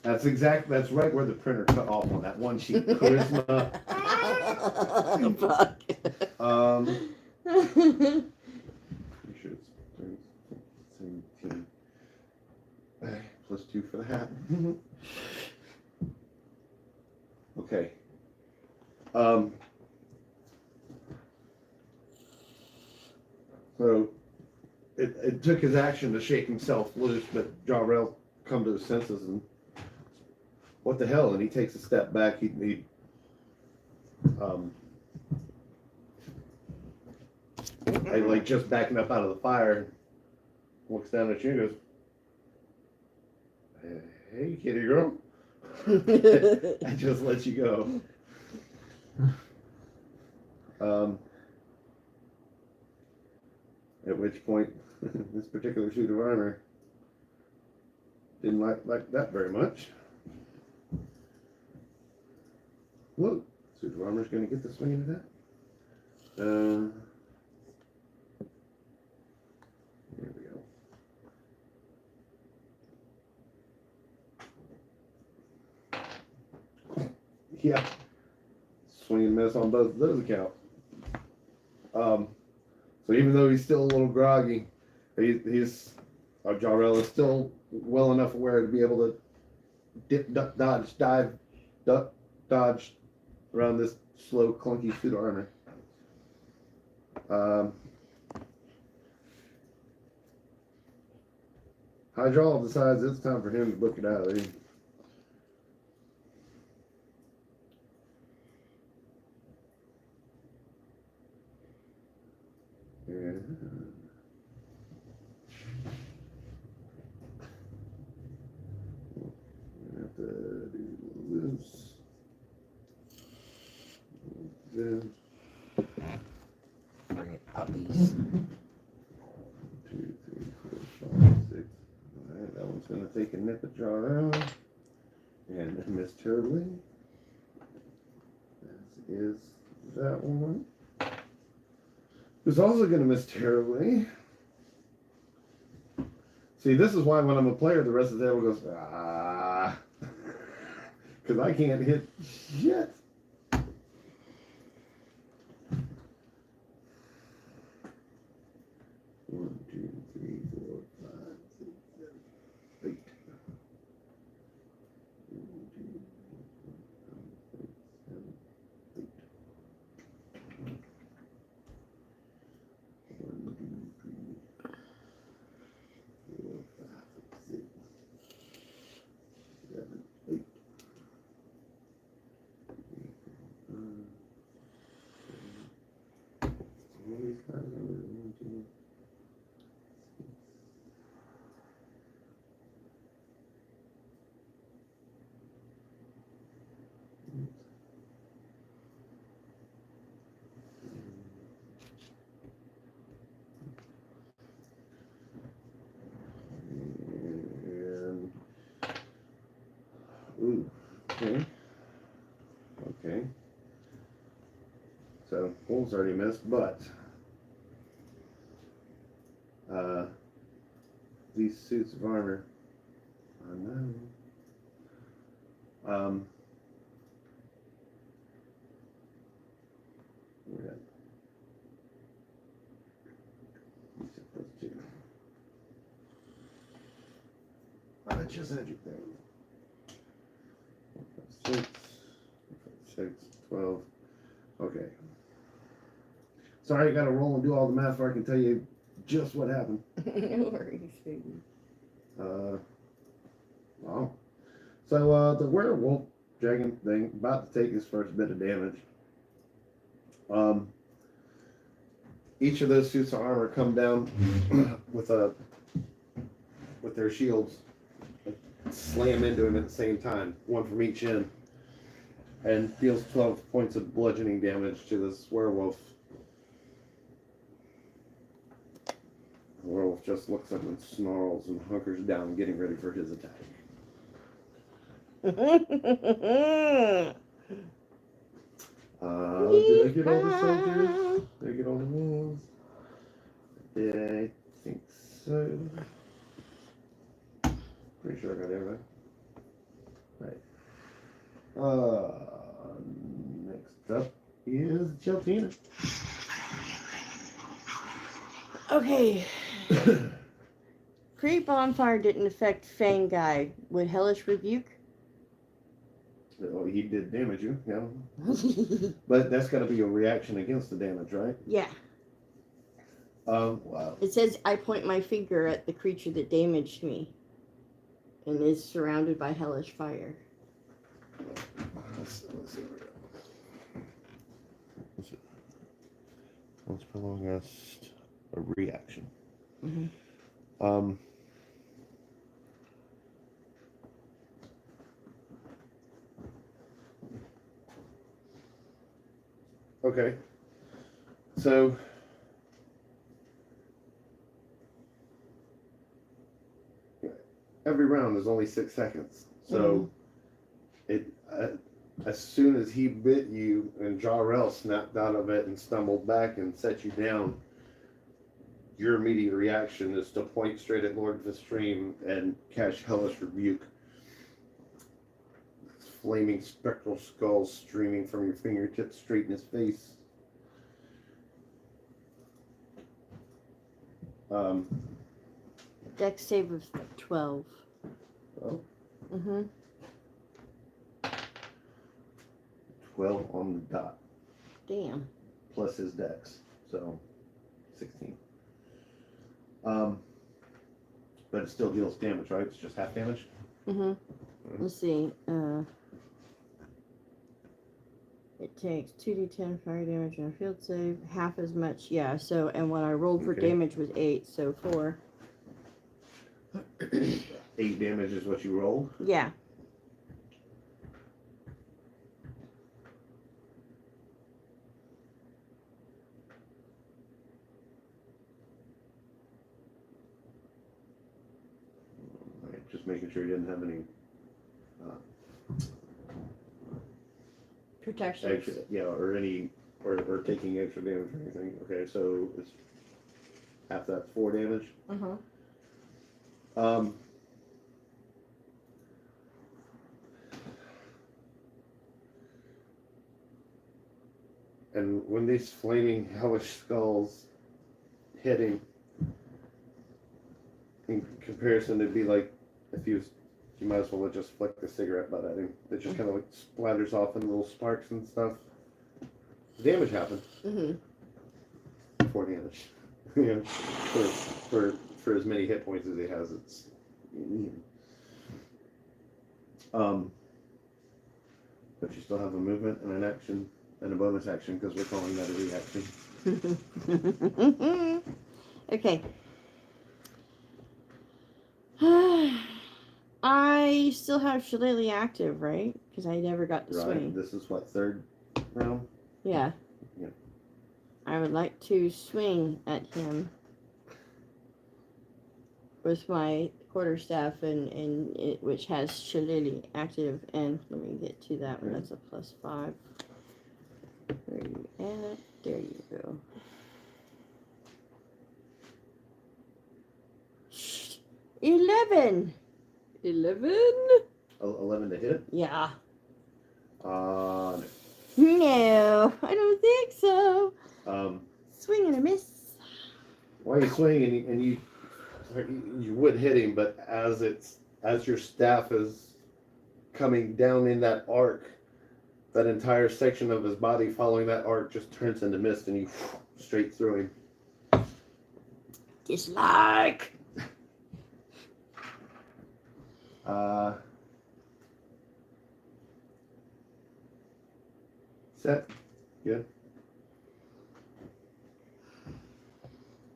That's right where the printer cut off on that one sheet. Charisma. Fuck. Pretty sure it's 17. Plus 2 for the hat. Okay. So it took his action to shake himself loose, but Jarrell come to his senses and what the hell? And he takes a step back. He like just backing up out of the fire, looks down at you and goes, "Hey, kitty girl." I just let you go. At which point, this particular suit of armor didn't like that very much. Look, suit of armor's going to get the swing into that. Here we go. Yeah. Swinging miss on both of those accounts. So even though he's still a little groggy, he's Jarrell is still well enough aware to be able to dip, duck, dodge, dive, duck, dodge around this slow, clunky suit of armor. Hydral decides it's time for him to book it out. Yeah. Have to do this. This. Bring it puppies. 2, 3, 4, 5, 6. Alright, that one's gonna take a nip at Jarrell. And miss terribly. As is that one. Who's also gonna miss terribly. See, this is why when I'm a player, the rest of the table goes, ah. Because I can't hit shit. One, 2, 3, 4, 5, 6, 7, 8. 1, 2, 3, 4, 5, 6, 7, 8. 1, 2, 3, 4, 5, 6, 7, 8. All these guys are 1, 2, 6. And ooh, okay. Okay. So Bull's already missed, but these suits of armor, I know. Where at? I just had you there. 6, 6, 12. Okay. Sorry, I gotta roll and do all the math before I can tell you just what happened. No worries, baby. Wow. So the werewolf dragon thing about to take his first bit of damage. Each of those suits of armor come down with their shields, slam into him at the same time, one from each end, and deals 12 points of bludgeoning damage to this werewolf. The werewolf just looks up and snarls and hunkers down, getting ready for his attack. Did I get all the soldiers? Did I get all the ones? Did I think so? Pretty sure I got everything. Right. Next up is Cheltina. Okay. Creep bonfire didn't affect Fang Guy. Would Hellish Rebuke? Oh, he did damage you, yeah. But that's got to be a reaction against the damage, right? Yeah. Wow. It says I point my finger at the creature that damaged me and is surrounded by hellish fire. Let's see. Once prolonged a reaction. Mm-hmm. Okay. So every round is only 6 seconds. So it as soon as he bit you and Jarrell snapped out of it and stumbled back and set you down, your immediate reaction is to point straight at Lord Vistrime and catch Hellish Rebuke. flaming spectral skulls streaming from your fingertips straight in his face. Dex save of 12. Well, Mm-hmm. 12 on the dot, Damn. plus his dex, so 16. But it still deals damage, right? It's just half damage? Mm-hmm. Let's see. It takes 2d10 fire damage on a field save, half as much. Yeah, so, and what I rolled for Okay. damage was 8, so 4. 8 damage is what you rolled? Yeah. Right, just making sure you didn't have any Protection. extra, yeah, or any, or taking extra damage or anything. Okay, so it's half that's 4 damage. Uh-huh. And when these flaming hellish skulls hit him, in comparison, it'd be like if you might as well have just flicked the cigarette butt at him. It just kind of like splatters off in little sparks and stuff. Damage happened. Mm-hmm. 4 damage. Yeah, for as many hit points as he has, it's but you still have a movement and an action and a bonus action because we're calling that a reaction. Okay. I still have Shillelagh active, right? Because I never got to Right. swing. This is what, 3rd round? Yeah. Yeah. I would like to swing at him with my quarterstaff and it, which has Shillelagh active. And let me get to that one. That's a +5. Where are you at? There you go. 11. 11? 11 to hit? Yeah. No. No, I don't think so. Swing and a miss. Why you swing and you would hit him, but as your staff is coming down in that arc, that entire section of his body following that arc just turns into mist, and you straight through him. Dislike. Set. Good.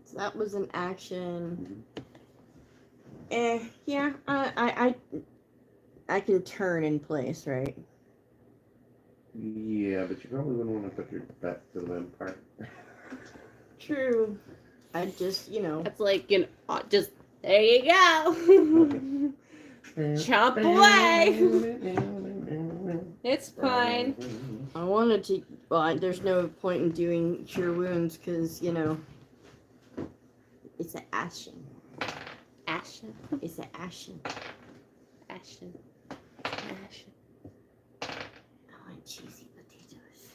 So that was an action. Mm-hmm. Yeah. I can turn in place, right? Yeah, but you probably wouldn't want to put your back to the vampire. True. I just, It's like, just, there you go. Chomp away. It's fine. I wanted to. Well, there's no point in doing cure wounds because it's an ashen. Ashen. It's an ashen. Ashen. Ashen. I want cheesy potatoes.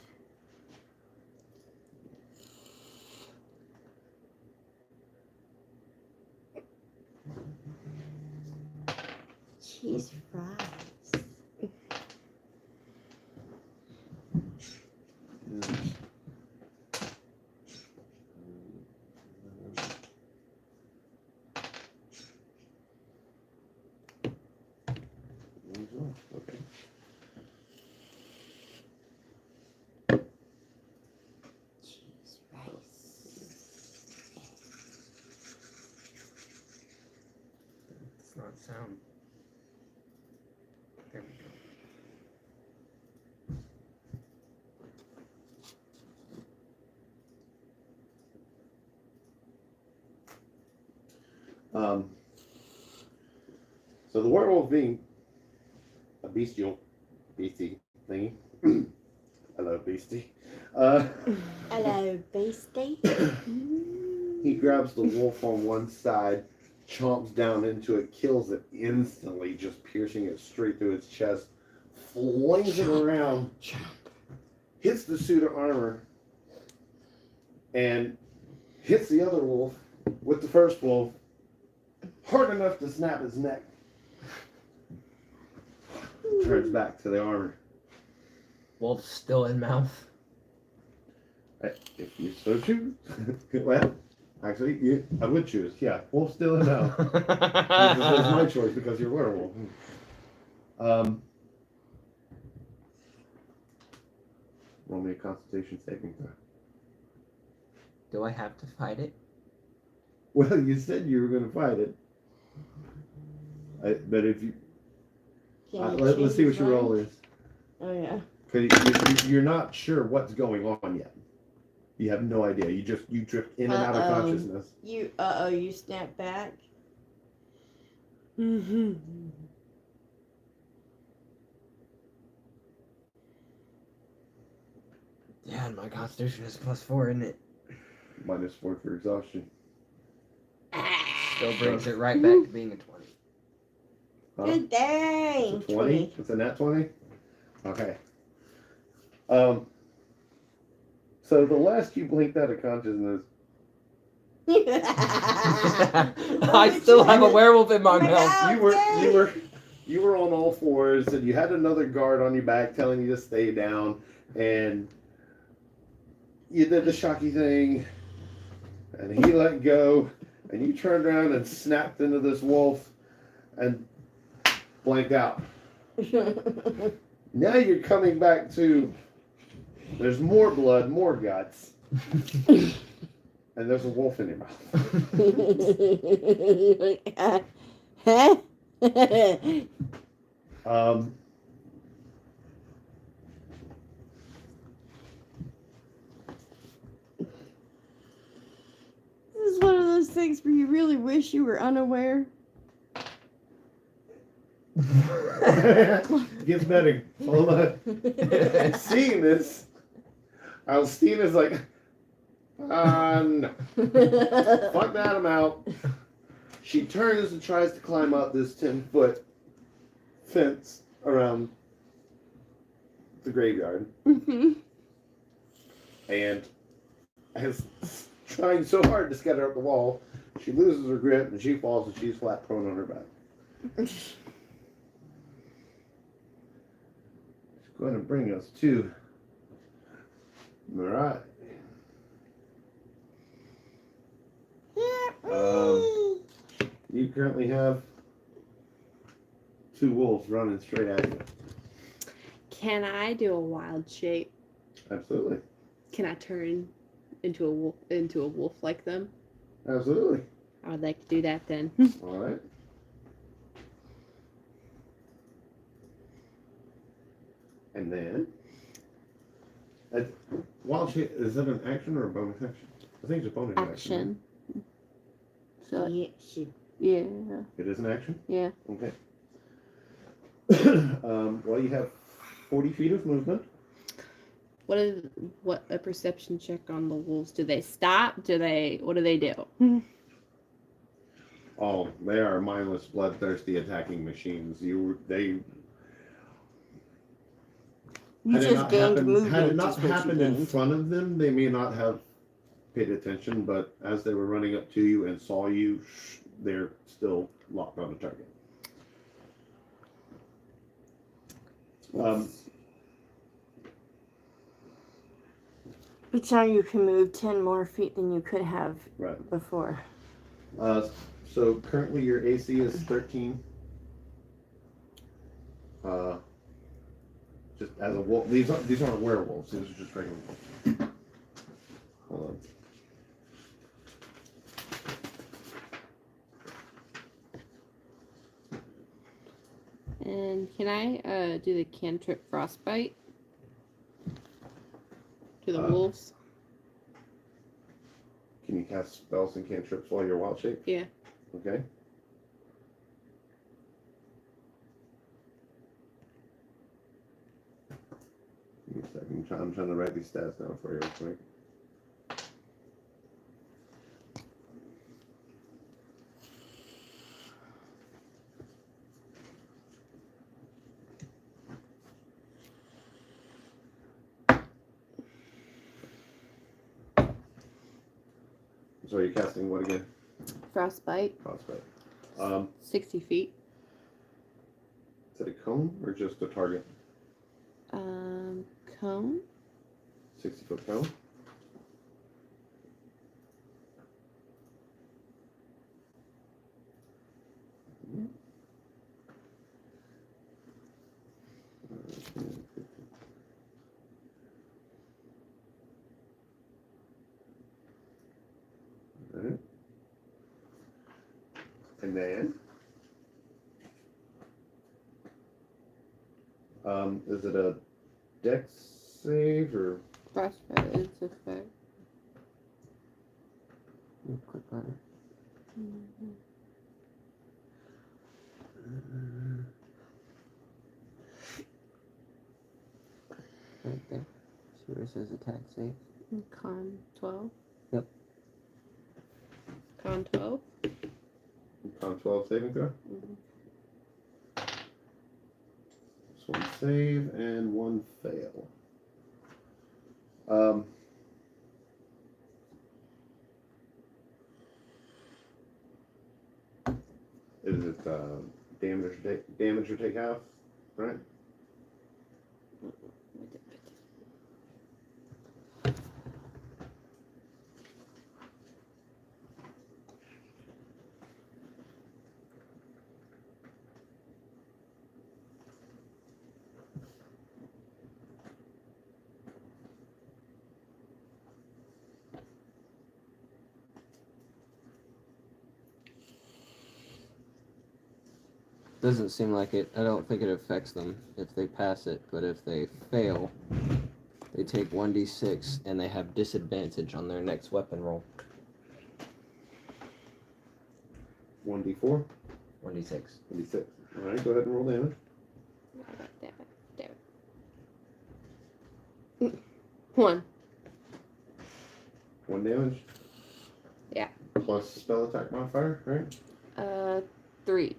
Cheese fries. Okay. Cheese rice. It's not sound. There we go. So the werewolf being a beastie thingy. Hello, beastie. Hello, beastie. He grabs the wolf on one side, chomps down into it, kills it instantly, just piercing it straight through its chest, flings it around, hits the suit of armor, and hits the other wolf with the first wolf hard enough to snap his neck. Turns back to the armor. Wolf still in mouth. If you so choose. Well, actually, I would choose. Yeah, wolf still in mouth. That's my choice because you're a werewolf. Roll me a Constitution saving throw. Do I have to fight it? Well, you said you were going to fight it. But if you... let's see what your roll is. Oh, yeah. Because you're not sure what's going on yet. You have no idea. You drift in and out of consciousness. You snap back. Mm-hmm. Yeah, and my constitution is +4, isn't it? -4 for exhaustion. Still brings it right back to being a 20. Huh? Good dang. It's a 20? It's a nat 20? Okay. So the last you blinked out of consciousness, I still have a werewolf in my mouth. you were on all fours, and you had another guard on your back telling you to stay down, and you did the shocky thing, and he let go, and you turned around and snapped into this wolf and blanked out. Now you're coming back to, there's more blood, more guts, and there's a wolf in your mouth. This is one of those things where you really wish you were unaware. Gets better. Hold on. Seeing this, Alstina's like, no. Fuck that, I'm out. She turns and tries to climb up this 10-foot fence around the graveyard. Mm-hmm. And is trying so hard to scatter up the wall, she loses her grip and she falls and she's flat prone on her back. It's going to bring us to Mirai. You currently have 2 wolves running straight at you. Can I do a wild shape? Absolutely. Can I turn into a wolf like them? Absolutely. I would like to do that then. All right. And then, wild shape, is that an action or a bonus action? I think it's a bonus action. Action. So Yeah, she. yeah, It is an action? yeah. Okay. Well, you have 40 feet of movement. What a perception check on the wolves? Do they stop? What do they do? Oh, they are mindless, bloodthirsty attacking machines. Had it just not gained happened, movement. had it not is what you happened in gained. front of them, they may not have paid attention, but as they were running up to you and saw you, they're still locked on a target. But now you can move 10 more feet than you could have Right. before. So currently your AC is 13. Just as a wolf, these aren't werewolves. These are just regular wolves. Hold on. And can I do the cantrip frostbite to the wolves? Can you cast spells and cantrips while you're wild shape? Yeah. Okay. Give me a second. I'm trying to write these stats down for you real quick. So you're casting what again? Frostbite. Frostbite. 60 feet. Is it a cone or just a target? Cone. 60-foot cone. Alright. And then is it a dex save or Frostbite is effect. Click on it. Right there. See where it says attack save? Con 12. Yep. Con 12. con 12 saving throw? Mm-hmm. So one save and one fail. Is it damage or take half? Right? Doesn't seem like it. I don't think it affects them if they pass it, but if they fail, they take 1d6 and they have disadvantage on their next weapon roll. 1d4? 1d6. 1d6. Alright, go ahead and roll damage. Damn it. 1. 1 damage. Yeah. Plus spell attack modifier, right? 3.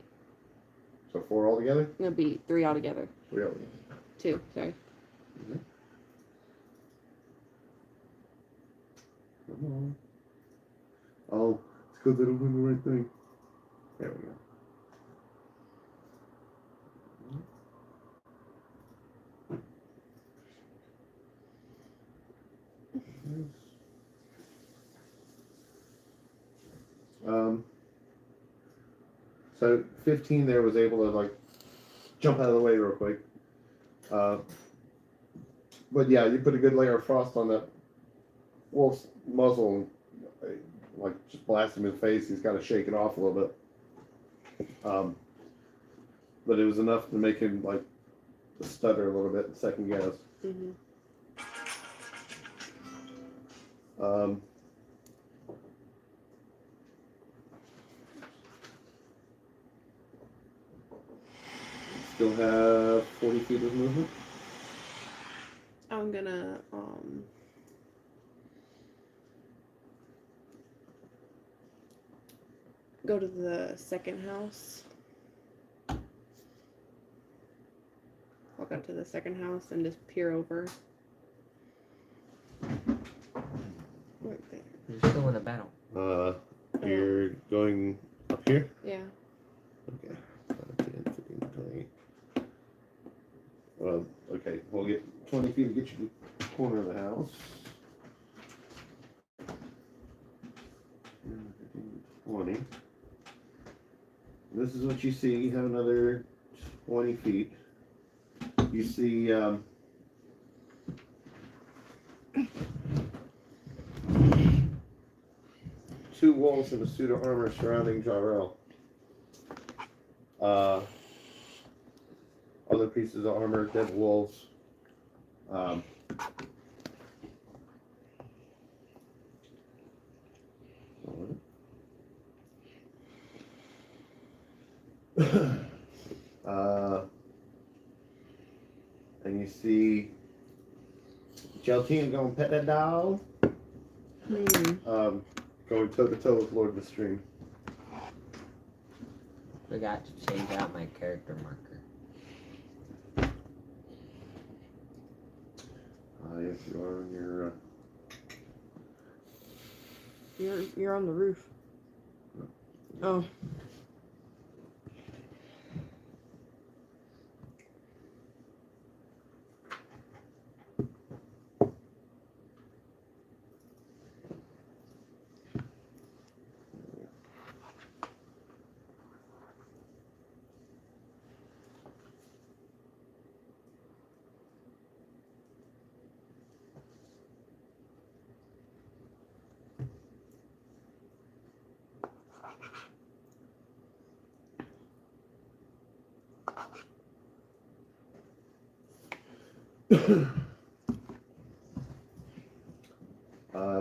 So 4 altogether? It'll be 3 altogether. 3 altogether. 2, sorry. Come on. Oh, it's because I don't do the right thing. There we go. So 15 there was able to like jump out of the way real quick. But yeah, you put a good layer of frost on that wolf's muzzle and like just blast him in the face. He's got to shake it off a little bit. But it was enough to make him like stutter a little bit and second guess. Mm-hmm. Still have 40 feet of movement. I'm gonna go to the second house. Walk up to the second house and just peer over. Right there. You're still in a battle. You're going up here? Yeah. Okay. 10, 15, 20. Well, okay, we'll get 20 feet to get you to the corner of the house. 20. This is what you see. You have another 20 feet. You see two wolves in a suit of armor surrounding Jarrell. Other pieces of armor, dead wolves. And you see Geltine going pet that dog. Going toe to toe with Lord Vistrime. Forgot to change out my character marker. Yes, you are on your You're on the roof. Oh.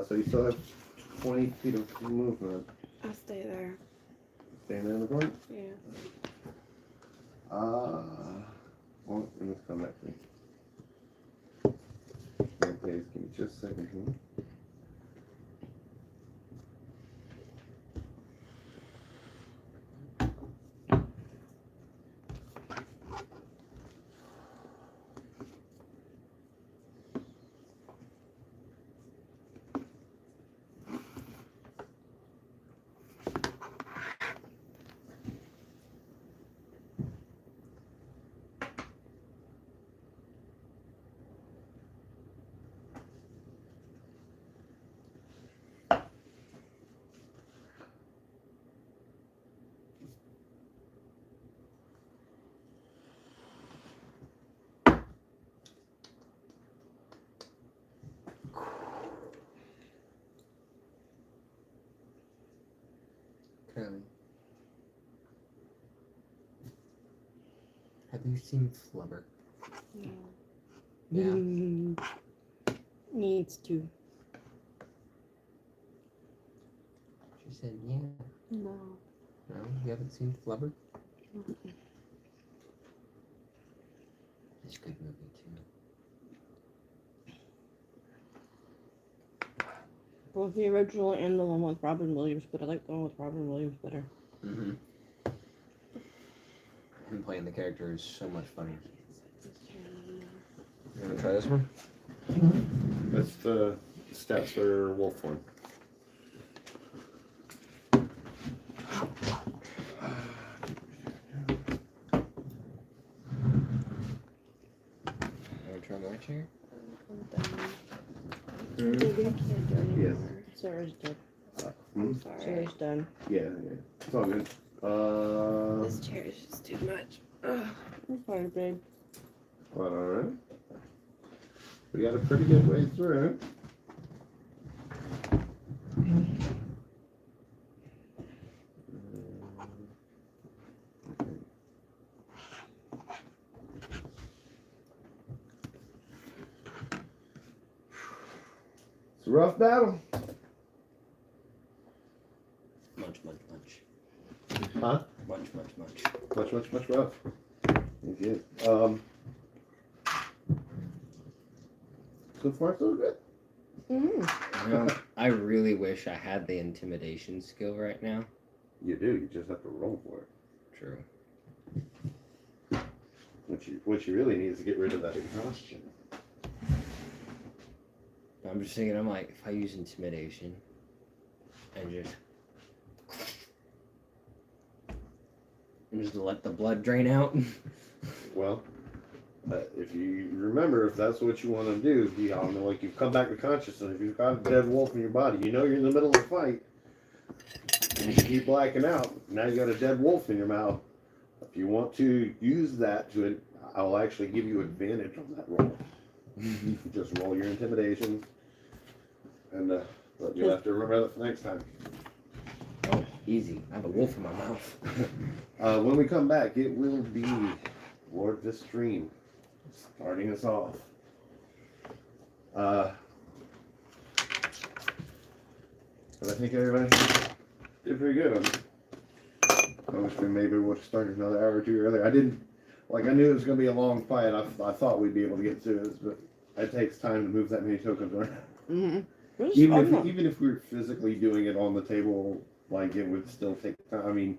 So you still have 20 feet of movement. I'll stay there. Staying there in the corner? Yeah. Well, let's come back to me. Okay, give me just a second here. Curly. Have you seen Flubber? No. Yeah. Needs to. She said, yeah. No. No, you haven't seen Flubber? It's a good movie, too. Both the original and the one with Robin Williams, but I like the one with Robin Williams better. Mm-hmm. Him playing the character is so much funnier. You want to try this one? That's the stats for Wolfhorn. Want to try my chair? I'm done. Mm-hmm. I can't do anymore. Sarah's dead. I'm sorry. Sarah's done. Yeah. It's all good. This chair is just too much. Ugh. I'm sorry, babe. Alright. We got a pretty good way through. It's a rough battle. Munch. Huh? Munch. Much rough. It is. So far, so good. Mm-hmm. You know, I really wish I had the intimidation skill right now. You do. You just have to roll for it. True. What you really need is to get rid of that exhaustion. I'm just thinking, I'm like, if I use intimidation and just let the blood drain out. Well, if you remember, if that's what you want to do, you all know, like you've come back to consciousness, if you've got a dead wolf in your body, you know you're in the middle of a fight, and you keep blacking out. Now you got a dead wolf in your mouth. If you want to use that I'll actually give you advantage on that roll. Just roll your intimidation, and but you'll have to remember that for next time. Oh, easy. I have a wolf in my mouth. When we come back, it will be Lord Vistrime starting us off. But I think everybody did pretty good on it. I wish we maybe would have started another hour or two earlier. I knew it was going to be a long fight. I thought we'd be able to get through this, but it takes time to move that many tokens around. Mm-hmm. Even if we were physically doing it on the table, like, it would still take time. I mean,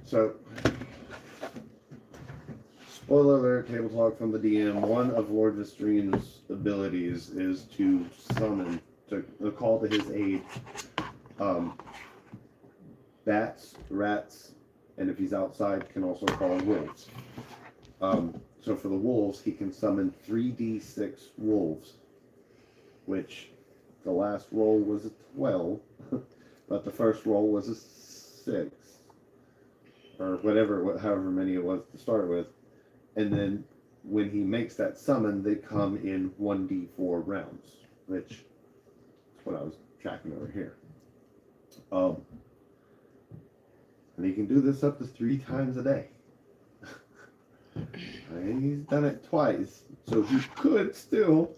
so, spoiler alert, table talk from the DM. One of Lord Vistrine's abilities is to summon to call to his aid bats, rats, and if he's outside, can also call wolves. So for the wolves, he can summon 3d6 wolves, which the last roll was a 12, but the first roll was a 6, or whatever, however many it was to start with. And then when he makes that summon, they come in 1d4 rounds, which is what I was tracking over here. And he can do this up to 3 times a day. And he's done it twice, so he could still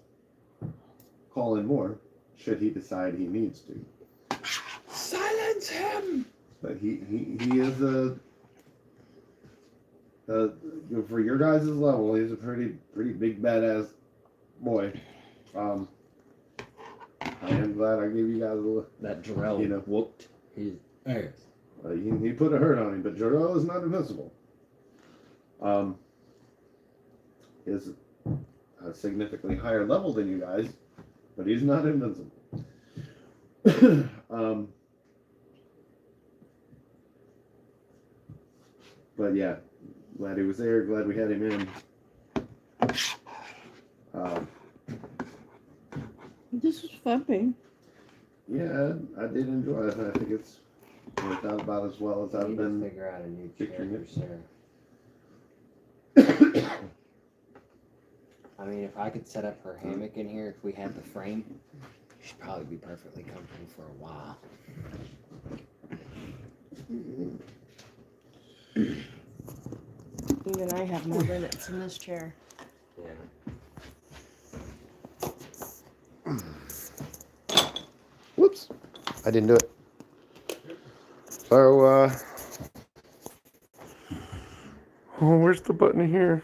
call in more, should he decide he needs to. Silence him! But he is for your guys' level, he's a pretty big badass boy. I am glad I gave you guys a That Jarrell whooped his ass. he put a hurt on him, but Jarrell is not invincible. Is a significantly higher level than you guys, but he's not invincible. But yeah, glad he was there. Glad we had him in. This was fun. Yeah, I did enjoy it. I think it's worked out about as well as I I've need to been. figure out a new picturing chair it. for Sarah. I mean, if I could set up her hammock in here, if we had the frame, she'd probably be perfectly comfortable for a while. Even I have my limits in this chair. Yeah. Whoops, I didn't do it. So, oh, where's the button here?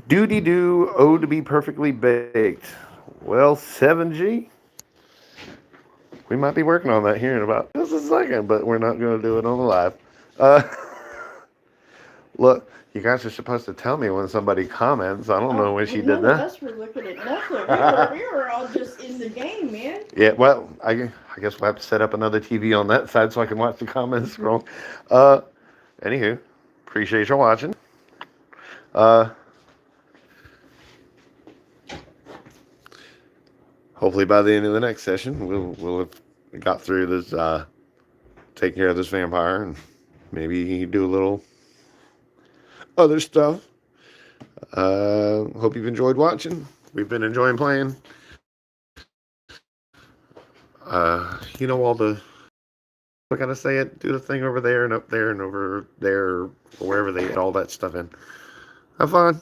Do, oh, to be perfectly baked. Well, 7G. We might be working on that here in about just a second, but we're not going to do it on the live. Look, you guys are supposed to tell me when somebody comments. I don't know when she did None of that. us were looking at nothing. We were all just in the game, man. Yeah, well, I guess we'll have to set up another TV on that side so I can watch the comments scroll. Anywho, appreciate you watching. Hopefully by the end of the next session, we'll have got through this, take care of this vampire, and maybe do a little other stuff. Hope you've enjoyed watching. We've been enjoying playing. All the, I gotta say it, do the thing over there and up there and over there, or wherever they get all that stuff in. Have fun.